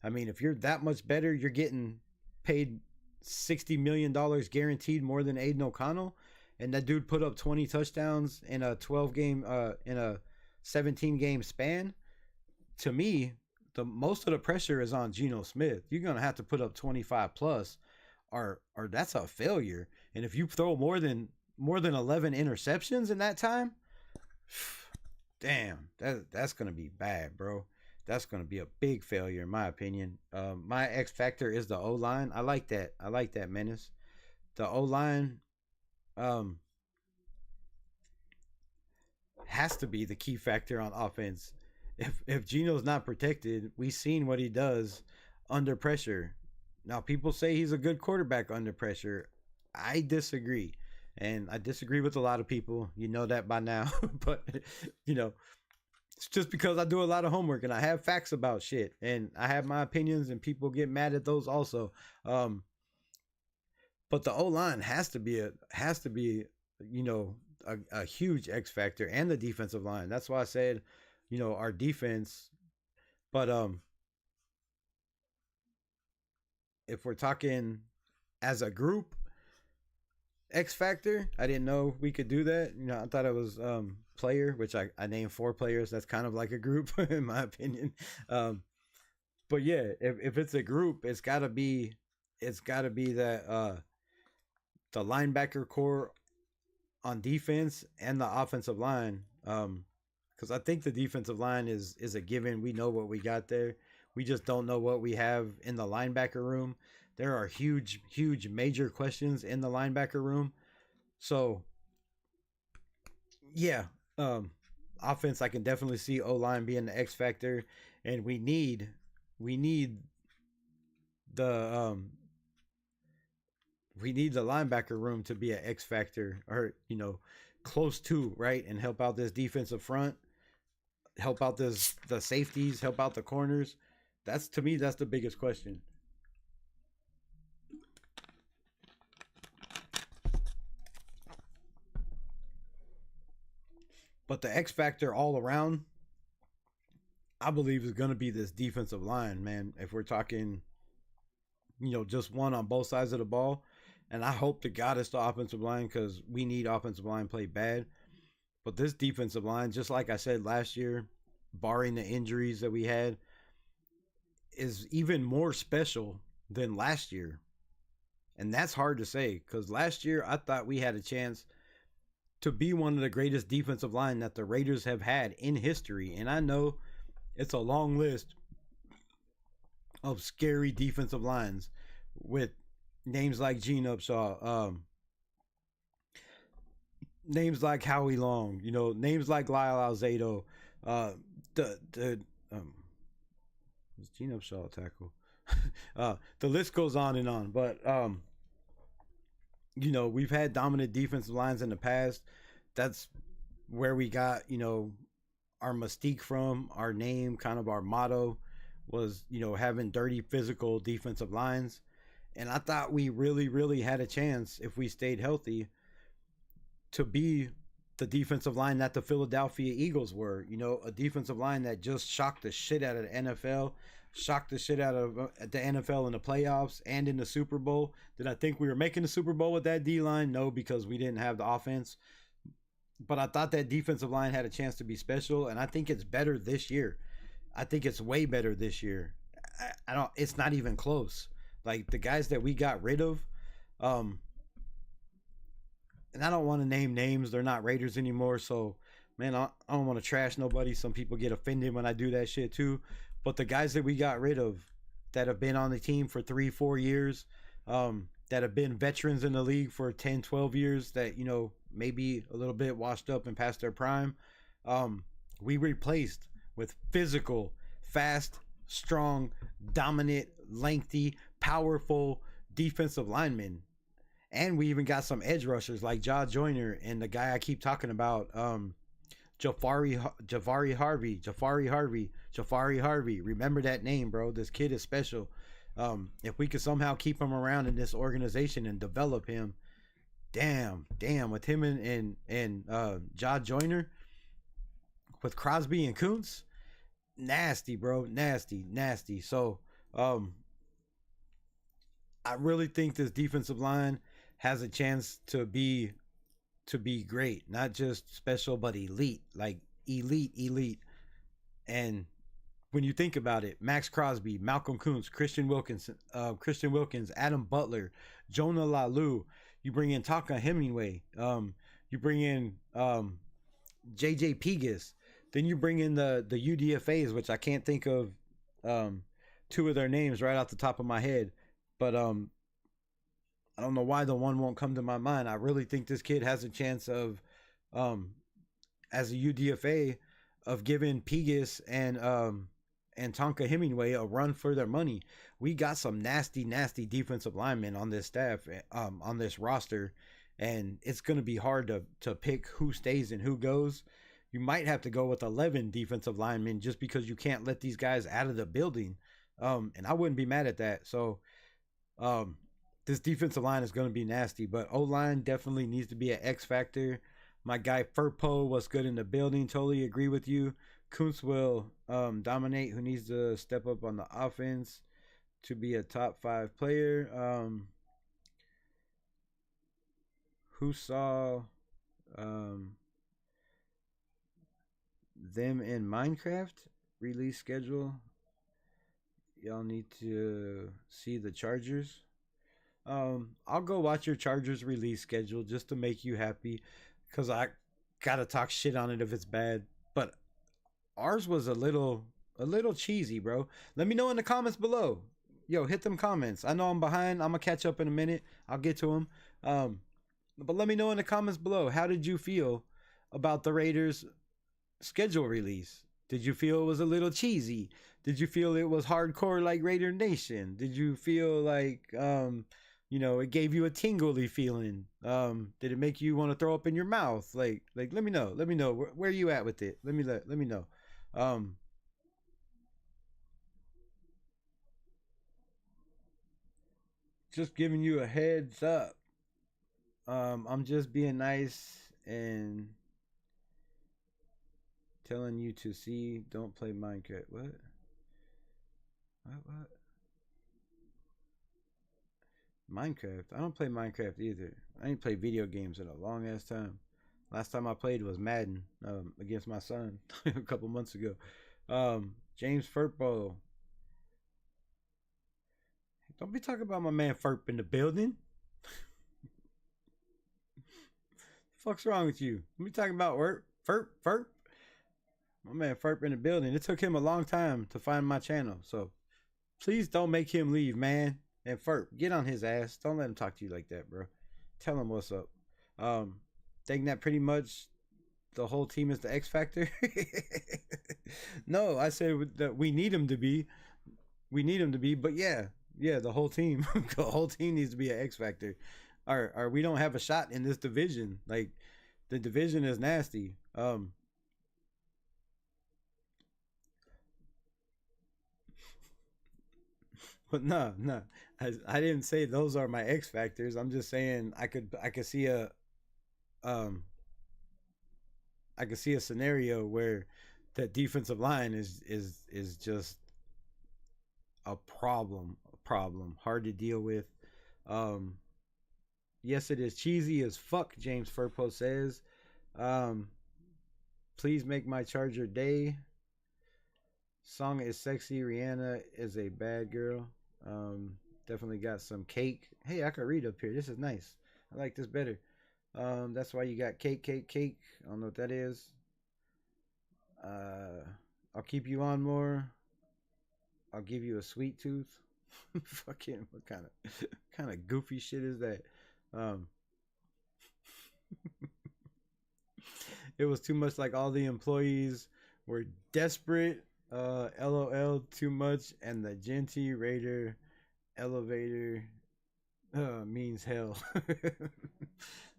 Speaker 1: I mean, if you're that much better, you're getting paid $60 million guaranteed more than Aiden O'Connell. And that dude put up 20 touchdowns in a 17-game span. To me, the most of the pressure is on Geno Smith. You're going to have to put up 25 plus or that's a failure. And if you throw more than 11 interceptions in that time, damn, that's going to be bad, bro. That's going to be a big failure in my opinion. My X factor is the O-line. I like that, Menace. The O-line has to be the key factor on offense. If Geno's not protected, we've seen what he does under pressure. Now, people say he's a good quarterback under pressure. I disagree. And I disagree with a lot of people. You know that by now. But, it's just because I do a lot of homework and I have facts about shit. And I have my opinions and people get mad at those also. But the O-line has to be a huge X factor, and the defensive line. That's why I said, our defense. But if we're talking as a group, X factor, I didn't know we could do that. I thought it was player, which I named 4 players. That's kind of like a group in my opinion. But yeah, if it's a group, it's gotta be that the linebacker core on defense and the offensive line. Because I think the defensive line is a given. We know what we got there. We just don't know what we have in the linebacker room. There are huge major questions in the linebacker room. So, yeah, offense, I can definitely see O-line being the X factor, and we need the linebacker room to be an X factor, or close to, right, and help out this defensive front, help out the safeties, help out the corners. That's, to me, that's the biggest question. But the X factor all around, I believe, is going to be this defensive line, man. If we're talking, just one on both sides of the ball. And I hope to God it's the offensive line, because we need offensive line play bad. But this defensive line, just like I said last year, barring the injuries that we had, is even more special than last year. And that's hard to say, because last year I thought we had a chance to be one of the greatest defensive line that the Raiders have had in history. And I know it's a long list of scary defensive lines with names like Gene Upshaw, names like Howie Long, names like Lyle Alzado, was Gene Upshaw a tackle? The list goes on and on. But we've had dominant defensive lines in the past. That's where we got our mystique from. Our name, kind of our motto, was having dirty physical defensive lines. And I thought we really, really had a chance if we stayed healthy to be the defensive line that the Philadelphia Eagles were. A defensive line that just shocked the shit out of the NFL, shocked the shit out of the NFL in the playoffs and in the Super Bowl. Did I think we were making the Super Bowl with that D line? No, because we didn't have the offense. But I thought that defensive line had a chance to be special, and I think it's better this year. I think it's way better this year. I don't. It's not even close. Like the guys that we got rid of, and I don't want to name names. They're not Raiders anymore. So, man, I don't want to trash nobody. Some people get offended when I do that shit too. But the guys that we got rid of that have been on the team for 3-4 years, that have been veterans in the league for 10, 12 years, that, maybe a little bit washed up and past their prime, we replaced with physical, fast, strong, dominant, lengthy, powerful defensive linemen. And we even got some edge rushers like Jaw Joyner and the guy I keep talking about, Jafari Harvey. Remember that name, bro. This kid is special. If we could somehow keep him around in this organization and develop him, damn, with him and Jaw Joyner, with Crosby and Kuntz, nasty, bro, nasty. So, I really think this defensive line has a chance to be great, not just special, but elite, like elite. And when you think about it, Max Crosby, Malcolm Kuntz, Christian Wilkins, Adam Butler, Jonah Lalu, you bring in Taka Hemingway, you bring in JJ Pegas, then you bring in the UDFAs, which I can't think of two of their names right off the top of my head, but I don't know why the one won't come to my mind. I really think this kid has a chance of, as a UDFA, of giving Pegas and Tonka Hemingway a run for their money. We got some nasty defensive linemen on this staff, on this roster, and it's going to be hard to pick who stays and who goes. You might have to go with 11 defensive linemen just because you can't let these guys out of the building. And I wouldn't be mad at that. So, this defensive line is going to be nasty, but O-line definitely needs to be an X factor. My guy Furpo was good in the building. Totally agree with you. Kuntz will dominate. Who needs to step up on the offense to be a top 5 player? Who saw them in Minecraft release schedule? Y'all need to see the Chargers. I'll go watch your Chargers release schedule just to make you happy, because I gotta talk shit on it if it's bad. But ours was a little cheesy, bro. Let me know in the comments below. Yo, hit them comments. I know I'm behind. I'm gonna catch up in a minute. I'll get to them. But let me know in the comments below. How did you feel about the Raiders schedule release? Did you feel it was a little cheesy? Did you feel it was hardcore like Raider Nation? Did you feel like it gave you a tingly feeling? Did it make you want to throw up in your mouth? Like let me know. Let me know where you at with it. Let me know. Just giving you a heads up. I'm just being nice and telling you to see. Don't play Minecraft. What? Minecraft? I don't play Minecraft either. I ain't played video games in a long ass time. Last time I played was Madden against my son a couple months ago. James Furpo. Don't be talking about my man Furp in the building. Fuck's wrong with you? Let me talking about Furp. My man Furp in the building. It took him a long time to find my channel, so please don't make him leave, man. And Furp, get on his ass. Don't let him talk to you like that, bro. Tell him what's up. Think that pretty much the whole team is the X factor. No, I said that we need him to be. We need him to be, but yeah, the whole team, the whole team needs to be an X factor. Or we don't have a shot in this division. Like the division is nasty. But no, no, I didn't say those are my X factors. I'm just saying I could see um I could see a scenario where that defensive line is just a problem, hard to deal with. Um, yes, it is cheesy as fuck. James Furpo says, um, "Please make my charger day." Song is sexy. Rihanna is a bad girl. Definitely got some cake. Hey, I can read up here. This is nice. I like this better. That's why you got cake, cake, cake. I don't know what that is. Uh, I'll keep you on more. I'll give you a sweet tooth. Fucking what kind of goofy shit is that? Um, it was too much like all the employees were desperate. LOL too much and the Genty Raider elevator means hell.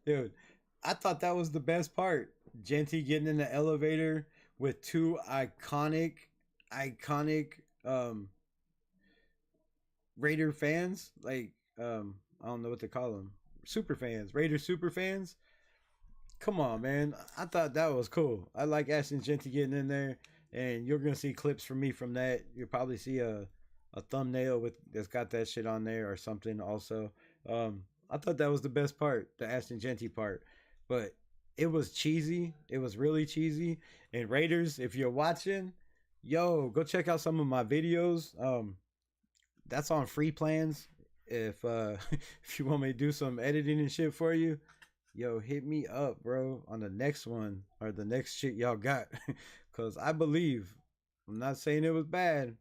Speaker 1: Dude, I thought that was the best part. Genty getting in the elevator with two iconic Raider fans. Like, I don't know what to call them. Super fans. Raider super fans. Come on, man. I thought that was cool. I like Ashton Genty getting in there, and you're gonna see clips from me from that. You'll probably see a thumbnail with that's got that shit on there or something. Also, I thought that was the best part, the Ashton Genty part, but it was cheesy. It was really cheesy. And Raiders, if you're watching, yo, go check out some of my videos. That's on free plans. If if you want me to do some editing and shit for you, yo, hit me up, bro, on the next one or the next shit y'all got. Cause I believe, I'm not saying it was bad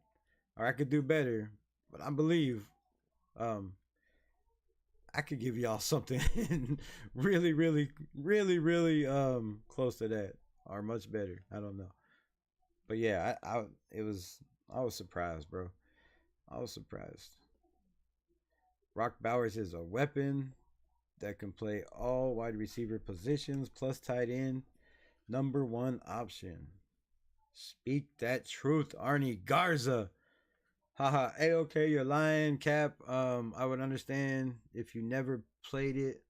Speaker 1: or I could do better, but I believe um I could give y'all something really, really, really, really close to that or much better. I don't know. But yeah, I was surprised, bro. I was surprised. Rock Bowers is a weapon that can play all wide receiver positions plus tight end. Number one option. Speak that truth, Arnie Garza. Haha, a okay, you're lying, Cap. I would understand if you never played it,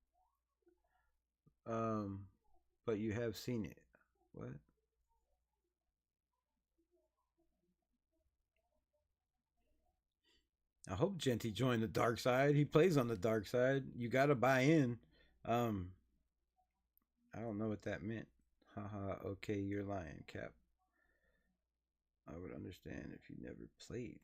Speaker 1: um, but you have seen it. What? I hope Genty joined the dark side. He plays on the dark side. You gotta buy in. Um, I don't know what that meant. Haha, okay, you're lying, Cap. I would understand if you never played.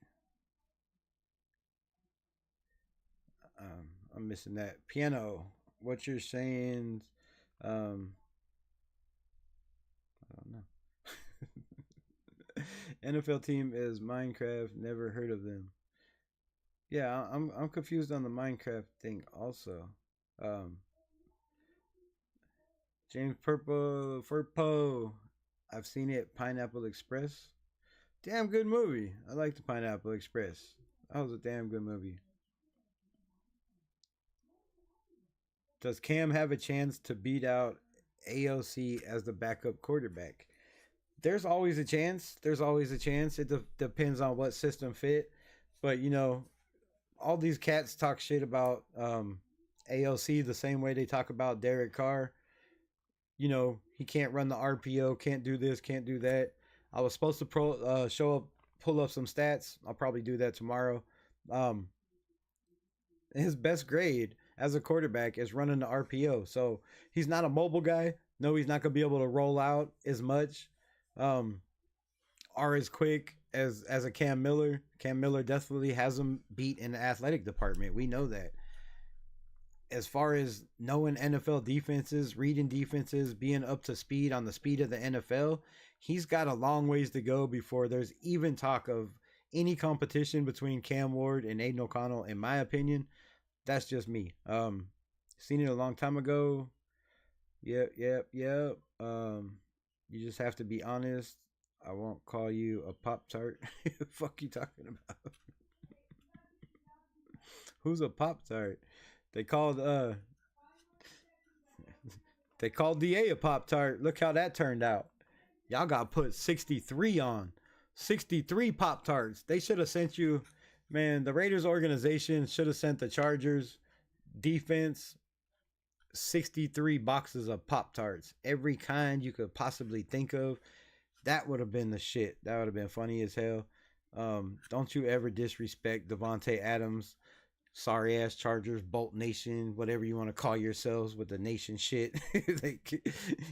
Speaker 1: I'm missing that piano. What you're saying? Um, I don't know. NFL team is Minecraft. Never heard of them. Yeah, I'm confused on the Minecraft thing also. Um, James Purple Furpo. I've seen it. Pineapple Express. Damn good movie. I like the Pineapple Express. That was a damn good movie. Does Cam have a chance to beat out AOC as the backup quarterback? There's always a chance. There's always a chance. It depends on what system fit. But all these cats talk shit about AOC the same way they talk about Derek Carr. He can't run the RPO, can't do this, can't do that. I was supposed to pull up some stats. I'll probably do that tomorrow. Um, his best grade as a quarterback is running the RPO. So he's not a mobile guy. No, he's not going to be able to roll out as much um, or as quick as a Cam Miller. Cam Miller definitely has him beat in the athletic department. We know that. As far as knowing NFL defenses, reading defenses, being up to speed on the speed of the NFL, he's got a long ways to go before there's even talk of any competition between Cam Ward and Aiden O'Connell, in my opinion. That's just me. Seen it a long time ago. Yep, yep, yep. You just have to be honest. I won't call you a Pop Tart. Fuck you talking about? Who's a Pop Tart? They called they called DA a Pop Tart. Look how that turned out. Y'all got put 63 on. 63 Pop Tarts. They should have sent you, man, the Raiders organization should have sent the Chargers defense 63 boxes of Pop Tarts. Every kind you could possibly think of. That would have been the shit. That would have been funny as hell. Don't you ever disrespect Devontae Adams. Sorry ass Chargers, Bolt Nation, whatever you want to call yourselves with the nation shit. Like,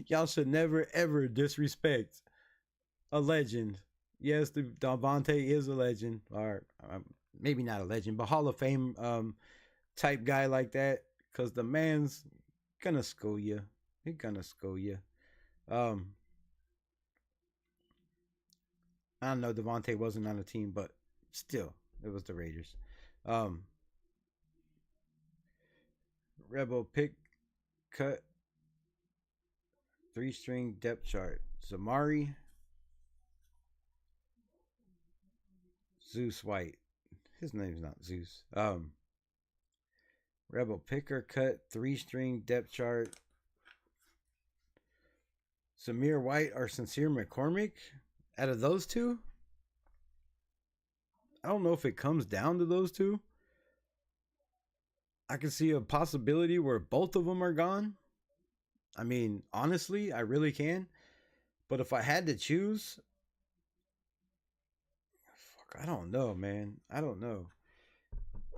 Speaker 1: y'all should never ever disrespect a legend. Yes, the Devontae is a legend, or maybe not a legend, but Hall of Fame type guy like that. Cause the man's gonna school you. He's gonna school you. I don't know. Devontae wasn't on the team, but still, it was the Raiders. Um, Rebel pick cut 3-string depth chart. Zamari, Zeus White. His name's not Zeus. Rebel picker cut 3-string depth chart. Zamir White or Sincere McCormick. Out of those two, I don't know if it comes down to those two. I can see a possibility where both of them are gone. I mean, honestly, I really can. But if I had to choose, fuck, I don't know, man. I don't know.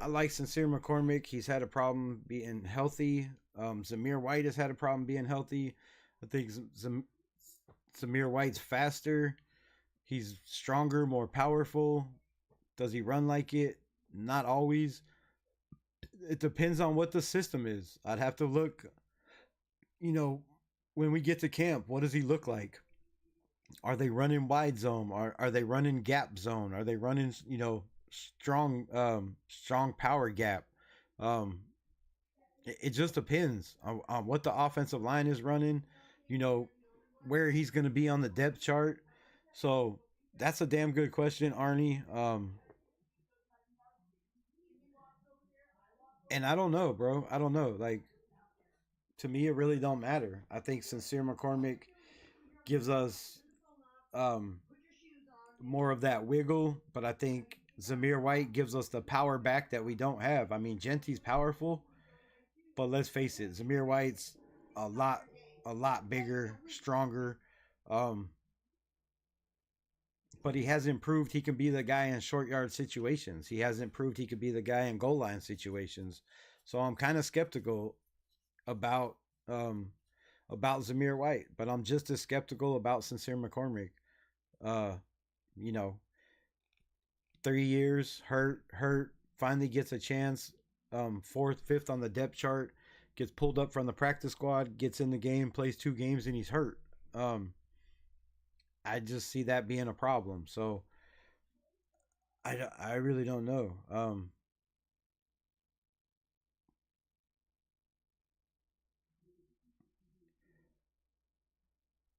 Speaker 1: I like Sincere McCormick. He's had a problem being healthy. Zamir White has had a problem being healthy. I think Zamir White's faster. He's stronger, more powerful. Does he run like it? Not always. It depends on what the system is. I'd have to look, when we get to camp, what does he look like? Are they running wide zone? Are they running gap zone? Are they running, strong power gap? It just depends on what the offensive line is running, where he's going to be on the depth chart. So that's a damn good question, Arnie. And I don't know, bro. I don't know. Like, to me, it really don't matter. I think Sincere McCormick gives us more of that wiggle, but I think Zamir White gives us the power back that we don't have. I mean, Genti's powerful, but let's face it, Zamir White's a lot bigger, stronger. Um, but he hasn't proved he can be the guy in short yard situations. He hasn't proved he could be the guy in goal line situations. So I'm kind of skeptical about Zamir White, but I'm just as skeptical about Sincere McCormick. Uh, you know, 3 years hurt, finally gets a chance. Fourth, fifth on the depth chart, gets pulled up from the practice squad, gets in the game, plays 2 games, and he's hurt. I just see that being a problem. So I really don't know.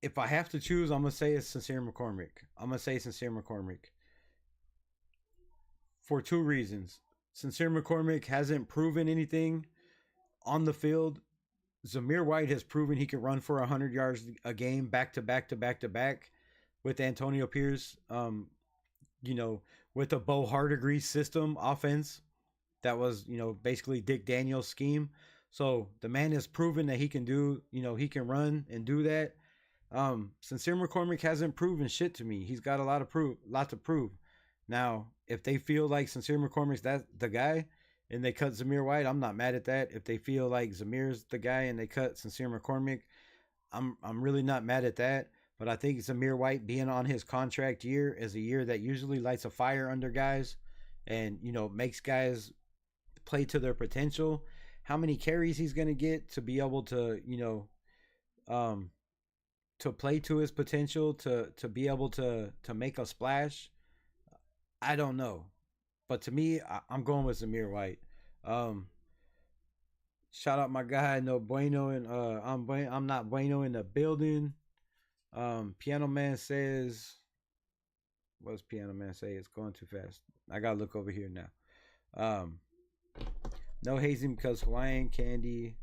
Speaker 1: If I have to choose, I'm gonna say it's Sincere McCormick. I'm gonna say Sincere McCormick for 2 reasons. Sincere McCormick hasn't proven anything on the field. Zamir White has proven he can run for 100 yards a game back to back to back to back with Antonio Pierce. With a Bo Hardegree system offense that was, basically Dick Daniels' scheme. So the man has proven that he can do, he can run and do that. Sincere McCormick hasn't proven shit to me. He's got a lot to prove. Now, if they feel like Sincere McCormick's that the guy and they cut Zamir White, I'm not mad at that. If they feel like Zamir's the guy and they cut Sincere McCormick, I'm really not mad at that. But I think Zamir White being on his contract year is a year that usually lights a fire under guys and, makes guys play to their potential. How many carries he's going to get to be able to, to play to his potential, to be able to make a splash, I don't know. But to me, I'm going with Zamir White. Shout out my guy No Bueno, and I'm not Bueno in the building. Piano Man says, what's Piano Man say? It's going too fast. I gotta look over here now. No hazing because Hawaiian Candy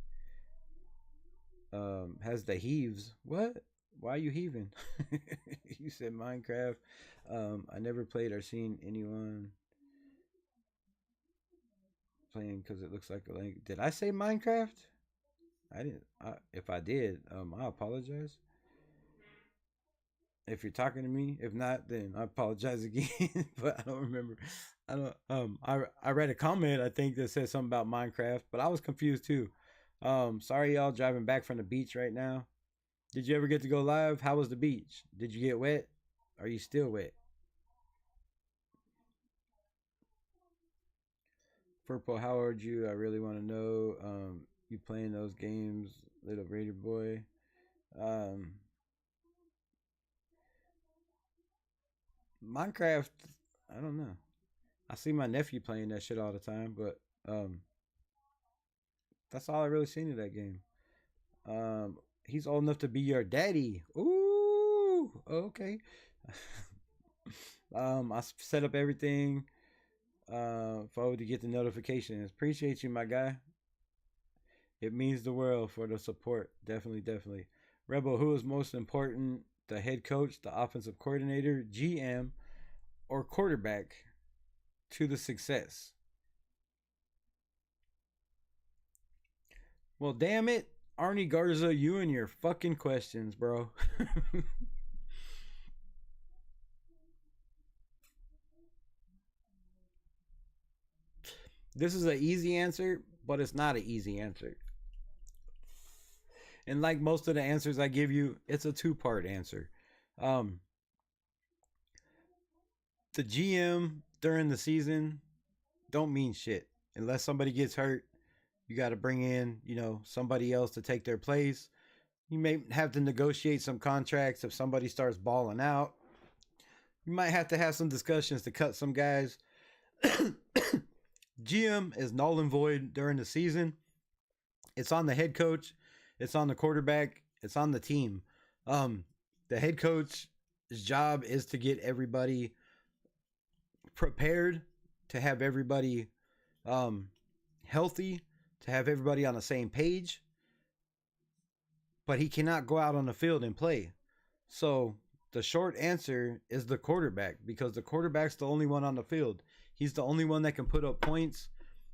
Speaker 1: has the heaves. What? Why are you heaving? You said Minecraft. I never played or seen anyone playing because it looks like a link. Did I say Minecraft? I didn't. If I did, I apologize. If you're talking to me, if not, then I apologize again. But I don't remember. I don't. I read a comment I think that said something about Minecraft, but I was confused too. Sorry y'all driving back from the beach right now. Did you ever get to go live? How was the beach? Did you get wet? Are you still wet? Purple, how old are you? I really want to know. You playing those games, little Raider boy? Um, Minecraft. I don't know. I see my nephew playing that shit all the time, but that's all I really seen of that game. He's old enough to be your daddy. Ooh, okay. I set up everything forward to get the notifications. Appreciate you, my guy. It means the world for the support. Definitely, definitely. Rebel, who is most important? The head coach, the offensive coordinator, GM, or quarterback to the success? Well, damn it, Arnie Garza, you and your fucking questions, bro. This is an easy answer, but it's not an easy answer. And like most of the answers I give you, it's a two-part answer. Um, the GM during the season don't mean shit unless somebody gets hurt. You got to bring in, somebody else to take their place. You may have to negotiate some contracts if somebody starts balling out. You might have to have some discussions to cut some guys. GM is null and void during the season. It's on the head coach. It's on the quarterback. It's on the team. The head coach's job is to get everybody prepared, to have everybody healthy, to have everybody on the same page. But he cannot go out on the field and play. So the short answer is the quarterback, because the quarterback's the only one on the field. He's the only one that can put up points.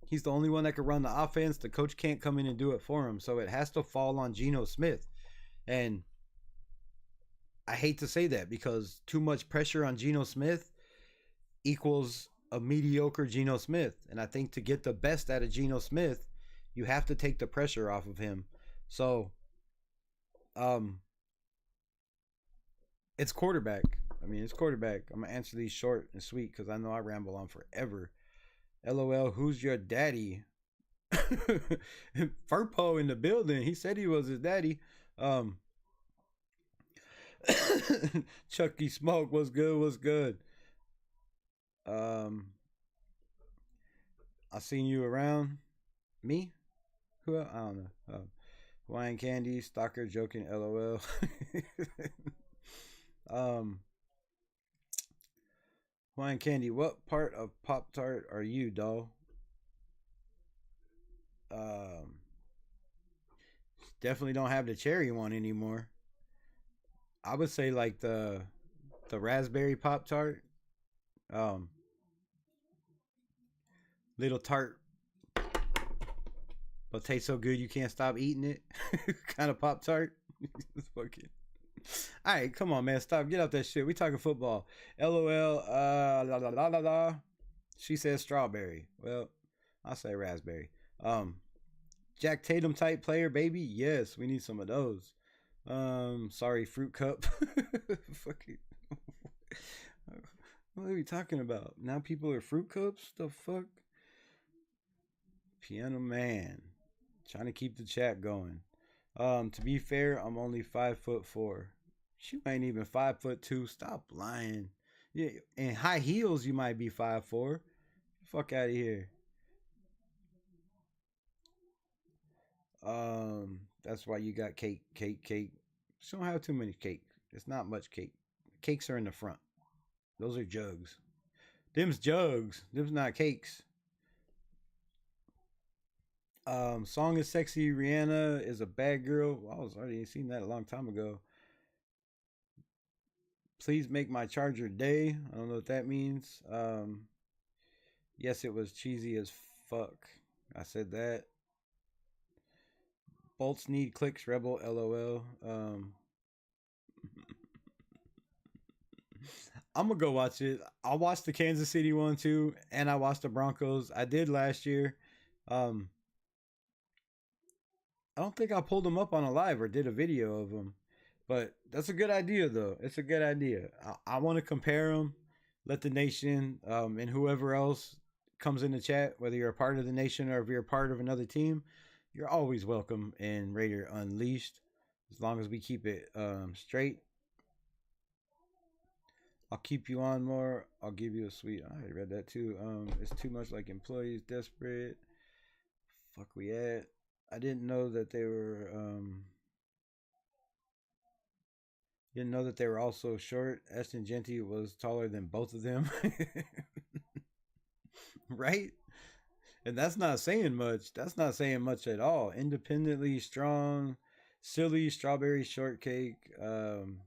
Speaker 1: He's the only one that can run the offense. The coach can't come in and do it for him. So it has to fall on Geno Smith. And I hate to say that because too much pressure on Geno Smith equals a mediocre Geno Smith. And I think to get the best out of Geno Smith, you have to take the pressure off of him. So, it's quarterback. It's quarterback. I'm going to answer these short and sweet because I know I ramble on forever. LOL, who's your daddy? Furpo in the building. He said he was his daddy. Chucky Smoke, what's good? What's good? I seen you around. Me? Who? I don't know. Wine Candy, Stalker, joking, LOL. Wine Candy, what part of Pop Tart are you, doll? Definitely don't have the cherry one anymore. I would say like the raspberry Pop Tart. Little tart, but tastes so good you can't stop eating it. Kind of Pop Tart. Fucking. All right, come on, man. Stop. Get out that shit. We talking football. LOL. La la la la la. She says strawberry. Well, I'll say raspberry. Jack Tatum type player, baby. Yes, we need some of those. Sorry, fruit cup. Fucking. What are we talking about? Now people are fruit cups? The fuck? Piano man. Trying to keep the chat going. To be fair, I'm only 5'4". She ain't even 5'2". Stop lying. Yeah, in high heels you might be 5'4". Fuck out of here. That's why you got cake. She don't have too many cake. It's not much cake. Cakes are in the front. Those are jugs. Them's jugs. Them's not cakes. Song is sexy. Rihanna is a bad girl. I was already seen that a long time ago. Please make my charger day. I don't know what that means. Yes, it was cheesy as fuck. I said that. Bolts need clicks. Rebel. LOL. I'm gonna go watch it. I'll watch the Kansas City one too, and I watched the Broncos. I did last year. Um, I don't think I pulled them up on a live or did a video of them, but that's a good idea though. It's a good idea. I want to compare them. Let the nation and whoever else comes in the chat, whether you're a part of the nation or if you're a part of another team, you're always welcome in Raider Unleashed, as long as we keep it straight. I'll keep you on more. I'll give you a sweet. I already read that too. It's too much like employees desperate. Fuck we at. I didn't know that they were didn't know that they were also short. Ashton Genty was taller than both of them. Right? And that's not saying much. That's not saying much at all. Independently strong, silly strawberry shortcake, and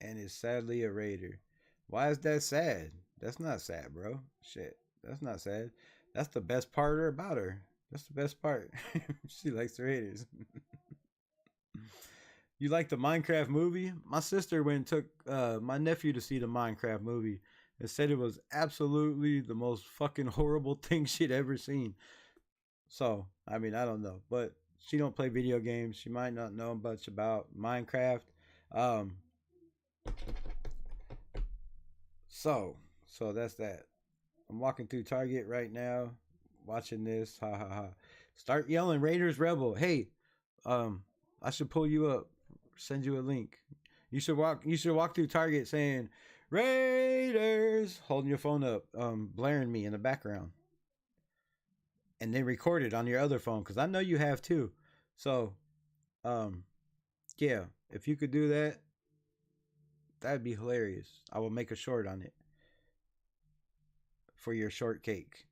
Speaker 1: is sadly a Raider. Why is that sad? That's not sad, bro. Shit. That's not sad. That's the best part about her. That's the best part. She likes the Raiders. You like the Minecraft movie? My sister went and took my nephew to see the Minecraft movie and said it was absolutely the most fucking horrible thing she'd ever seen. So, I mean, I don't know, but she don't play video games. She might not know much about Minecraft. Um, so that's that. I'm walking through Target right now, watching this. Ha ha ha. Start yelling Raiders Rebel. Hey, I should pull you up, send you a link. You should walk through Target saying Raiders, holding your phone up, blaring me in the background. And then record it on your other phone, because I know you have too. So, yeah, if you could do that, that'd be hilarious. I will make a short on it for your shortcake.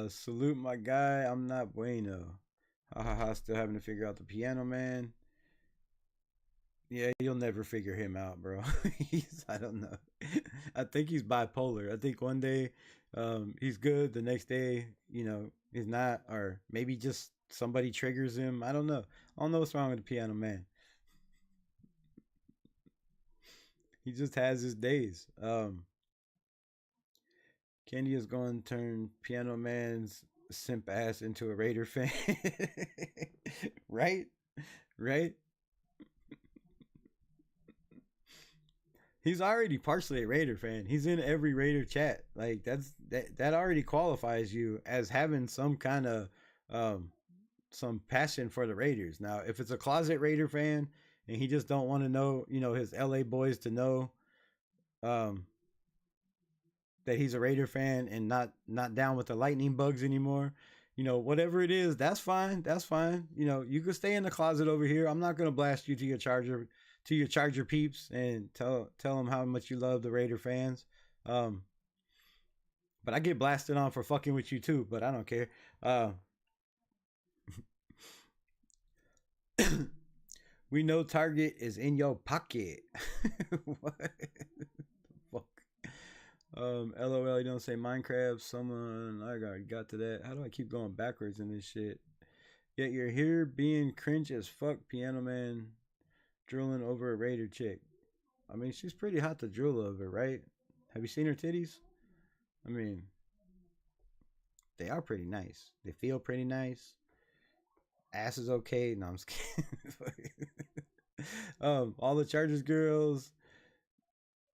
Speaker 1: Salute my guy. I'm not bueno. Ha ha ha. Still having to figure out the Piano Man. Yeah, you'll never figure him out, bro. I don't know. I think he's bipolar. I think one day he's good, the next day, he's not, or maybe just somebody triggers him. I don't know. I don't know what's wrong with the Piano Man. He just has his days. Candy is going to turn Piano Man's simp ass into a Raider fan. Right? Right? He's already partially a Raider fan. He's in every Raider chat. Like that already qualifies you as having some kind of some passion for the Raiders. Now, if it's a closet Raider fan and he just don't want to know, his LA boys to know that he's a Raider fan and not down with the lightning bugs anymore, whatever it is, that's fine. That's fine. You can stay in the closet over here. I'm not gonna blast you to your Charger peeps and tell them how much you love the Raider fans. But I get blasted on for fucking with you too, but I don't care. We know Target is in your pocket. What the fuck? LOL, you don't say Minecraft. Someone, I got to that. How do I keep going backwards in this shit? Yet you're here being cringe as fuck, Piano Man, drooling over a Raider chick. I mean, she's pretty hot to drool over, right? Have you seen her titties? I mean, they are pretty nice. They feel pretty nice. Ass is okay. No, I'm just kidding. All the Chargers girls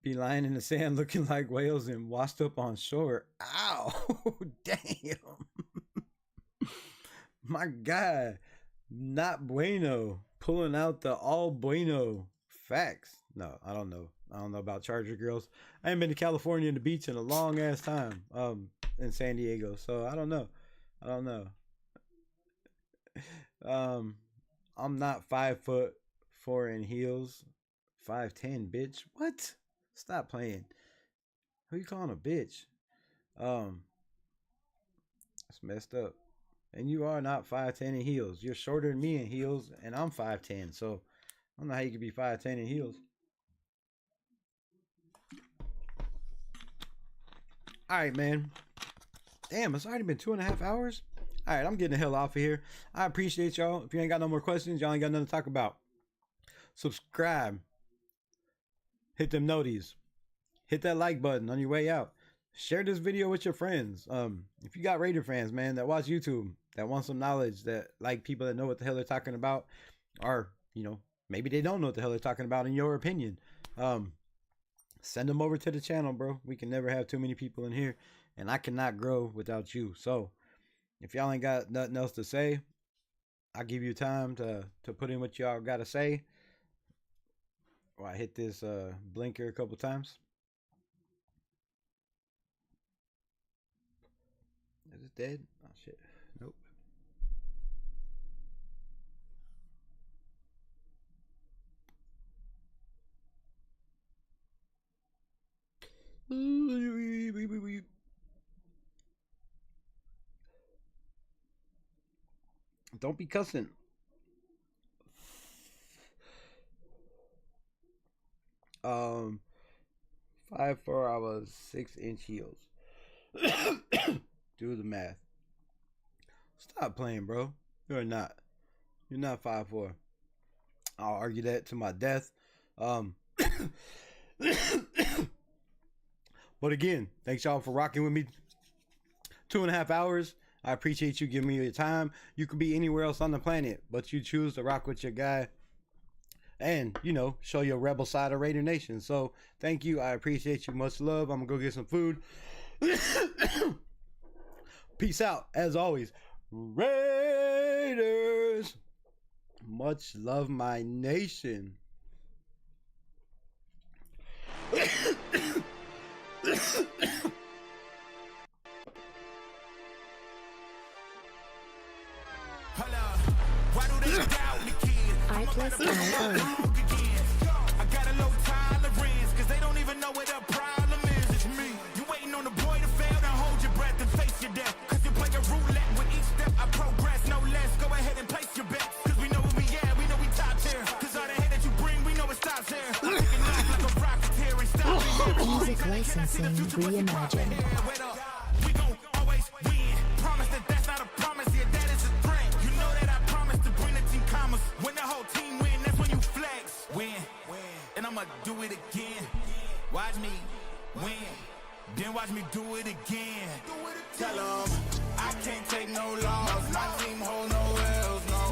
Speaker 1: be lying in the sand looking like whales and washed up on shore. Ow! Damn. My God. Not bueno. Pulling out the all bueno facts. No, I don't know. I don't know about Charger girls. I ain't been to California and the beach in a long ass time. In San Diego. So I don't know. I'm not 5'4" in heels. 5'10", bitch. What? Stop playing. Who you calling a bitch? That's messed up. And you are not 5'10" in heels. You're shorter than me in heels, and I'm 5'10". So I don't know how you could be 5'10" in heels. All right, man. Damn, it's already been 2.5 hours. All right, I'm getting the hell off of here. I appreciate y'all. If you ain't got no more questions, y'all ain't got nothing to talk about. Subscribe. Hit them noties. Hit that like button on your way out. Share this video with your friends. If you got Raider fans, man, that watch YouTube, that want some knowledge, that like people that know what the hell they're talking about, or, you know, maybe they don't know what the hell they're talking about in your opinion. Send them over to the channel, bro. We can never have too many people in here, and I cannot grow without you. So if y'all ain't got nothing else to say, I'll give you time to put in what y'all got to say. Or I hit this blinker a couple times. Is it dead? Oh, shit. Nope. Don't be cussing. 5'4", I was 6-inch heels. Do the math. Stop playing, bro. You're not 5'4". I'll argue that to my death. But again, thanks y'all for rocking with me 2.5 hours. I appreciate you giving me your time. You could be anywhere else on the planet, but you choose to rock with your guy and, you know, show your rebel side of Raider Nation. So thank you. I appreciate you. Much love. I'm gonna go get some food. Peace out. As always, Raiders. Much love, my nation.
Speaker 3: I got a low tolerance, cause they don't even know what the problem is. It's me. You waiting on the boy to fail, now hold your breath and face your death. Cause you play a roulette with each step I progress, no less. Go ahead and place your bets. Cause we know where we at, we know we top tier. Cause all the hate that you bring, we know it stops here. I'm taking off like a rocketeer and stopping.
Speaker 4: Music licensing reimagined.
Speaker 3: We gon' always win. Promise that that's not a promise, yeah, that is a threat. You know that I promise to bring the team commas. When the whole team win, that's when you flex. Win. And I'ma do it again. Watch me win. Then watch me do it again. Tell them I can't take no loss. My team hold no L's, no.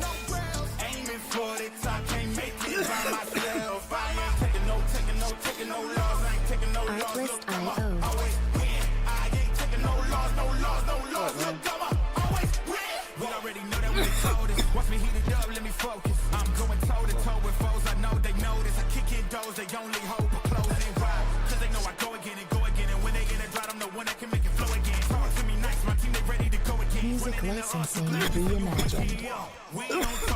Speaker 3: Aiming for the top, can't make it by myself. I ain't taking no loss. I ain't taking no loss. Look, come on, always win. I ain't taking no loss. Look, come on, always win. We already know that we told us. Watch me heat it up, let me focus. I'm going toe to toe with foes. I know they notice. I kick in doors, they only hope for closing. Why? Cause they know I go again. And when they in a drought, I'm the one that can make it flow again. Talk to me nice, my team they ready to go again.
Speaker 4: Music licensing reimagined.
Speaker 3: We don't